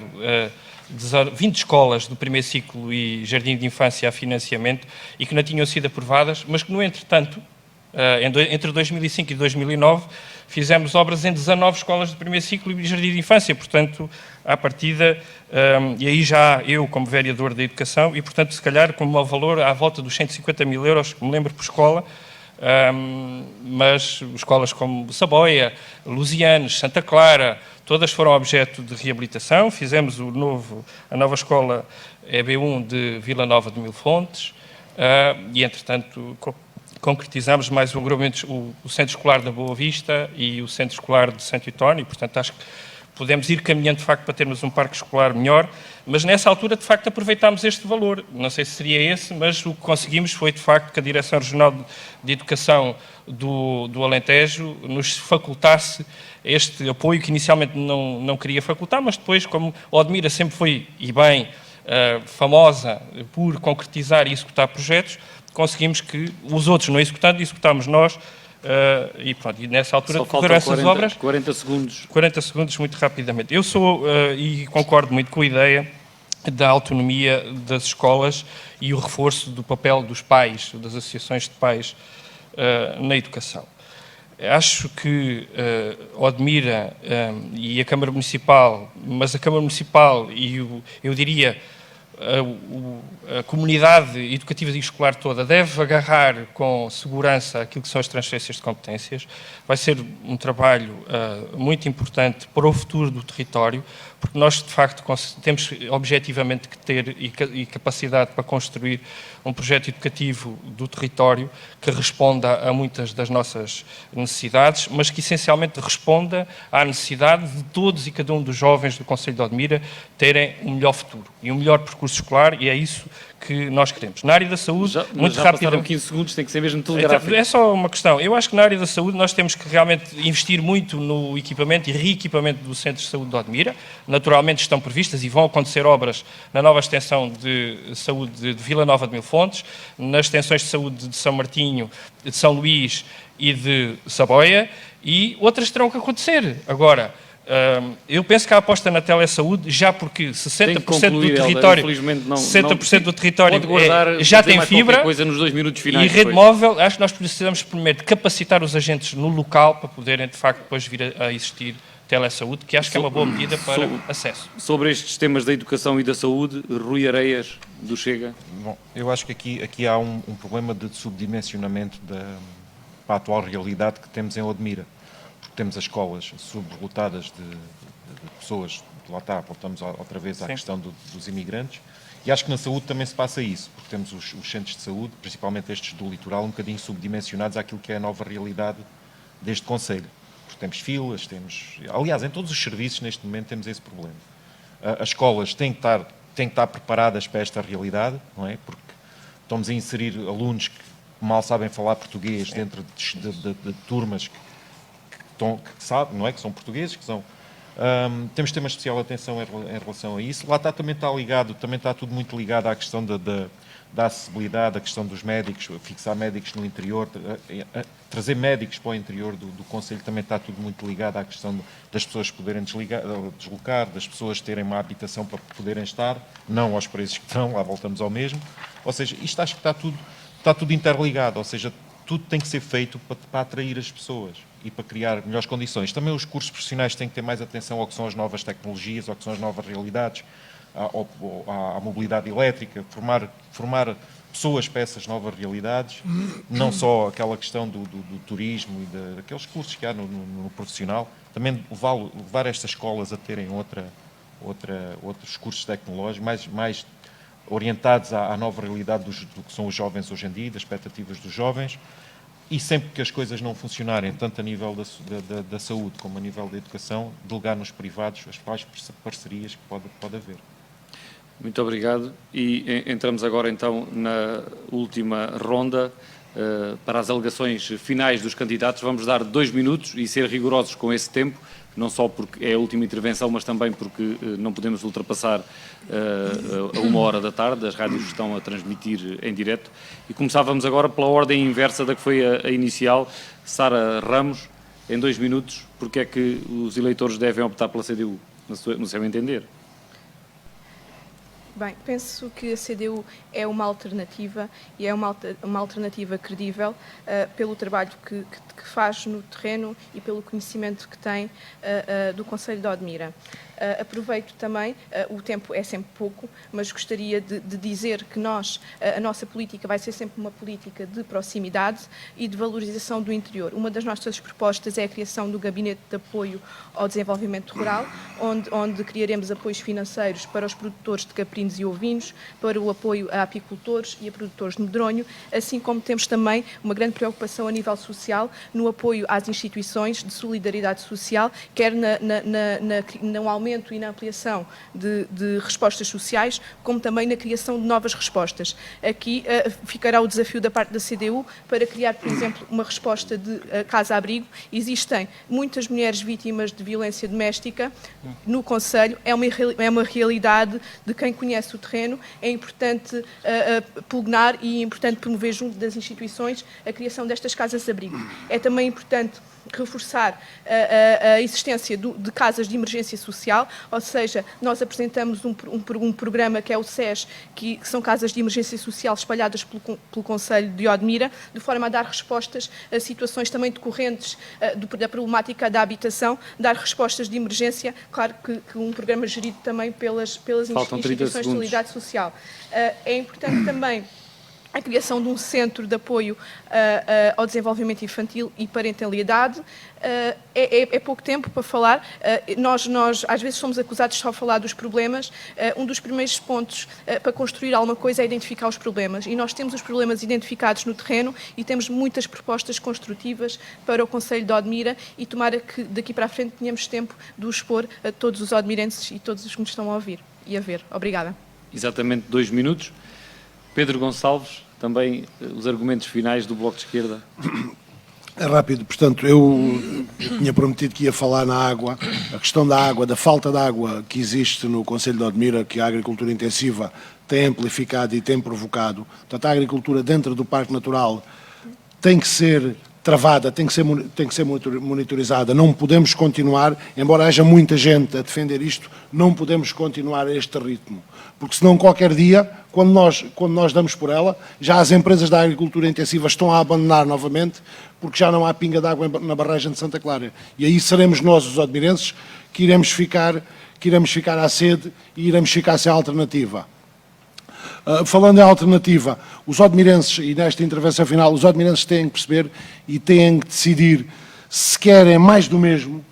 20 escolas do primeiro ciclo e jardim de infância a financiamento, e que não tinham sido aprovadas, mas que, no entretanto, entre 2005 e 2009, fizemos obras em 19 escolas de primeiro ciclo e jardim de infância, portanto, à partida, e aí já eu como vereador da educação, e portanto, se calhar, com um valor à volta dos 150 mil euros, me lembro por escola, mas escolas como Saboia, Lusianes, Santa Clara, todas foram objeto de reabilitação. Fizemos a nova escola EB1 de Vila Nova de Mil Fontes, e entretanto concretizamos mais um agrupamento, o Centro Escolar da Boa Vista e o Centro Escolar de Santo António, portanto acho que podemos ir caminhando de facto para termos um parque escolar melhor, mas nessa altura de facto aproveitámos este valor, não sei se seria esse, mas o que conseguimos foi de facto que a Direção Regional de Educação do Alentejo nos facultasse este apoio, que inicialmente não queria facultar, mas depois, como Odmira sempre foi, e bem, famosa por concretizar e executar projetos, conseguimos que os outros não executando, executámos nós, e pronto, e nessa altura decorreram essas obras. 40 segundos. 40 segundos, muito rapidamente. Eu sou, e concordo muito com a ideia da autonomia das escolas e o reforço do papel dos pais, das associações de pais na educação. Acho que Odmira e a Câmara Municipal, mas a Câmara Municipal e eu diria a comunidade educativa e escolar toda deve agarrar com segurança aquilo que são as transferências de competências. Vai ser um trabalho muito importante para o futuro do território, porque nós, de facto, temos objetivamente que ter e capacidade para construir um projeto educativo do território que responda a muitas das nossas necessidades, mas que essencialmente responda à necessidade de todos e cada um dos jovens do Concelho de Odmira terem um melhor futuro e um melhor percurso escolar, e é isso que nós queremos. Na área da saúde, muito rápido. Passaram 15 segundos, tem que ser mesmo telegráfico. É só uma questão. Eu acho que na área da saúde nós temos que realmente investir muito no equipamento e reequipamento do Centro de Saúde de Odmira. Naturalmente estão previstas e vão acontecer obras na nova extensão de saúde de Vila Nova de Mil Fontes, nas extensões de saúde de São Martinho, de São Luís e de Saboia, e outras terão que acontecer. Agora, eu penso que a aposta na telesaúde, já porque 60% do território, 60% do território já tem fibra coisa nos 2 minutos finais, e rede móvel, acho que nós precisamos primeiro de capacitar os agentes no local para poderem, de facto, depois vir a existir telesaúde, que acho que é uma boa medida para acesso. Sobre estes temas da educação e da saúde, Rui Areias, do Chega. Bom, eu acho que aqui há um problema de subdimensionamento para a atual realidade que temos em Odmira. Temos as escolas sublotadas de pessoas, lá está, voltamos outra vez à questão dos imigrantes, e acho que na saúde também se passa isso, porque temos os centros de saúde, principalmente estes do litoral, um bocadinho subdimensionados àquilo que é a nova realidade deste concelho. Porque temos filas, aliás, em todos os serviços neste momento temos esse problema. As escolas têm que estar preparadas para esta realidade, não é? Porque estamos a inserir alunos que mal sabem falar português dentro de turmas que sabem, não é? Que são portugueses, que são... temos de ter uma especial atenção em relação a isso. Lá também está tudo muito ligado à questão da acessibilidade, à questão dos médicos, fixar médicos no interior, trazer médicos para o interior do concelho, também está tudo muito ligado à questão das pessoas poderem deslocar, das pessoas terem uma habitação para poderem estar, não aos preços que estão, lá voltamos ao mesmo. Ou seja, isto acho que está tudo interligado, ou seja, tudo tem que ser feito para atrair as pessoas e para criar melhores condições. Também os cursos profissionais têm que ter mais atenção ao que são as novas tecnologias, ao que são as novas realidades, à mobilidade elétrica, formar pessoas para essas novas realidades, não só aquela questão do turismo e daqueles cursos que há no profissional, também levar estas escolas a terem outros cursos tecnológicos, mais orientados à nova realidade do que são os jovens hoje em dia, das expectativas dos jovens, e sempre que as coisas não funcionarem, tanto a nível da saúde como a nível da educação, delegar nos privados as várias parcerias que pode haver. Muito obrigado. E entramos agora então na última ronda. Para as alegações finais dos candidatos, vamos dar 2 minutos e ser rigorosos com esse tempo, não só porque é a última intervenção, mas também porque não podemos ultrapassar a 1h da tarde, as rádios estão a transmitir em direto. E começávamos agora pela ordem inversa da que foi a inicial. Sara Ramos, em 2 minutos, porque é que os eleitores devem optar pela CDU, no seu entender? Bem, penso que a CDU é uma alternativa e é uma alternativa credível pelo trabalho que faz no terreno e pelo conhecimento que tem do Concelho de Odmira. Aproveito também, o tempo é sempre pouco, mas gostaria de dizer que a nossa política vai ser sempre uma política de proximidade e de valorização do interior. Uma das nossas propostas é a criação do Gabinete de Apoio ao Desenvolvimento Rural, onde criaremos apoios financeiros para os produtores de caprinos e ovinos, para o apoio a apicultores e a produtores de medronho, assim como temos também uma grande preocupação a nível social no apoio às instituições de solidariedade social, quer no aumento e na ampliação de respostas sociais, como também na criação de novas respostas. Aqui ficará o desafio da parte da CDU para criar, por exemplo, uma resposta de casa-abrigo. Existem muitas mulheres vítimas de violência doméstica no Concelho, é uma realidade de quem conhece o terreno, é importante pugnar e é importante promover junto das instituições a criação destas casas-abrigo. É também importante reforçar a existência de casas de emergência social, ou seja, nós apresentamos um programa que é o SES, que são casas de emergência social espalhadas pelo Concelho de Odmira, de forma a dar respostas a situações também decorrentes da problemática da habitação, dar respostas de emergência, claro que um programa gerido também pelas instituições de solidariedade social. É importante também a criação de um centro de apoio ao desenvolvimento infantil e parentalidade. É pouco tempo para falar. Nós às vezes somos acusados de só falar dos problemas. Um dos primeiros pontos para construir alguma coisa é identificar os problemas. E nós temos os problemas identificados no terreno e temos muitas propostas construtivas para o Concelho de Odmira e tomara que daqui para a frente tenhamos tempo de o expor a todos os odmirenses e todos os que nos estão a ouvir e a ver. Obrigada. Exatamente 2 minutos. Pedro Gonçalves, também os argumentos finais do Bloco de Esquerda. É rápido, portanto, eu tinha prometido que ia falar na água, a questão da água, da falta de água que existe no Concelho de Odmira, que a agricultura intensiva tem amplificado e tem provocado. Portanto, a agricultura dentro do Parque Natural tem que ser travada, tem que ser monitorizada. Não podemos continuar, embora haja muita gente a defender isto, não podemos continuar a este ritmo. Porque senão qualquer dia, quando nós damos por ela, já as empresas da agricultura intensiva estão a abandonar novamente, porque já não há pinga de água na barragem de Santa Clara. E aí seremos nós, os odmirenses, que iremos ficar à sede e iremos ficar sem a alternativa. Falando em alternativa, os odmirenses, e nesta intervenção final, os odmirenses têm que perceber e têm que decidir se querem mais do mesmo,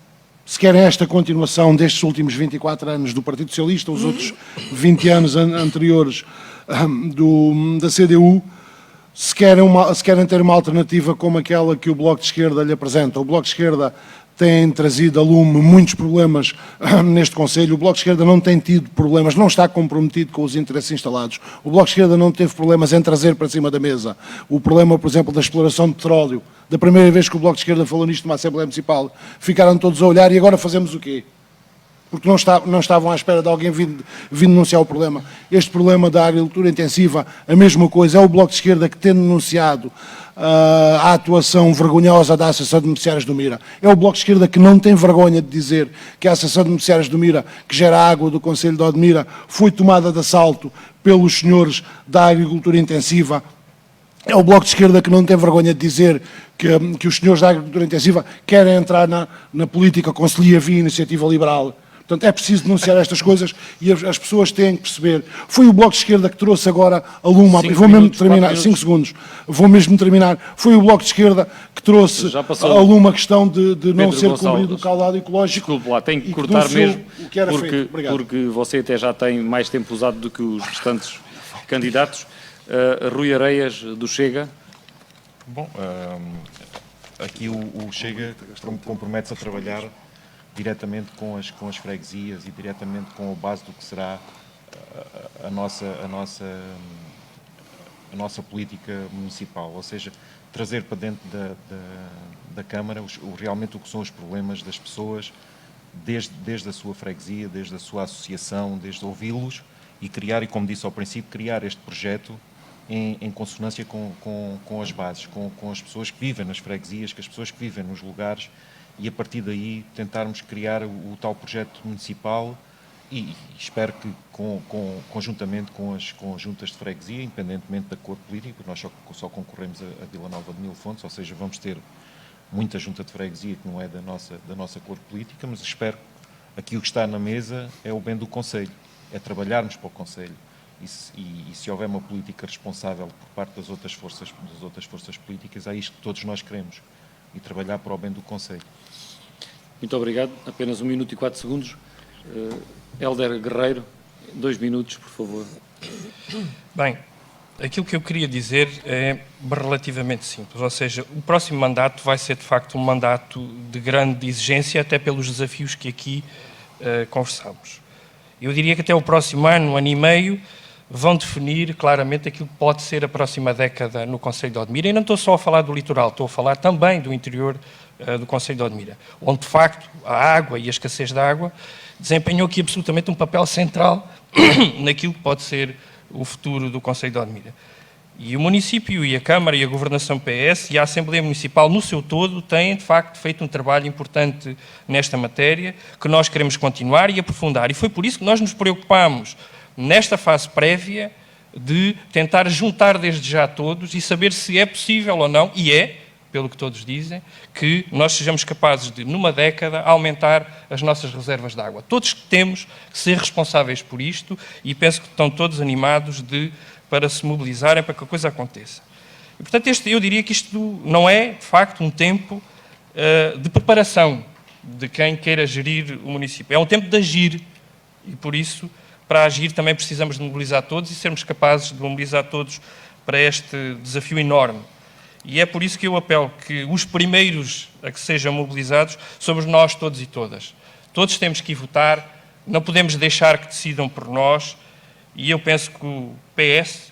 se querem esta continuação destes últimos 24 anos do Partido Socialista, os outros 20 anos anteriores da CDU, se querem ter uma alternativa como aquela que o Bloco de Esquerda lhe apresenta. O Bloco de Esquerda tem trazido a lume muitos problemas neste Concelho. O Bloco de Esquerda não tem tido problemas, não está comprometido com os interesses instalados. O Bloco de Esquerda não teve problemas em trazer para cima da mesa o problema, por exemplo, da exploração de petróleo. Da primeira vez que o Bloco de Esquerda falou nisto numa Assembleia Municipal, ficaram todos a olhar e agora fazemos o quê? Porque não estavam à espera de alguém vir denunciar o problema. Este problema da agricultura intensiva, a mesma coisa, é o Bloco de Esquerda que tem denunciado a atuação vergonhosa da Associação de Beneficiários do Mira. É o Bloco de Esquerda que não tem vergonha de dizer que a Associação de Beneficiários do Mira, que gera água do Concelho de Odmira, foi tomada de assalto pelos senhores da agricultura intensiva. É o Bloco de Esquerda que não tem vergonha de dizer que os senhores da agricultura intensiva querem entrar na política concelhia via iniciativa liberal. Portanto, é preciso denunciar estas coisas e as pessoas têm que perceber. Foi o Bloco de Esquerda que trouxe agora a Luma, e vou mesmo terminar, 5 segundos, vou mesmo terminar. Foi o Bloco de Esquerda que trouxe a Luma a questão de não ser cobrido o caudado ecológico. Desculpe lá, tenho que cortar mesmo, o que era feito. porque você até já tem mais tempo usado do que os restantes candidatos. Rui Areias, do Chega. Bom, aqui o Chega compromete-se a trabalhar diretamente com as freguesias e diretamente com a base do que será a nossa política municipal, ou seja, trazer para dentro da Câmara realmente o que são os problemas das pessoas, desde a sua freguesia, desde a sua associação, desde ouvi-los e criar, e como disse ao princípio, criar este projeto em consonância com as bases, com as pessoas que vivem nas freguesias, com as pessoas que vivem nos lugares, e a partir daí tentarmos criar o tal projeto municipal e espero que conjuntamente com as juntas de freguesia, independentemente da cor política, nós só concorremos a Vila Nova de Mil Fontes, ou seja, vamos ter muita junta de freguesia que não é da nossa cor política, mas espero que aquilo que está na mesa é o bem do Conselho, é trabalharmos para o Conselho. E se houver uma política responsável por parte das outras forças políticas, é isto que todos nós queremos, e trabalhar para o bem do Conselho. Muito obrigado. Apenas 1 minuto e 4 segundos. Hélder Guerreiro, 2 minutos, por favor. Bem, aquilo que eu queria dizer é relativamente simples, ou seja, o próximo mandato vai ser de facto um mandato de grande exigência, até pelos desafios que aqui conversamos. Eu diria que até o próximo ano e meio, vão definir claramente aquilo que pode ser a próxima década no Concelho de Odmira. E não estou só a falar do litoral, estou a falar também do interior do Concelho de Odmira, onde de facto a água e a escassez da água desempenhou aqui absolutamente um papel central naquilo que pode ser o futuro do Concelho de Odmira. E o município e a Câmara e a Governação PS e a Assembleia Municipal no seu todo têm de facto feito um trabalho importante nesta matéria, que nós queremos continuar e aprofundar. E foi por isso que nós nos preocupámos nesta fase prévia de tentar juntar desde já todos e saber se é possível ou não, e é, pelo que todos dizem, que nós sejamos capazes de, numa década, aumentar as nossas reservas de água. Todos temos que ser responsáveis por isto e penso que estão todos animados para se mobilizarem para que a coisa aconteça. E, portanto, eu diria que isto não é, de facto, um tempo de preparação de quem queira gerir o município. É um tempo de agir e, por isso, para agir também precisamos de mobilizar todos e sermos capazes de mobilizar todos para este desafio enorme. E é por isso que eu apelo que os primeiros a que sejam mobilizados somos nós todos e todas. Todos temos que ir votar, não podemos deixar que decidam por nós, e eu penso que o PS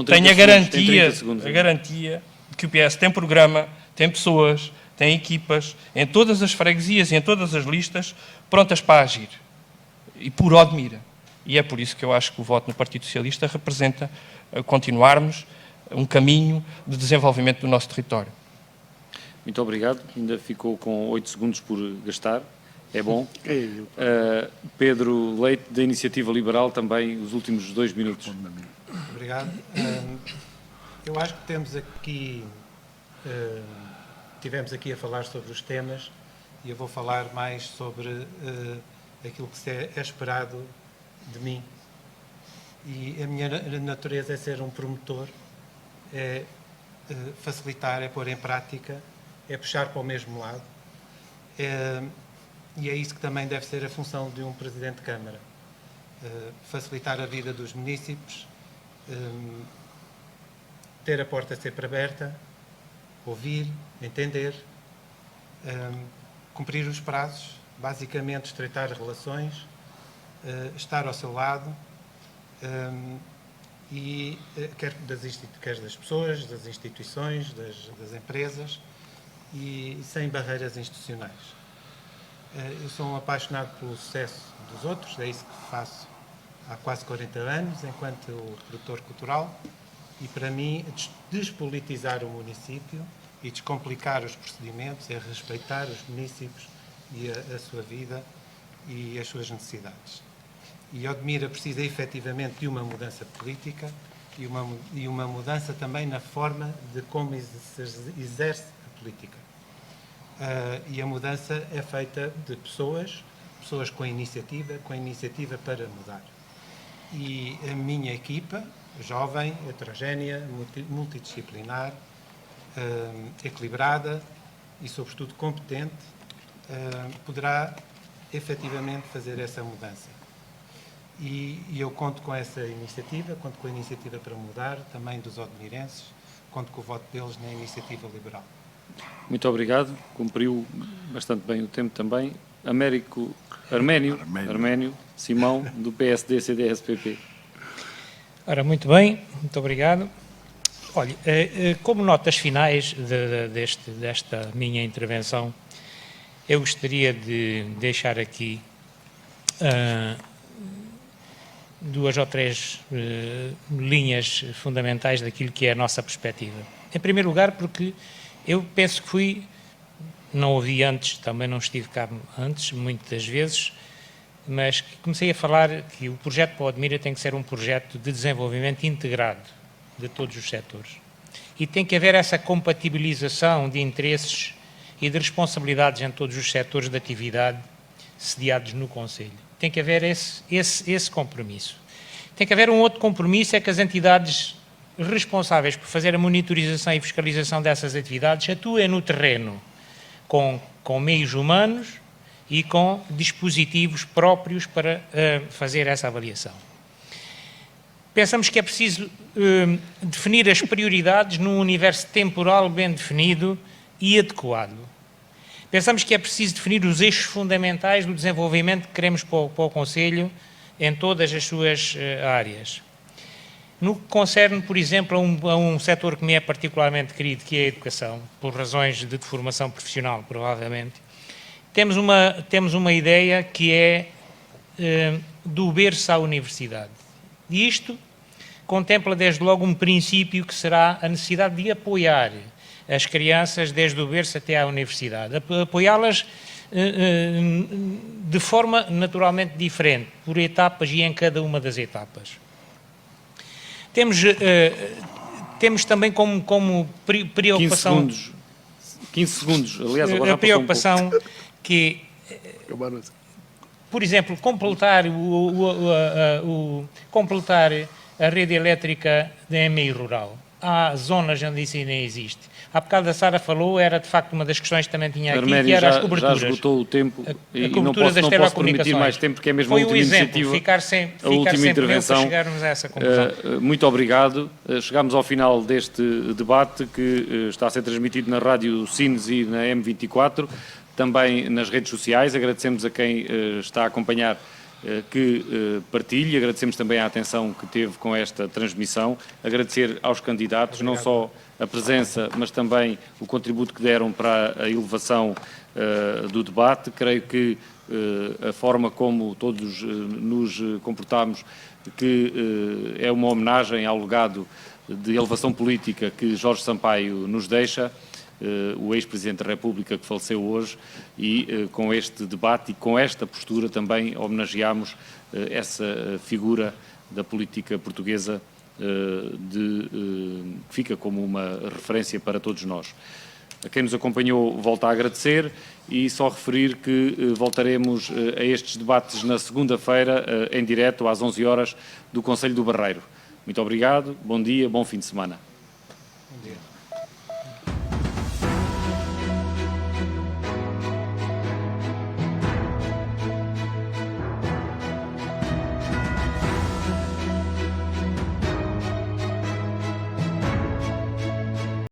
tem a garantia de que o PS tem programa, tem pessoas, tem equipas, em todas as freguesias e em todas as listas, prontas para agir. E por Odmira. E é por isso que eu acho que o voto no Partido Socialista representa continuarmos um caminho de desenvolvimento do nosso território. Muito obrigado. Ainda ficou com 8 segundos por gastar. É bom. Pedro Leite, da Iniciativa Liberal, também os últimos 2 minutos. Obrigado. Eu acho que temos aqui, tivemos aqui a falar sobre os temas e eu vou falar mais sobre aquilo que é esperado de mim. E a minha natureza é ser um promotor, é facilitar, é pôr em prática, é puxar para o mesmo lado. E é isso que também deve ser a função de um Presidente de Câmara. Facilitar a vida dos munícipes, ter a porta sempre aberta, ouvir, entender, cumprir os prazos, basicamente estreitar relações, estar ao seu lado, e quer das pessoas, das instituições, das empresas, e sem barreiras institucionais. Eu sou um apaixonado pelo sucesso dos outros, é isso que faço há quase 40 anos, enquanto produtor cultural, e para mim despolitizar o município e descomplicar os procedimentos é respeitar os municípios e a sua vida e as suas necessidades. E Odmira precisa efetivamente de uma mudança política e uma mudança também na forma de como se exerce a política. E a mudança é feita de pessoas pessoas com iniciativa para mudar. E a minha equipa, jovem, heterogénea, multidisciplinar, equilibrada e, sobretudo, competente, poderá efetivamente fazer essa mudança. E eu conto com essa iniciativa, conto com a iniciativa para mudar, também dos odmirenses, conto com o voto deles na iniciativa liberal. Muito obrigado, cumpriu bastante bem o tempo também. Arménio Simão, do PSD-CDS-PP. Ora, muito bem, muito obrigado. Olha, como notas finais desta minha intervenção, eu gostaria de deixar aqui duas ou três linhas fundamentais daquilo que é a nossa perspectiva. Em primeiro lugar, porque eu penso que não ouvi antes, também não estive cá antes, muitas vezes, mas comecei a falar que o projeto para o Odmira tem que ser um projeto de desenvolvimento integrado de todos os setores. E tem que haver essa compatibilização de interesses e de responsabilidades em todos os setores de atividade sediados no Conselho. Tem que haver esse compromisso. Tem que haver um outro compromisso, é que as entidades responsáveis por fazer a monitorização e fiscalização dessas atividades atuem no terreno com meios humanos e com dispositivos próprios para fazer essa avaliação. Pensamos que é preciso definir as prioridades num universo temporal bem definido e adequado. Pensamos que é preciso definir os eixos fundamentais do desenvolvimento que queremos para o Conselho em todas as suas áreas. No que concerne, por exemplo, a um setor que me é particularmente querido, que é a educação, por razões de formação profissional, provavelmente, temos uma ideia que é do berço à universidade. E isto contempla desde logo um princípio que será a necessidade de apoiar as crianças desde o berço até à universidade. Apoiá-las de forma naturalmente diferente, por etapas e em cada uma das etapas. Temos também como preocupação... 15 segundos, aliás, agora a preocupação que, por exemplo, completar a rede elétrica em meio rural. Há zonas onde isso nem existe. Há bocado a Sara falou, era de facto uma das questões que também tinha aqui, Arménio, que era as coberturas. Já esgotou o tempo e não cobertura posso permitir mais tempo, porque é mesmo a última iniciativa, a última intervenção, para chegarmos a essa conclusão. Muito obrigado. Chegamos ao final deste debate que está a ser transmitido na Rádio Sines e na M24, também nas redes sociais. Agradecemos a quem está a acompanhar que partilhe, agradecemos também a atenção que teve com esta transmissão, agradecer aos candidatos, não só a presença, mas também o contributo que deram para a elevação do debate. Creio que a forma como todos nos comportamos, que é uma homenagem ao legado de elevação política que Jorge Sampaio nos deixa, o ex-Presidente da República que faleceu hoje, e com este debate e com esta postura também homenageamos essa figura da política portuguesa que fica como uma referência para todos nós. A quem nos acompanhou, volto a agradecer e só referir que voltaremos a estes debates na segunda-feira, em direto às 11 horas do Conselho do Barreiro. Muito obrigado, bom dia, bom fim de semana. Bom dia.